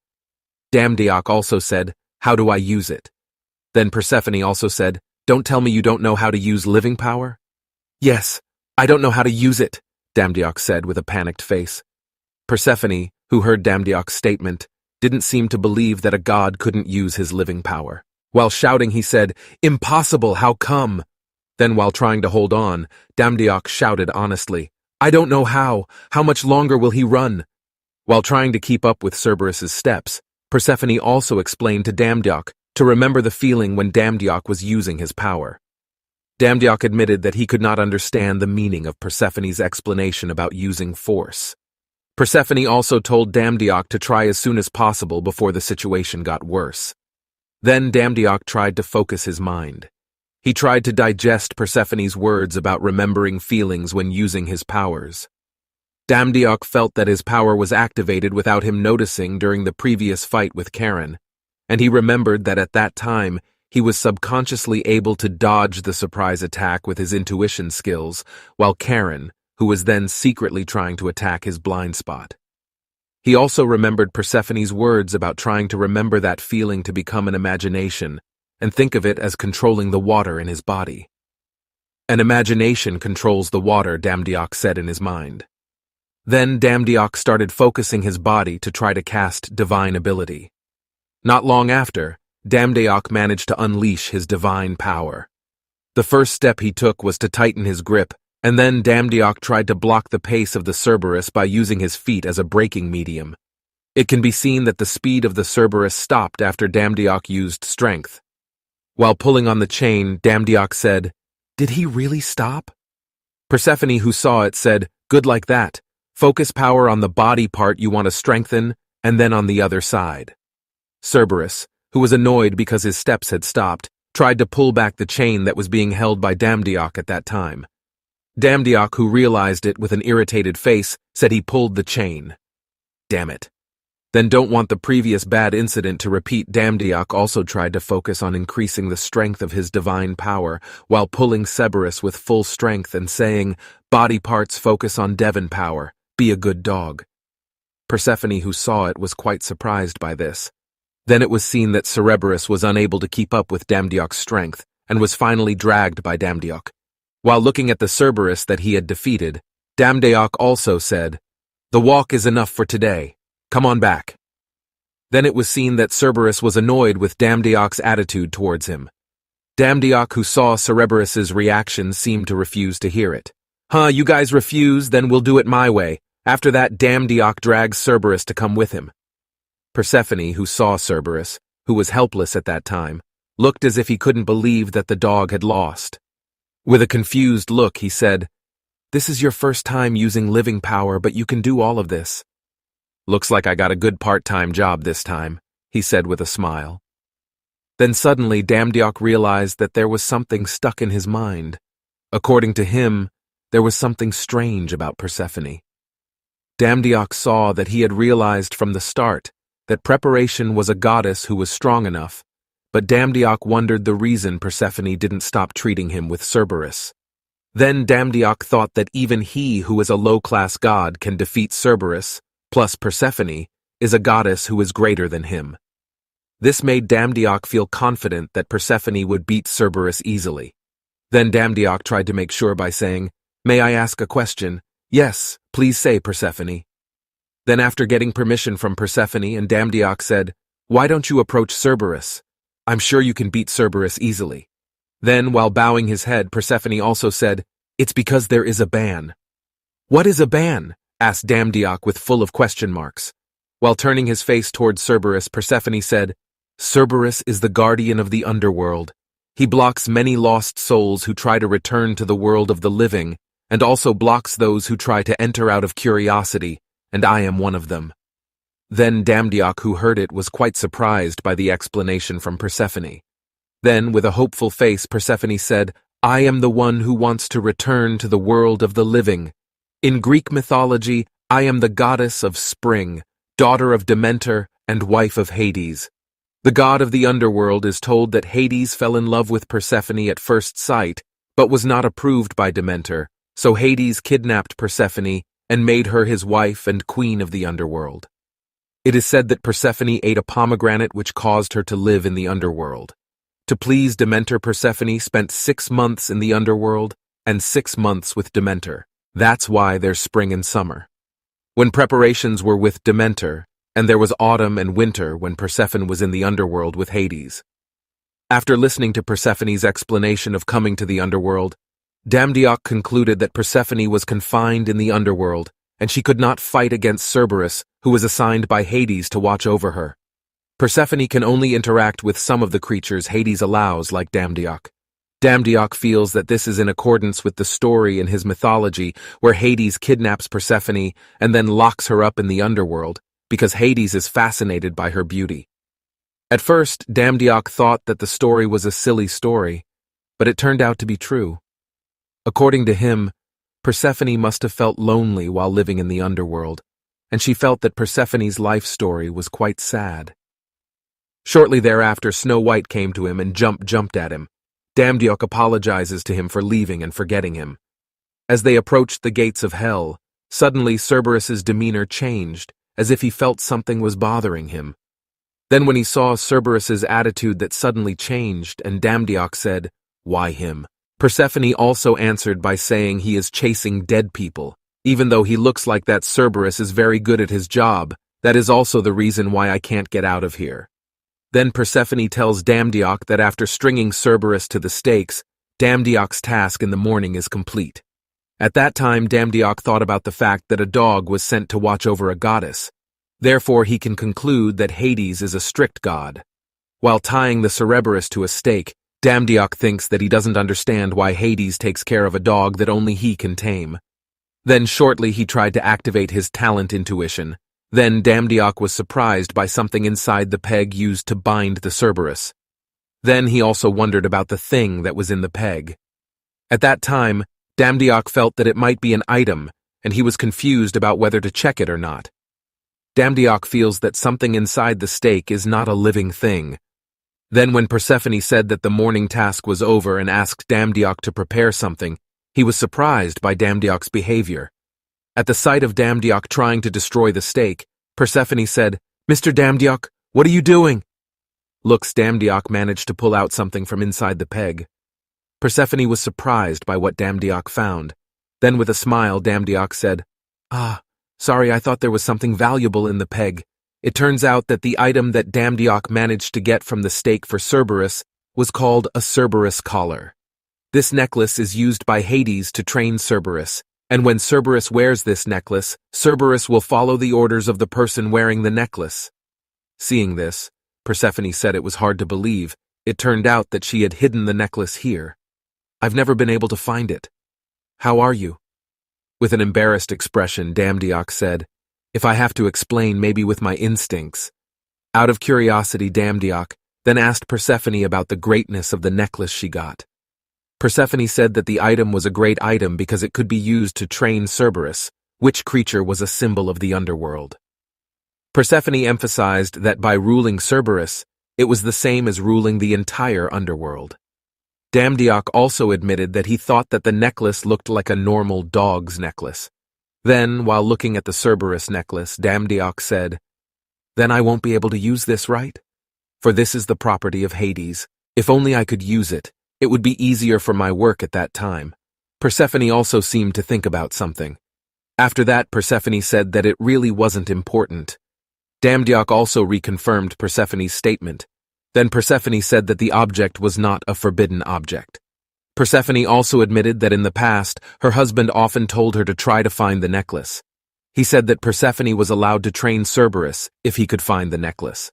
Damdiok also said, "How do I use it?" Then Persephone also said, "Don't tell me you don't know how to use living power?" "Yes, I don't know how to use it," Damdiok said with a panicked face. Persephone, who heard Damdiok's statement, didn't seem to believe that a god couldn't use his living power. While shouting, he said, "Impossible, how come?" Then while trying to hold on, Damdiok shouted honestly, "I don't know how. How much longer will he run?" While trying to keep up with Cerberus's steps, Persephone also explained to Damdiok to remember the feeling when Damdiok was using his power. Damdiok admitted that he could not understand the meaning of Persephone's explanation about using force. Persephone also told Damdiok to try as soon as possible before the situation got worse. Then Damdiok tried to focus his mind. He tried to digest Persephone's words about remembering feelings when using his powers. Damdiok felt that his power was activated without him noticing during the previous fight with Karen, and he remembered that at that time he was subconsciously able to dodge the surprise attack with his intuition skills, while Karen, who was then secretly trying to attack his blind spot. He also remembered Persephone's words about trying to remember that feeling to become an imagination, and think of it as controlling the water in his body. An imagination controls the water, Damdiok said in his mind. Then Damdiok started focusing his body to try to cast divine ability. Not long after, Damdiok managed to unleash his divine power. The first step he took was to tighten his grip, and then Damdiok tried to block the pace of the Cerberus by using his feet as a braking medium. It can be seen that the speed of the Cerberus stopped after Damdiok used strength. While pulling on the chain, Damdiok said, "Did he really stop?" Persephone, who saw it, said, "Good like that. Focus power on the body part you want to strengthen, and then on the other side." Cerberus, who was annoyed because his steps had stopped, tried to pull back the chain that was being held by Damdiok at that time. Damdiok, who realized it with an irritated face, said he pulled the chain. Damn it. Then don't want the previous bad incident to repeat. Damdiok also tried to focus on increasing the strength of his divine power while pulling Cerberus with full strength and saying, "Body parts focus on Devon power. Be a good dog." Persephone, who saw it, was quite surprised by this. Then it was seen that Cerberus was unable to keep up with Damdiok's strength and was finally dragged by Damdiok. While looking at the Cerberus that he had defeated, Damdiok also said, "The walk is enough for today. Come on back." Then it was seen that Cerberus was annoyed with Damdiok's attitude towards him. Damdiok, who saw Cerberus's reaction, seemed to refuse to hear it. You guys refuse, then we'll do it my way." After that, Damdiok drags Cerberus to come with him. Persephone, who saw Cerberus, who was helpless at that time, looked as if he couldn't believe that the dog had lost. With a confused look, he said, "This is your first time using living power, but you can do all of this." "Looks like I got a good part-time job this time," he said with a smile. Then suddenly Damdiok realized that there was something stuck in his mind. According to him, there was something strange about Persephone. Damdiok saw that he had realized from the start that Preparation was a goddess who was strong enough, but Damdiok wondered the reason Persephone didn't stop treating him with Cerberus. Then Damdiok thought that even he, who is a low-class god, can defeat Cerberus, plus Persephone is a goddess who is greater than him. This made Damdiok feel confident that Persephone would beat Cerberus easily. Then Damdiok tried to make sure by saying, "May I ask a question?" "Yes, please say, Persephone." Then after getting permission from Persephone and Damdiok said, "Why don't you approach Cerberus? I'm sure you can beat Cerberus easily." Then, while bowing his head, Persephone also said, "It's because there is a ban." "What is a ban?" asked Damdiok with full of question marks. While turning his face towards Cerberus, Persephone said, "Cerberus is the guardian of the underworld. He blocks many lost souls who try to return to the world of the living, and also blocks those who try to enter out of curiosity, and I am one of them." Then Damdiok, who heard it, was quite surprised by the explanation from Persephone. Then, with a hopeful face, Persephone said, "I am the one who wants to return to the world of the living. In Greek mythology, I am the goddess of spring, daughter of Demeter, and wife of Hades. The god of the underworld is told that Hades fell in love with Persephone at first sight, but was not approved by Demeter, so Hades kidnapped Persephone and made her his wife and queen of the underworld. It is said that Persephone ate a pomegranate which caused her to live in the underworld. To please Demeter, Persephone spent 6 months in the underworld and 6 months with Demeter. That's why there's spring and summer. When preparations were with Demeter, and there was autumn and winter when Persephone was in the underworld with Hades. After listening to Persephone's explanation of coming to the underworld, Damdiok concluded that Persephone was confined in the underworld, and she could not fight against Cerberus, who was assigned by Hades to watch over her. Persephone can only interact with some of the creatures Hades allows, like Damdiok. Damdiok feels that this is in accordance with the story in his mythology where Hades kidnaps Persephone and then locks her up in the underworld, because Hades is fascinated by her beauty. At first, Damdiok thought that the story was a silly story, but it turned out to be true. According to him, Persephone must have felt lonely while living in the underworld, and she felt that Persephone's life story was quite sad. Shortly thereafter, Snow White came to him and jumped at him. Damdiok apologizes to him for leaving and forgetting him. As they approached the gates of hell, suddenly Cerberus's demeanor changed, as if he felt something was bothering him. Then when he saw Cerberus's attitude that suddenly changed, and Damdiok said, "Why him?" Persephone also answered by saying he is chasing dead people. Even though he looks like that Cerberus is very good at his job, that is also the reason why I can't get out of here. Then Persephone tells Damdiok that after stringing Cerberus to the stakes, Damdiok's task in the morning is complete. At that time, Damdiok thought about the fact that a dog was sent to watch over a goddess. Therefore, he can conclude that Hades is a strict god. While tying the Cerberus to a stake, Damdiok thinks that he doesn't understand why Hades takes care of a dog that only he can tame. Then shortly he tried to activate his talent intuition. Then Damdiok was surprised by something inside the peg used to bind the Cerberus. Then he also wondered about the thing that was in the peg. At that time, Damdiok felt that it might be an item, and he was confused about whether to check it or not. Damdiok feels that something inside the stake is not a living thing. Then when Persephone said that the morning task was over and asked Damdiok to prepare something, he was surprised by Damdiok's behavior. At the sight of Damdiok trying to destroy the stake, Persephone said, "Mr. Damdiok, what are you doing?" Looks, Damdiok managed to pull out something from inside the peg. Persephone was surprised by what Damdiok found. Then with a smile, Damdiok said, Sorry, I thought there was something valuable in the peg. It turns out that the item that Damdiok managed to get from the stake for Cerberus was called a Cerberus collar. This necklace is used by Hades to train Cerberus, and when Cerberus wears this necklace, Cerberus will follow the orders of the person wearing the necklace. Seeing this, Persephone said it was hard to believe. It turned out that she had hidden the necklace here. "I've never been able to find it. How are you?" With an embarrassed expression, Damdiok said, "If I have to explain, maybe with my instincts." Out of curiosity, Damdiok then asked Persephone about the greatness of the necklace she got. Persephone said that the item was a great item because it could be used to train Cerberus, which creature was a symbol of the underworld. Persephone emphasized that by ruling Cerberus, it was the same as ruling the entire underworld. Damdiok also admitted that he thought that the necklace looked like a normal dog's necklace. Then, while looking at the Cerberus necklace, Damdiok said, "Then I won't be able to use this, right? For this is the property of Hades. If only I could use it, it would be easier for my work at that time." Persephone also seemed to think about something. After that, Persephone said that it really wasn't important. Damdiok also reconfirmed Persephone's statement. Then Persephone said that the object was not a forbidden object. Persephone also admitted that in the past, her husband often told her to try to find the necklace. He said that Persephone was allowed to train Cerberus if he could find the necklace.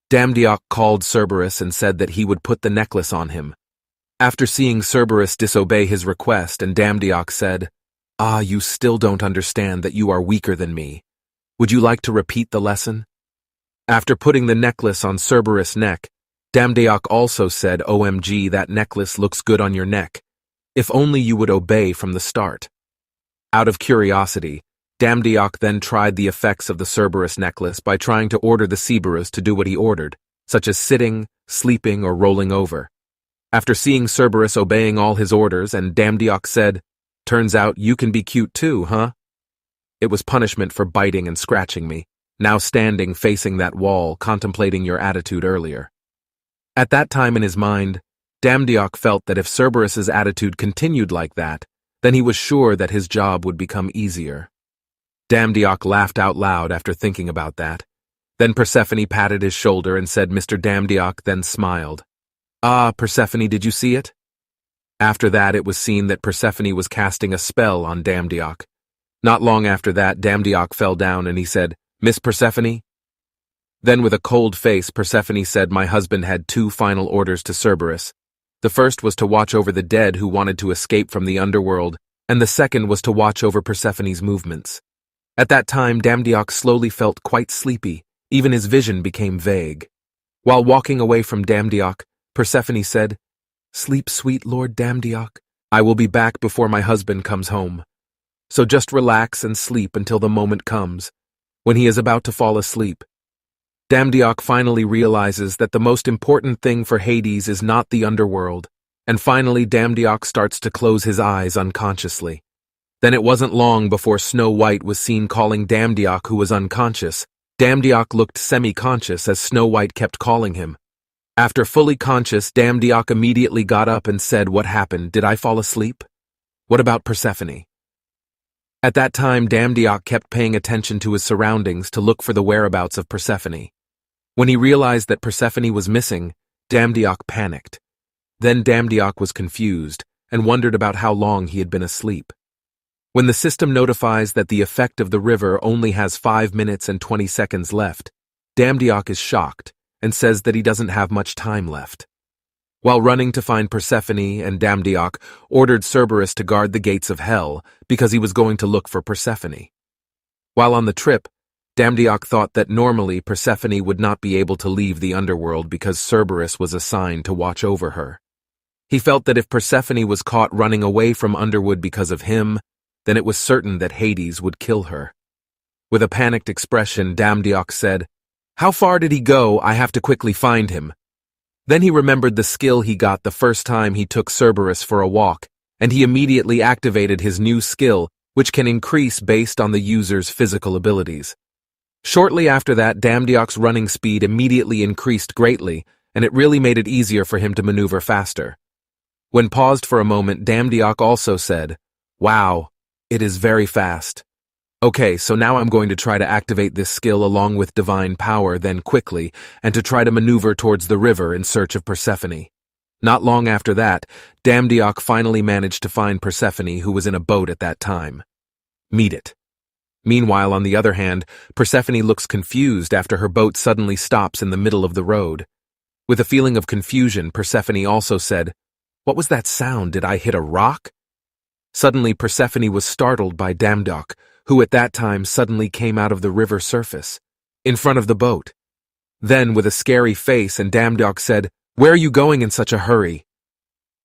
Damdiok called Cerberus and said that he would put the necklace on him. After seeing Cerberus disobey his request, and Damdiok said, "You still don't understand that you are weaker than me. Would you like to repeat the lesson?" After putting the necklace on Cerberus' neck, Damdiok also said, "OMG, that necklace looks good on your neck. If only you would obey from the start." Out of curiosity, Damdiok then tried the effects of the Cerberus necklace by trying to order the Cerberus to do what he ordered, such as sitting, sleeping, or rolling over. After seeing Cerberus obeying all his orders, and Damdiok said, "Turns out you can be cute too, huh?" It was punishment for biting and scratching me, now standing facing that wall, contemplating your attitude earlier. At that time in his mind, Damdiok felt that if Cerberus's attitude continued like that, then he was sure that his job would become easier. Damdiok laughed out loud after thinking about that. Then Persephone patted his shoulder and said, "Mr. Damdiok," then smiled. Persephone, did you see it?" After that, it was seen that Persephone was casting a spell on Damdiok. Not long after that, Damdiok fell down and he said, "Miss Persephone?" Then with a cold face, Persephone said my husband had two final orders to Cerberus. The first was to watch over the dead who wanted to escape from the underworld, and the second was to watch over Persephone's movements. At that time, Damdiok slowly felt quite sleepy. Even his vision became vague. While walking away from Damdiok, Persephone said, "Sleep, sweet Lord Damdiok. I will be back before my husband comes home. So just relax and sleep until the moment comes, when he is about to fall asleep." Damdiok finally realizes that the most important thing for Hades is not the underworld, and finally Damdiok starts to close his eyes unconsciously. Then it wasn't long before Snow White was seen calling Damdiok, who was unconscious. Damdiok looked semi-conscious as Snow White kept calling him. After fully conscious, Damdiok immediately got up and said, "What happened? Did I fall asleep? What about Persephone?" At that time, Damdiok kept paying attention to his surroundings to look for the whereabouts of Persephone. When he realized that Persephone was missing, Damdiok panicked. Then Damdiok was confused and wondered about how long he had been asleep. When the system notifies that the effect of the river only has 5 minutes and 20 seconds left, Damdiok is shocked and says that he doesn't have much time left. While running to find Persephone, and Damdiok ordered Cerberus to guard the gates of hell because he was going to look for Persephone. While on the trip, Damdiok thought that normally Persephone would not be able to leave the underworld because Cerberus was assigned to watch over her. He felt that if Persephone was caught running away from Underwood because of him, then it was certain that Hades would kill her. With a panicked expression, Damdiok said, "How far did he go? I have to quickly find him." Then he remembered the skill he got the first time he took Cerberus for a walk, and he immediately activated his new skill, which can increase based on the user's physical abilities. Shortly after that, Damdiok's running speed immediately increased greatly, and it really made it easier for him to maneuver faster. When paused for a moment, Damdiok also said, "Wow, it is very fast. Okay, so now I'm going to try to activate this skill along with divine power then quickly, and to try to maneuver towards the river in search of Persephone." Not long after that, Damdiok finally managed to find Persephone, who was in a boat at that time. Meet it. Meanwhile, on the other hand, Persephone looks confused after her boat suddenly stops in the middle of the road. With a feeling of confusion, Persephone also said, "What was that sound? Did I hit a rock?" Suddenly, Persephone was startled by Damdiok, who at that time suddenly came out of the river surface, in front of the boat. Then, with a scary face, and Damdiok said, "Where are you going in such a hurry?"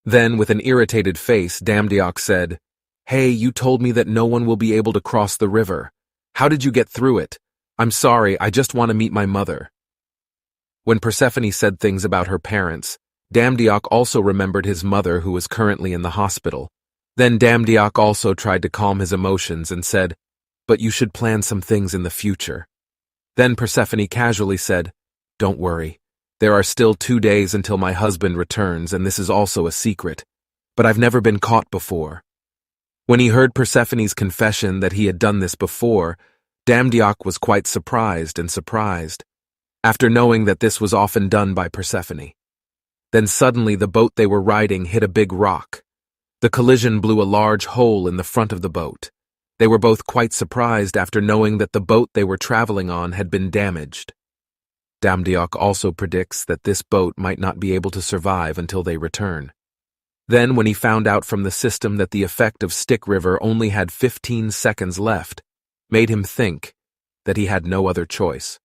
Then, with an irritated face, Damdiok said, "Hey, you told me that no one will be able to cross the river. How did you get through it? I'm sorry, I just want to meet my mother." When Persephone said things about her parents, Damdiok also remembered his mother, who was currently in the hospital. Then Damdiok also tried to calm his emotions and said, "But you should plan some things in the future." Then Persephone casually said, "Don't worry. There are still 2 days until my husband returns, and this is also a secret. But I've never been caught before." When he heard Persephone's confession that he had done this before, Damdiok was quite surprised, after knowing that this was often done by Persephone. Then suddenly the boat they were riding hit a big rock. The collision blew a large hole in the front of the boat. They were both quite surprised after knowing that the boat they were traveling on had been damaged. Damdiok also predicts that this boat might not be able to survive until they return. Then, when he found out from the system that the effect of Stick River only had 15 seconds left, made him think that he had no other choice.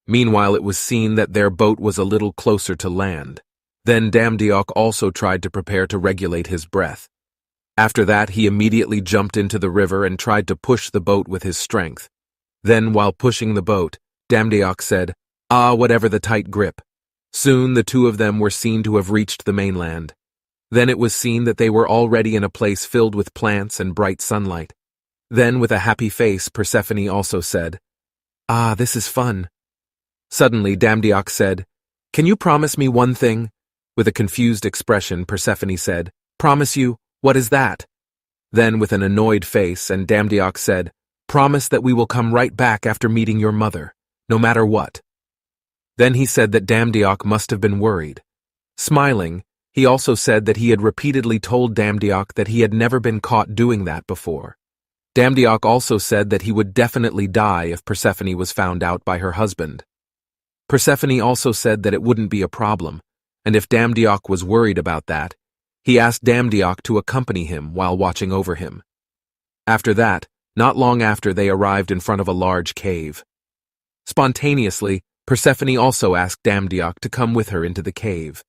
Meanwhile, it was seen that their boat was a little closer to land. Then Damdiok also tried to prepare to regulate his breath. After that, he immediately jumped into the river and tried to push the boat with his strength. Then, while pushing the boat, Damdiok said, "Whatever the tight grip." Soon, the two of them were seen to have reached the mainland. Then it was seen that they were already in a place filled with plants and bright sunlight. Then, with a happy face, Persephone also said, "This is fun." Suddenly, Damdiok said, "Can you promise me one thing?" With a confused expression, Persephone said, "Promise you? What is that?" Then, with an annoyed face, and Damdiok said, "Promise that we will come right back after meeting your mother, no matter what." Then he said that Damdiok must have been worried. Smiling, he also said that he had repeatedly told Damdiok that he had never been caught doing that before. Damdiok also said that he would definitely die if Persephone was found out by her husband. Persephone also said that it wouldn't be a problem, and if Damdiok was worried about that, he asked Damdiok to accompany him while watching over him. After that, not long after, they arrived in front of a large cave. Spontaneously, Persephone also asked Damdiok to come with her into the cave.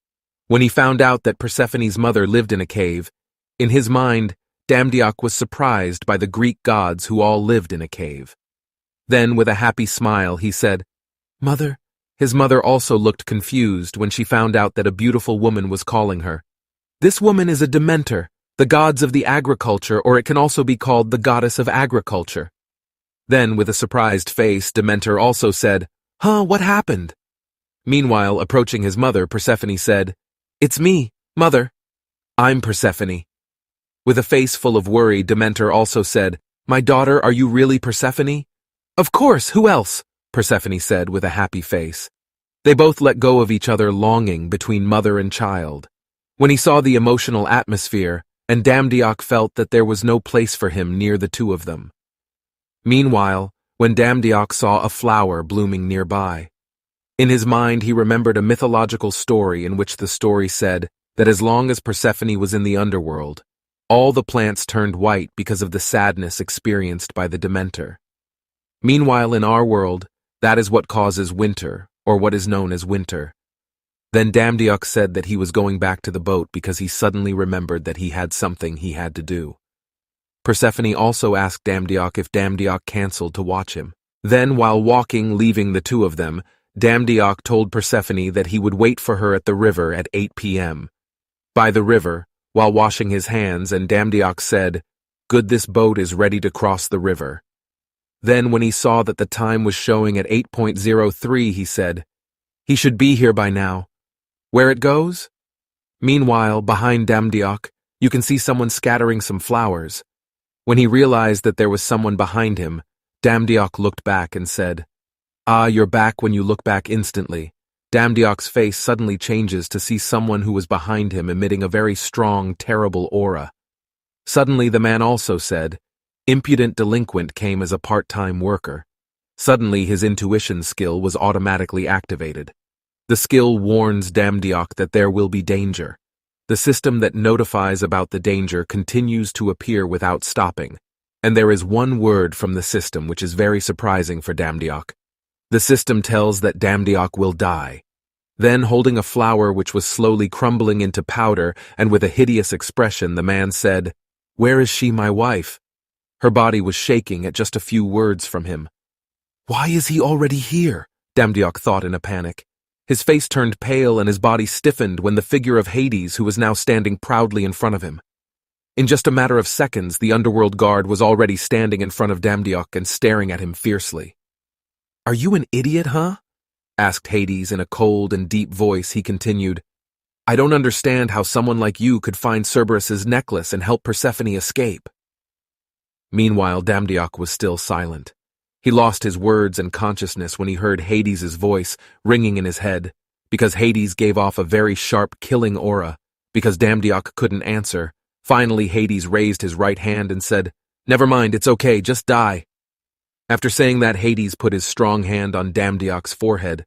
When he found out that Persephone's mother lived in a cave, in his mind, Damdiok was surprised by the Greek gods who all lived in a cave. Then, with a happy smile, he said, "Mother?" His mother also looked confused when she found out that a beautiful woman was calling her. This woman is a Dementor, the gods of the agriculture, or it can also be called the goddess of agriculture. Then, with a surprised face, Dementor also said, "Huh, what happened?" Meanwhile, approaching his mother, Persephone said, "It's me, Mother. I'm Persephone." With a face full of worry, Dementor also said, "My daughter, are you really Persephone?" "Of course, who else?" Persephone said with a happy face. They both let go of each other, longing between mother and child. When he saw the emotional atmosphere, and Damdiok felt that there was no place for him near the two of them. Meanwhile, when Damdiok saw a flower blooming nearby, in his mind he remembered a mythological story in which the story said that as long as Persephone was in the underworld, all the plants turned white because of the sadness experienced by the Dementor. Meanwhile, in our world, that is what causes winter, or what is known as winter. Then Damdiok said that he was going back to the boat because he suddenly remembered that he had something he had to do. Persephone also asked Damdiok if Damdiok cancelled to watch him. Then, while walking, leaving the two of them, Damdiok told Persephone that he would wait for her at the river at 8 p.m. By the river, while washing his hands, and Damdiok said, "Good, this boat is ready to cross the river." Then, when he saw that the time was showing at 8:03, he said, "He should be here by now. Where it goes?" Meanwhile, behind Damdiok, you can see someone scattering some flowers. When he realized that there was someone behind him, Damdiok looked back and said, "Ah, you're back." When you look back instantly, Damdiok's face suddenly changes to see someone who was behind him emitting a very strong, terrible aura. Suddenly the man also said, "Impudent delinquent came as a part-time worker." Suddenly his intuition skill was automatically activated. The skill warns Damdiok that there will be danger. The system that notifies about the danger continues to appear without stopping, and there is one word from the system which is very surprising for Damdiok. The system tells that Damdiok will die. Then, holding a flower which was slowly crumbling into powder and with a hideous expression, the man said, "Where is she, my wife?" Her body was shaking at just a few words from him. "Why is he already here?" Damdiok thought in a panic. His face turned pale and his body stiffened when the figure of Hades, who was now standing proudly in front of him. In just a matter of seconds, the underworld guard was already standing in front of Damdiok and staring at him fiercely. "Are you an idiot, huh?" asked Hades in a cold and deep voice. He continued, "I don't understand how someone like you could find Cerberus's necklace and help Persephone escape." Meanwhile, Damdiok was still silent. He lost his words and consciousness when he heard Hades's voice ringing in his head, because Hades gave off a very sharp, killing aura. Because Damdiok couldn't answer, finally Hades raised his right hand and said, "Never mind, it's okay, just die." After saying that, Hades put his strong hand on Damdiok's forehead.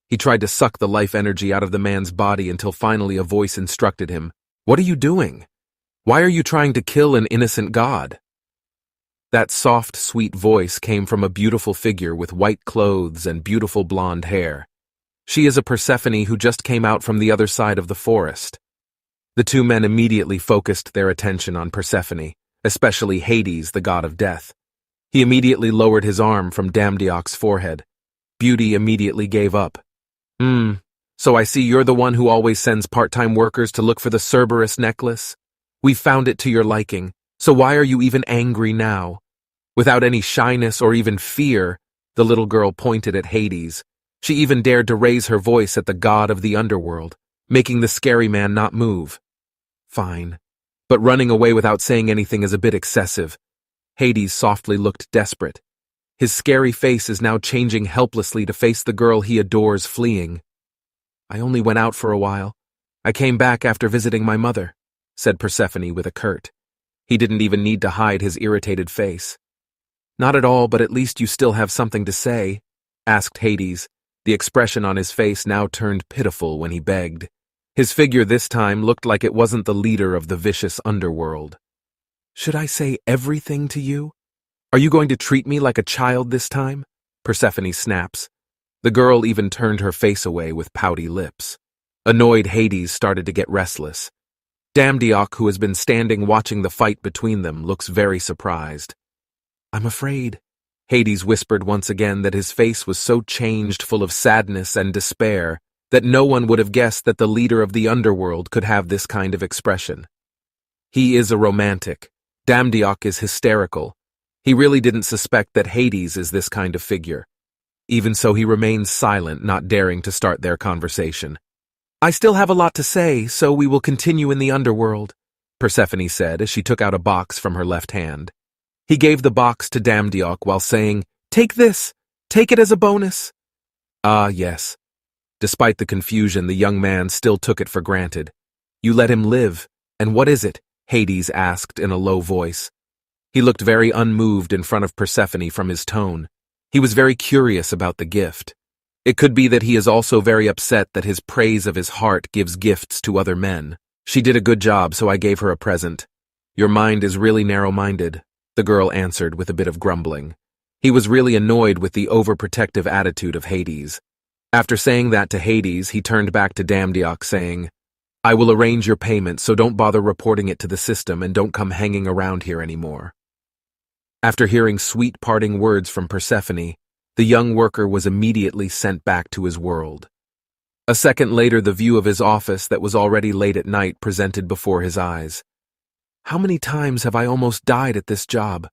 He tried to suck the life energy out of the man's body until finally a voice instructed him, "What are you doing? Why are you trying to kill an innocent god?" That soft, sweet voice came from a beautiful figure with white clothes and beautiful blonde hair. She is a Persephone who just came out from the other side of the forest. The two men immediately focused their attention on Persephone, especially Hades, the god of death. He immediately lowered his arm from Damdiok's forehead. Beauty immediately gave up. So I see you're the one who always sends part-time workers to look for the Cerberus necklace. We've found it to your liking. So why are you even angry now?" Without any shyness or even fear, the little girl pointed at Hades. She even dared to raise her voice at the god of the underworld, making the scary man not move. Fine, but running away without saying anything is a bit excessive. Hades softly looked desperate. His scary face is now changing helplessly to face the girl he adores fleeing. "I only went out for a while. I came back after visiting my mother," said Persephone with a curt. He didn't even need to hide his irritated face. "Not at all, but at least you still have something to say," asked Hades. The expression on his face now turned pitiful when he begged. His figure this time looked like it wasn't the leader of the vicious underworld. "Should I say everything to you? Are you going to treat me like a child this time?" Persephone snaps. The girl even turned her face away with pouty lips. Annoyed Hades started to get restless. Damdiok, who has been standing watching the fight between them, looks very surprised. "I'm afraid," Hades whispered once again that his face was so changed, full of sadness and despair, that no one would have guessed that the leader of the underworld could have this kind of expression. He is a romantic. Damdiok is hysterical. He really didn't suspect that Hades is this kind of figure. Even so, he remains silent, not daring to start their conversation. "I still have a lot to say, so we will continue in the underworld," Persephone said as she took out a box from her left hand. He gave the box to Damdiok while saying, "Take this. Take it as a bonus." Ah, yes. Despite the confusion, the young man still took it for granted. "You let him live. And what is it?" Hades asked in a low voice. He looked very unmoved in front of Persephone from his tone. He was very curious about the gift. It could be that he is also very upset that his praise of his heart gives gifts to other men. "She did a good job, so I gave her a present." "Your mind is really narrow-minded," the girl answered with a bit of grumbling. He was really annoyed with the overprotective attitude of Hades. After saying that to Hades, he turned back to Damdiok saying, "I will arrange your payment, so don't bother reporting it to the system and don't come hanging around here anymore." After hearing sweet parting words from Persephone, the young worker was immediately sent back to his world. A second later, the view of his office that was already late at night presented before his eyes. "How many times have I almost died at this job?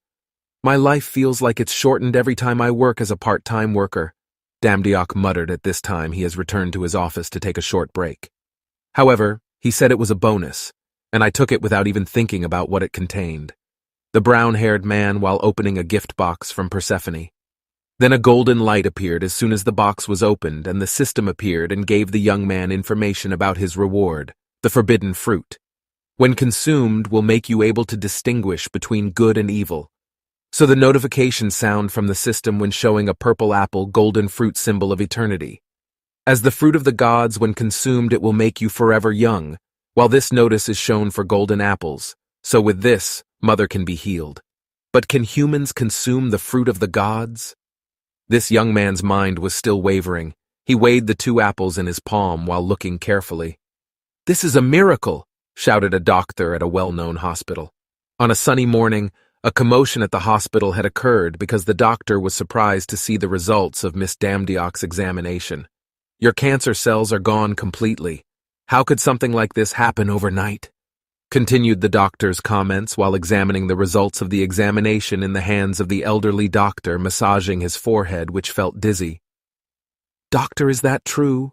My life feels like it's shortened every time I work as a part-time worker," Damdiok muttered at this time he has returned to his office to take a short break. However, he said it was a bonus, and I took it without even thinking about what it contained. The brown-haired man while opening a gift box from Persephone. Then a golden light appeared as soon as the box was opened, and the system appeared and gave the young man information about his reward, the forbidden fruit. When consumed, will make you able to distinguish between good and evil. So the notification sound from the system when showing a purple apple golden fruit symbol of eternity. As the fruit of the gods, when consumed, it will make you forever young, while this notice is shown for golden apples. So with this, mother can be healed. But can humans consume the fruit of the gods? This young man's mind was still wavering. He weighed the 2 apples in his palm while looking carefully. "This is a miracle," shouted a doctor at a well-known hospital. On a sunny morning, a commotion at the hospital had occurred because the doctor was surprised to see the results of Miss Damdiok's examination. "Your cancer cells are gone completely. How could something like this happen overnight?" Continued the doctor's comments while examining the results of the examination in the hands of the elderly doctor massaging his forehead, which felt dizzy. "Doctor, is that true?"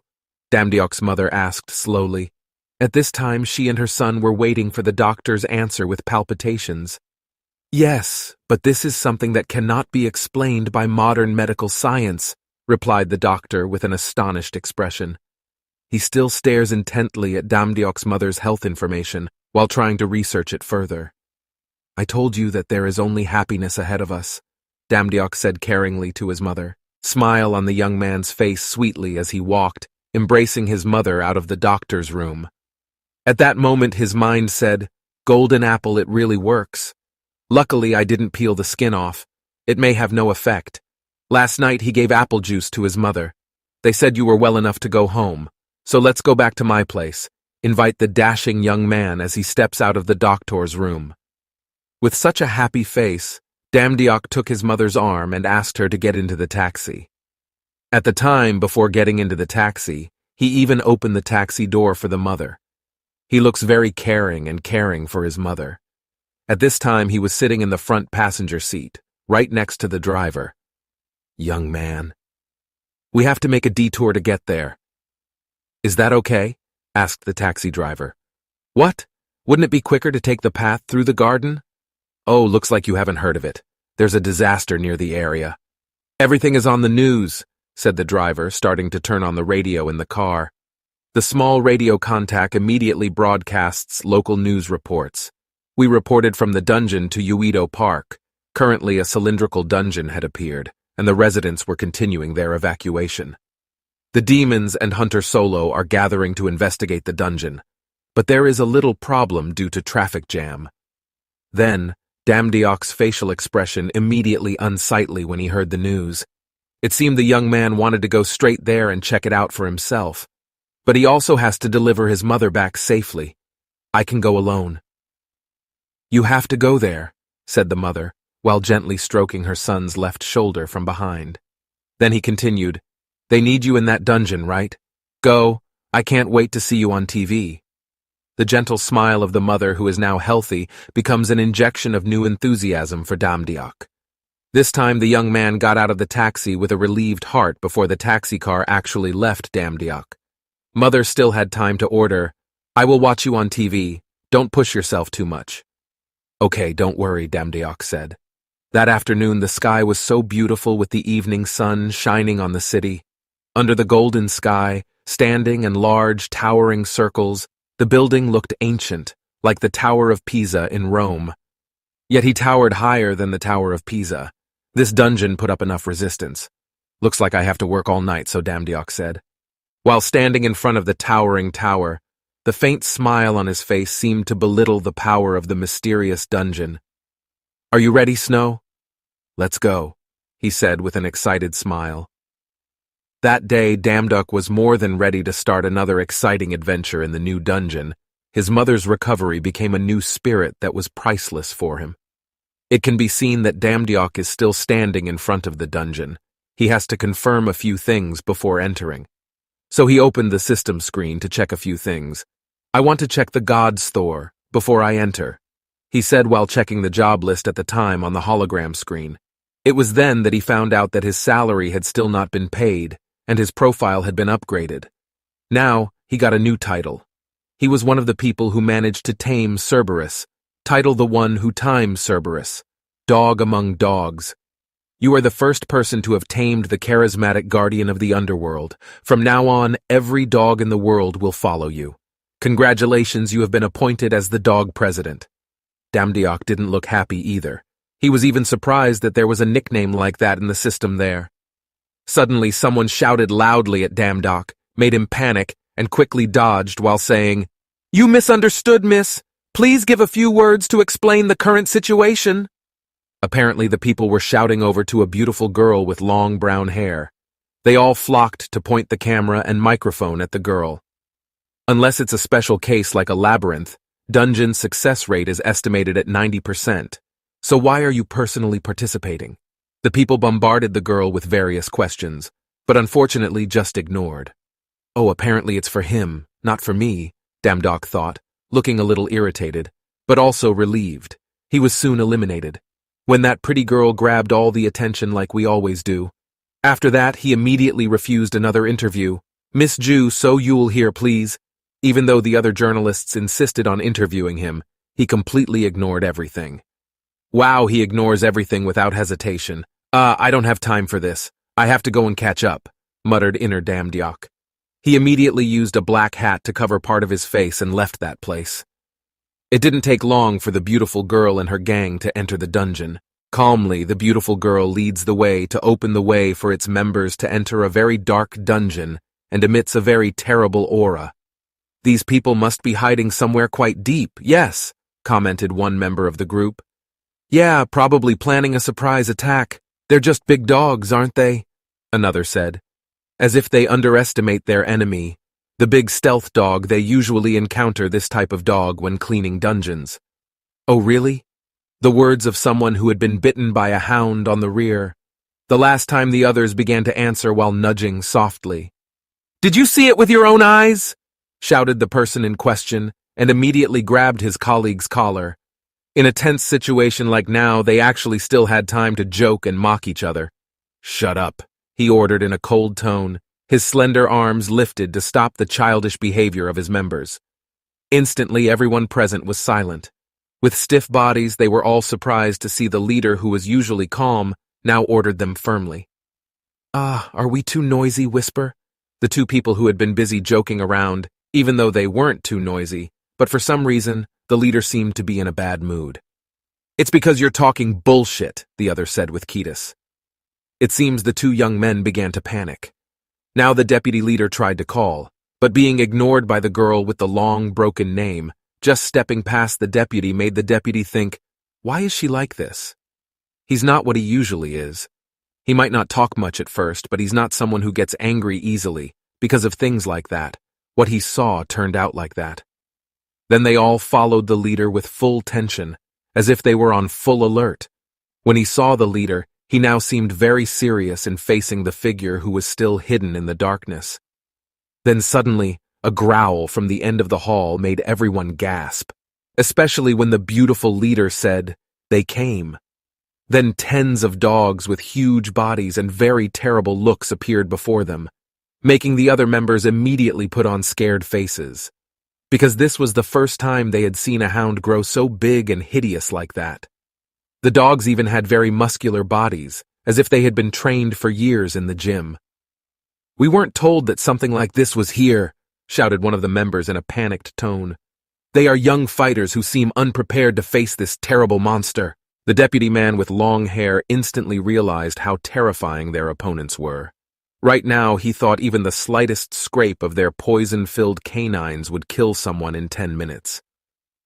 Damdiok's mother asked slowly. At this time, she and her son were waiting for the doctor's answer with palpitations. "Yes, but this is something that cannot be explained by modern medical science," replied the doctor with an astonished expression. He still stares intently at Damdiok's mother's health information while trying to research it further. "I told you that there is only happiness ahead of us," Damdiok said caringly to his mother, smile on the young man's face sweetly as he walked, embracing his mother out of the doctor's room. At that moment his mind said, "Golden apple, it really works. Luckily I didn't peel the skin off. It may have no effect. Last night he gave apple juice to his mother. They said you were well enough to go home, so let's go back to my place. Invite the dashing young man as he steps out of the doctor's room." With such a happy face, Damdiok took his mother's arm and asked her to get into the taxi. At the time, before getting into the taxi, he even opened the taxi door for the mother. He looks very caring for his mother. At this time, he was sitting in the front passenger seat, right next to the driver. "Young man, we have to make a detour to get there." "Is that okay?" asked the taxi driver. "What? Wouldn't it be quicker to take the path through the garden?" "Oh, looks like you haven't heard of it. There's a disaster near the area." "Everything is on the news," said the driver, starting to turn on the radio in the car. The small radio contact immediately broadcasts local news reports. "We reported from the dungeon to Uedo Park. Currently, a cylindrical dungeon had appeared, and the residents were continuing their evacuation. The demons and Hunter Solo are gathering to investigate the dungeon, but there is a little problem due to traffic jam." Then, Damdiok's facial expression immediately unsightly when he heard the news. It seemed the young man wanted to go straight there and check it out for himself. But he also has to deliver his mother back safely. "I can go alone." "You have to go there," said the mother, while gently stroking her son's left shoulder from behind. Then he continued, "They need you in that dungeon, right? Go, I can't wait to see you on TV." The gentle smile of the mother, who is now healthy, becomes an injection of new enthusiasm for Damdiok. This time the young man got out of the taxi with a relieved heart before the taxi car actually left Damdiok. Mother still had time to order, "I will watch you on TV. Don't push yourself too much." "Okay, don't worry," Damdiok said. That afternoon the sky was so beautiful with the evening sun shining on the city. Under the golden sky, standing in large, towering circles, the building looked ancient, like the Tower of Pisa in Rome. Yet he towered higher than the Tower of Pisa. This dungeon put up enough resistance. "Looks like I have to work all night," so Damdiok said. While standing in front of the towering tower, the faint smile on his face seemed to belittle the power of the mysterious dungeon. "Are you ready, Snow?" "Let's go," he said with an excited smile. That day, Damdiok was more than ready to start another exciting adventure in the new dungeon. His mother's recovery became a new spirit that was priceless for him. It can be seen that Damdiok is still standing in front of the dungeon. He has to confirm a few things before entering. So he opened the system screen to check a few things. "I want to check the God's Store before I enter," he said while checking the job list at the time on the hologram screen. It was then that he found out that his salary had still not been paid, and his profile had been upgraded. Now, he got a new title. He was one of the people who managed to tame Cerberus, title the one who timed Cerberus, dog among dogs. "You are the first person to have tamed the charismatic guardian of the underworld. From now on, every dog in the world will follow you. Congratulations, you have been appointed as the dog president." Damdiok didn't look happy either. He was even surprised that there was a nickname like that in the system there. Suddenly, someone shouted loudly at Damdiok, made him panic, and quickly dodged while saying, "You misunderstood, miss. Please give a few words to explain the current situation." Apparently, the people were shouting over to a beautiful girl with long brown hair. They all flocked to point the camera and microphone at the girl. Unless it's a special case like a labyrinth, dungeon success rate is estimated at 90%. So why are you personally participating? The people bombarded the girl with various questions, but unfortunately just ignored. "Oh, apparently it's for him, not for me," Damdiok thought, looking a little irritated, but also relieved. He was soon eliminated, when that pretty girl grabbed all the attention like we always do. After that, he immediately refused another interview. "Miss Ju, So Yul here, please." Even though the other journalists insisted on interviewing him, he completely ignored everything. Wow, he ignores everything without hesitation. I don't have time for this. I have to go and catch up," muttered inner Damdiok. He immediately used a black hat to cover part of his face and left that place. It didn't take long for the beautiful girl and her gang to enter the dungeon. Calmly, the beautiful girl leads the way to open the way for its members to enter a very dark dungeon and emits a very terrible aura. "These people must be hiding somewhere quite deep, yes," commented one member of the group. "Yeah, probably planning a surprise attack. They're just big dogs, aren't they?" another said. As if they underestimate their enemy, the big stealth dog, they usually encounter this type of dog when cleaning dungeons. "Oh, really?" The words of someone who had been bitten by a hound on the rear. The last time the others began to answer while nudging softly. "Did you see it with your own eyes?" shouted the person in question, and immediately grabbed his colleague's collar. In a tense situation like now, they actually still had time to joke and mock each other. "Shut up," he ordered in a cold tone, his slender arms lifted to stop the childish behavior of his members. Instantly, everyone present was silent. With stiff bodies, they were all surprised to see the leader, who was usually calm, now ordered them firmly. Are we too noisy, Whisper?" The two people who had been busy joking around, even though they weren't too noisy, but for some reason, the leader seemed to be in a bad mood. "It's because you're talking bullshit," the other said with Ketis. It seems the two young men began to panic. Now the deputy leader tried to call, but being ignored by the girl with the long, broken name, just stepping past the deputy made the deputy think, why is she like this? He's not what he usually is. He might not talk much at first, but he's not someone who gets angry easily, because of things like that. What he saw turned out like that. Then they all followed the leader with full tension, as if they were on full alert. When he saw the leader, he now seemed very serious in facing the figure who was still hidden in the darkness. Then suddenly, a growl from the end of the hall made everyone gasp, especially when the beautiful leader said, "They came." Then tens of dogs with huge bodies and very terrible looks appeared before them, making the other members immediately put on scared faces, because this was the first time they had seen a hound grow so big and hideous like that. The dogs even had very muscular bodies, as if they had been trained for years in the gym. "We weren't told that something like this was here," shouted one of the members in a panicked tone. "They are young fighters who seem unprepared to face this terrible monster." The deputy man with long hair instantly realized how terrifying their opponents were. Right now, he thought even the slightest scrape of their poison-filled canines would kill someone in 10 minutes.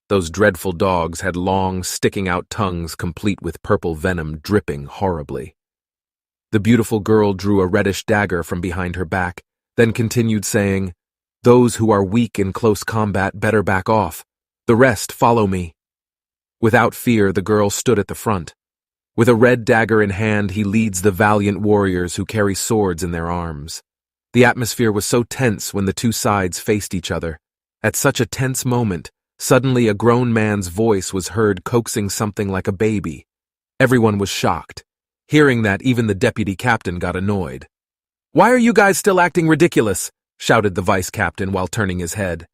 Those dreadful dogs had long, sticking-out tongues complete with purple venom dripping horribly. The beautiful girl drew a reddish dagger from behind her back, then continued saying, "Those who are weak in close combat better back off. The rest follow me." Without fear, the girl stood at the front. With a red dagger in hand, he leads the valiant warriors who carry swords in their arms. The atmosphere was so tense when the two sides faced each other. At such a tense moment, suddenly a grown man's voice was heard coaxing something like a baby. Everyone was shocked. Hearing that, even the deputy captain got annoyed. "Why are you guys still acting ridiculous?" shouted the vice captain while turning his head.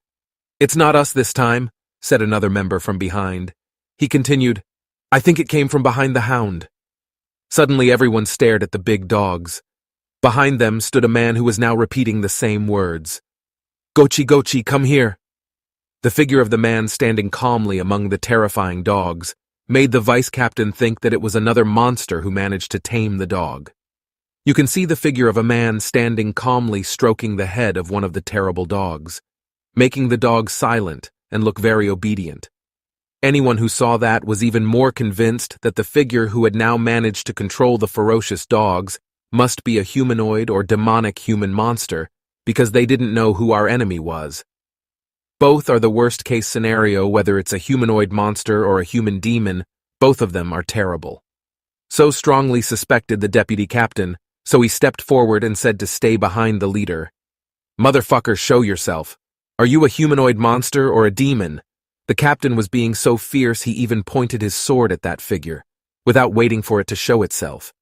"It's not us this time," said another member from behind. He continued, "I think it came from behind the hound." Suddenly everyone stared at the big dogs. Behind them stood a man who was now repeating the same words. "Gochi, Gochi, come here." The figure of the man standing calmly among the terrifying dogs made the vice captain think that it was another monster who managed to tame the dog. You can see the figure of a man standing calmly stroking the head of one of the terrible dogs, making the dog silent and look very obedient. Anyone who saw that was even more convinced that the figure who had now managed to control the ferocious dogs must be a humanoid or demonic human monster, because they didn't know who our enemy was. Both are the worst-case scenario, whether it's a humanoid monster or a human demon. Both of them are terrible. So strongly suspected the deputy captain, so he stepped forward and said to stay behind the leader. "Motherfucker, show yourself. Are you a humanoid monster or a demon?" The captain was being so fierce he even pointed his sword at that figure, without waiting for it to show itself.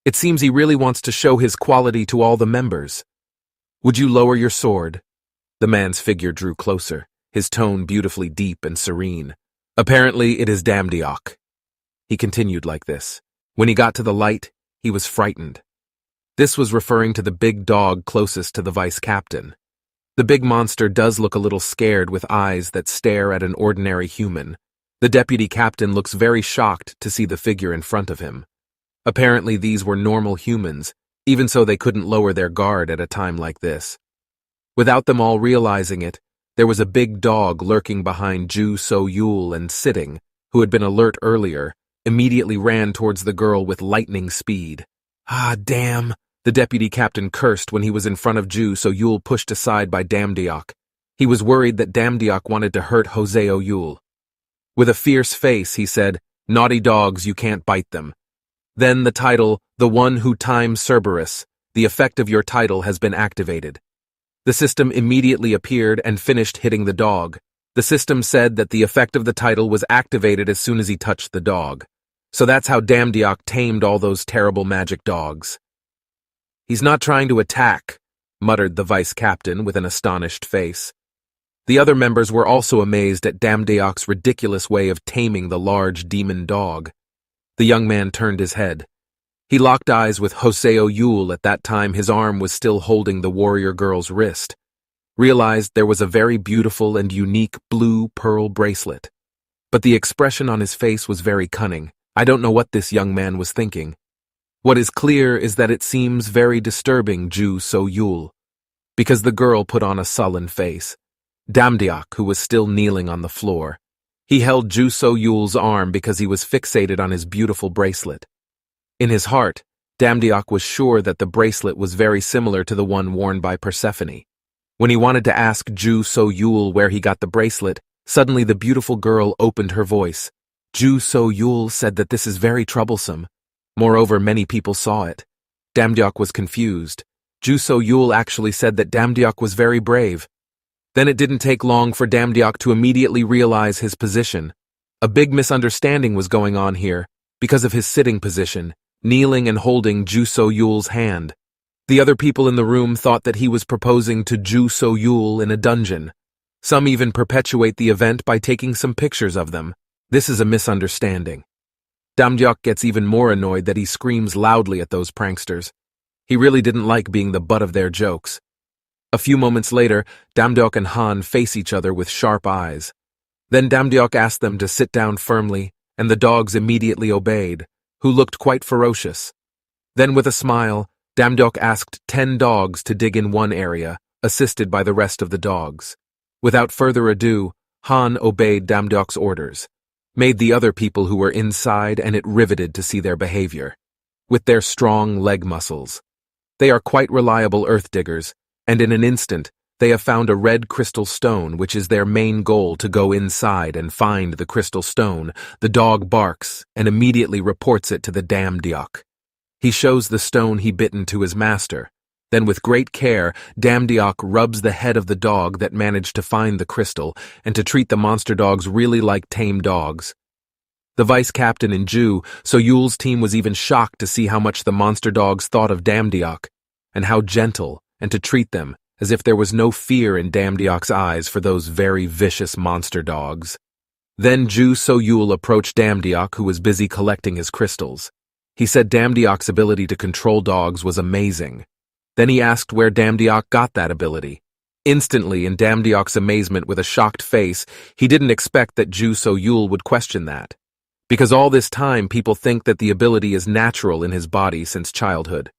It seems he really wants to show his quality to all the members. "Would you lower your sword?" The man's figure drew closer, his tone beautifully deep and serene. "Apparently it is Damdiok." He continued like this. When he got to the light, he was frightened. This was referring to the big dog closest to the vice captain. The big monster does look a little scared with eyes that stare at an ordinary human. The deputy captain looks very shocked to see the figure in front of him. Apparently these were normal humans, even so they couldn't lower their guard at a time like this. Without them all realizing it, there was a big dog lurking behind Ju So-yul and Sitting, who had been alert earlier, immediately ran towards the girl with lightning speed. "Ah, damn!" The deputy captain cursed when he was in front of Ju So-yul pushed aside by Damdiok. He was worried that Damdiok wanted to hurt Hoseo-yul. With a fierce face, he said, "Naughty dogs, you can't bite them." Then the title, "The One Who Times Cerberus," the effect of your title has been activated. The system immediately appeared and finished hitting the dog. The system said that the effect of the title was activated as soon as he touched the dog. So that's how Damdiok tamed all those terrible magic dogs. "He's not trying to attack," muttered the vice captain with an astonished face. The other members were also amazed at Damdiok's ridiculous way of taming the large demon dog. The young man turned his head. He locked eyes with Hoseo-yul. At that time his arm was still holding the warrior girl's wrist. Realized there was a very beautiful and unique blue pearl bracelet. But the expression on his face was very cunning. I don't know what this young man was thinking. What is clear is that it seems very disturbing Ju So-yul, because the girl put on a sullen face. Damdiok, who was still kneeling on the floor. He held Ju So-yul's arm because he was fixated on his beautiful bracelet. In his heart, Damdiok was sure that the bracelet was very similar to the one worn by Persephone. When he wanted to ask Ju So-yul where he got the bracelet, suddenly the beautiful girl opened her voice. Ju So-yul said that this is very troublesome. Moreover, many people saw it. Damdiok was confused. Ju So-yul actually said that Damdiok was very brave. Then it didn't take long for Damdiok to immediately realize his position. A big misunderstanding was going on here. because of his sitting position, kneeling and holding Ju So-yul's hand. The other people in the room thought that he was proposing to Ju So-yul in a dungeon. Some even perpetuate the event by taking some pictures of them. This is a misunderstanding. Damdeok gets even more annoyed that he screams loudly at those pranksters. He really didn't like being the butt of their jokes. A few moments later, Damdeok and Han face each other with sharp eyes. Then Damdeok asked them to sit down firmly, and the dogs immediately obeyed, who looked quite ferocious. Then with a smile, Damdeok asked 10 dogs to dig in one area, assisted by the rest of the dogs. Without further ado, Han obeyed Damdeok's orders, made the other people who were inside, and it riveted to see their behavior. With their strong leg muscles. They are quite reliable earth diggers, and in an instant, they have found a red crystal stone, which is their main goal, to go inside and find the crystal stone. The dog barks and immediately reports it to the Damdeok. He shows the stone he bitten to his master. Then with great care, Damdeok rubs the head of the dog that managed to find the crystal, and to treat the monster dogs really like tame dogs. The vice captain in Ju So-yul's team was even shocked to see how much the monster dogs thought of Damdeok, and how gentle, and to treat them as if there was no fear in Damdeok's eyes for those very vicious monster dogs. Then Ju So-yul approached Damdeok, who was busy collecting his crystals. He said Damdeok's ability to control dogs was amazing. Then he asked where Damdeok got that ability. Instantly, in Damdeok's amazement with a shocked face, he didn't expect that Ju So-yul would question that. Because all this time people think that the ability is natural in his body since childhood.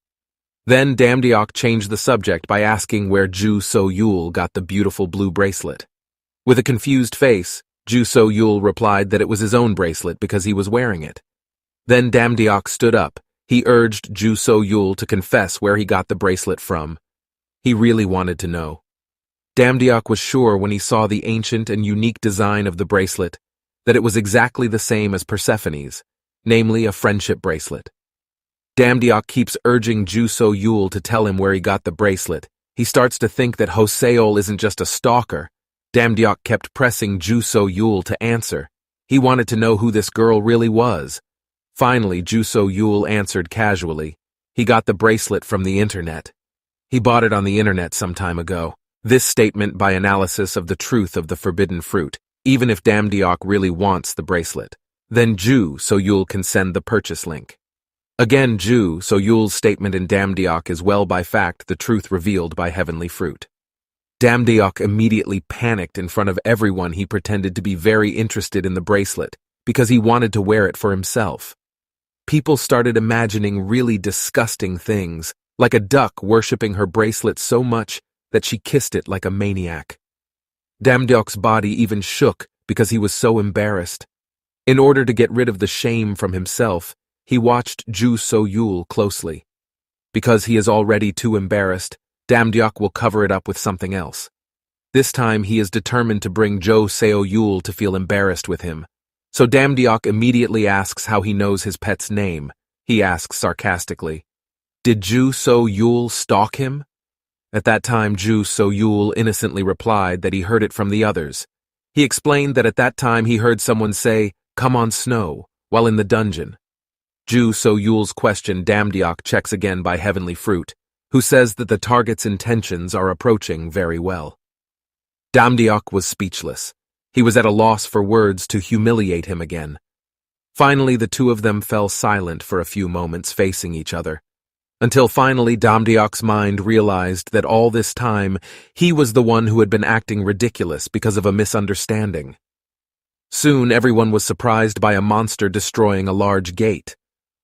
Then Damdeok changed the subject by asking where Ju So-yul got the beautiful blue bracelet. With a confused face, Ju So-yul replied that it was his own bracelet because he was wearing it. Then Damdeok stood up. He urged Ju So-yul to confess where he got the bracelet from. He really wanted to know. Damdeok was sure when he saw the ancient and unique design of the bracelet that it was exactly the same as Persephone's, namely a friendship bracelet. Damdeok keeps urging Ju So-yul to tell him where he got the bracelet. He starts to think that Hoseol isn't just a stalker. Damdeok kept pressing Ju So-yul to answer. He wanted to know who this girl really was. Finally, Ju So-yul answered casually. He got the bracelet from the internet. He bought it on the internet some time ago. This statement by analysis of the truth of the forbidden fruit, even if Damdeok really wants the bracelet. Then Ju So-yul can send the purchase link. Again, Ju So-yul's statement in Damdeok is well by fact the truth revealed by heavenly fruit. Damdeok immediately panicked in front of everyone. He pretended to be very interested in the bracelet because he wanted to wear it for himself. People started imagining really disgusting things, like a duck worshipping her bracelet so much that she kissed it like a maniac. Damdeok's body even shook because he was so embarrassed. In order to get rid of the shame from himself, he watched Ju So-yul closely. Because he is already too embarrassed, Damdeok will cover it up with something else. This time he is determined to bring Ju So-yul to feel embarrassed with him. So Damdeok immediately asks how he knows his pet's name. He asks sarcastically, "Did Ju So-yul stalk him?" At that time, Ju So-yul innocently replied that he heard it from the others. He explained that at that time he heard someone say, "Come on, Snow," while in the dungeon. Ju So-yul's question Damdeok checks again by heavenly fruit, who says that the target's intentions are approaching very well. Damdeok was speechless. He was at a loss for words to humiliate him again. Finally, the two of them fell silent for a few moments, facing each other. Until finally Damdeok's mind realized that all this time he was the one who had been acting ridiculous because of a misunderstanding. Soon everyone was surprised by a monster destroying a large gate.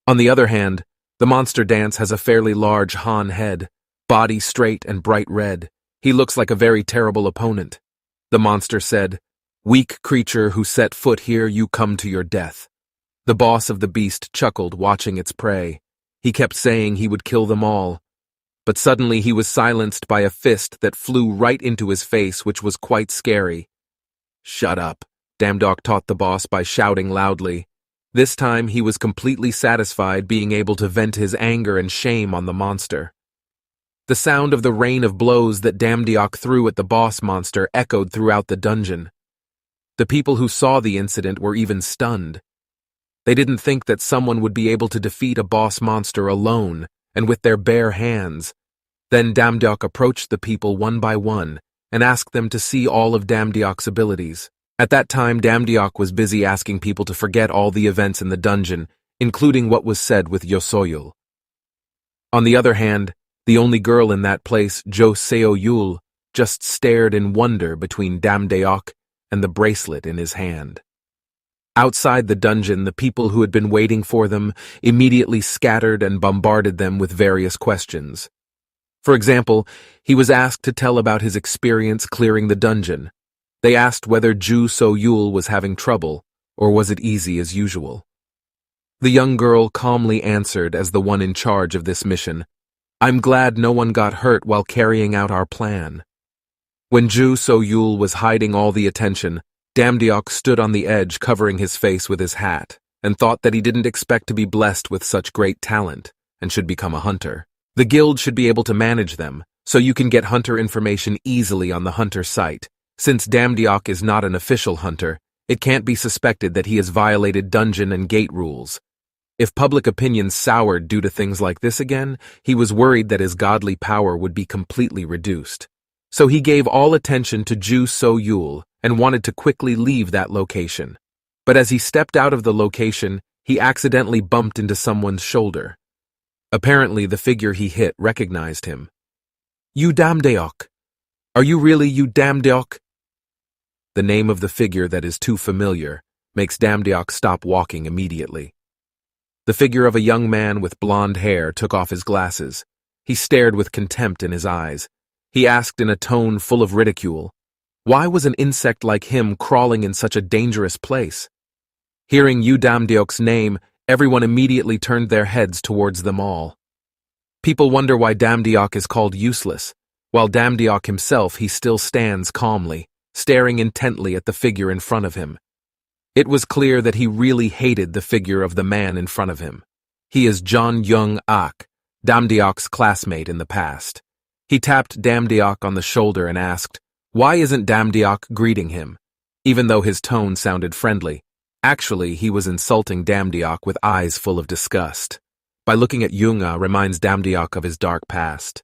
On the other hand, the monster dance has a fairly large Han head, body straight and bright red. He looks like a very terrible opponent. The monster said, "Weak creature who set foot here, you come to your death." The boss of the beast chuckled, watching its prey. He kept saying he would kill them all. But suddenly he was silenced by a fist that flew right into his face, which was quite scary. "Shut up," Damdeok taught the boss by shouting loudly. This time he was completely satisfied, being able to vent his anger and shame on the monster. The sound of the rain of blows that Damdeok threw at the boss monster echoed throughout the dungeon. The people who saw the incident were even stunned. They didn't think that someone would be able to defeat a boss monster alone and with their bare hands. Then Damdeok approached the people one by one and asked them to see all of Damdeok's abilities. At that time, Damdeok was busy asking people to forget all the events in the dungeon, including what was said with Yosoyul. On the other hand, the only girl in that place, Jo Seo-yul, just stared in wonder between Damdeok and the bracelet in his hand. Outside the dungeon, the people who had been waiting for them immediately scattered and bombarded them with various questions. For example, he was asked to tell about his experience clearing the dungeon. They asked whether Ju So-yul was having trouble, or was it easy as usual. The young girl calmly answered as the one in charge of this mission, "I'm glad no one got hurt while carrying out our plan." When Ju So-yul was hiding all the attention, Damdeok stood on the edge covering his face with his hat, and thought that he didn't expect to be blessed with such great talent, and should become a hunter. The guild should be able to manage them, so you can get hunter information easily on the hunter site. Since Damdeok is not an official hunter, it can't be suspected that he has violated dungeon and gate rules. If public opinion soured due to things like this again, he was worried that his godly power would be completely reduced. So he gave all attention to Ju So-yul and wanted to quickly leave that location. But as he stepped out of the location, he accidentally bumped into someone's shoulder. Apparently, the figure he hit recognized him. "You Damdeok! Are you really you Damdeok?" The name of the figure that is too familiar makes Damdeok stop walking immediately. The figure of a young man with blonde hair took off his glasses. He stared with contempt in his eyes. He asked in a tone full of ridicule, why was an insect like him crawling in such a dangerous place? Hearing Yu Damdeok's name, everyone immediately turned their heads towards them all. People wonder why Damdeok is called useless. While Damdeok himself, he still stands calmly, staring intently at the figure in front of him. It was clear that he really hated the figure of the man in front of him. He is John Young-ak, Damdeok's classmate in the past. He tapped Damdeok on the shoulder and asked, why isn't Damdeok greeting him? Even though his tone sounded friendly, actually he was insulting Damdeok with eyes full of disgust. By looking at Young-ah reminds Damdeok of his dark past.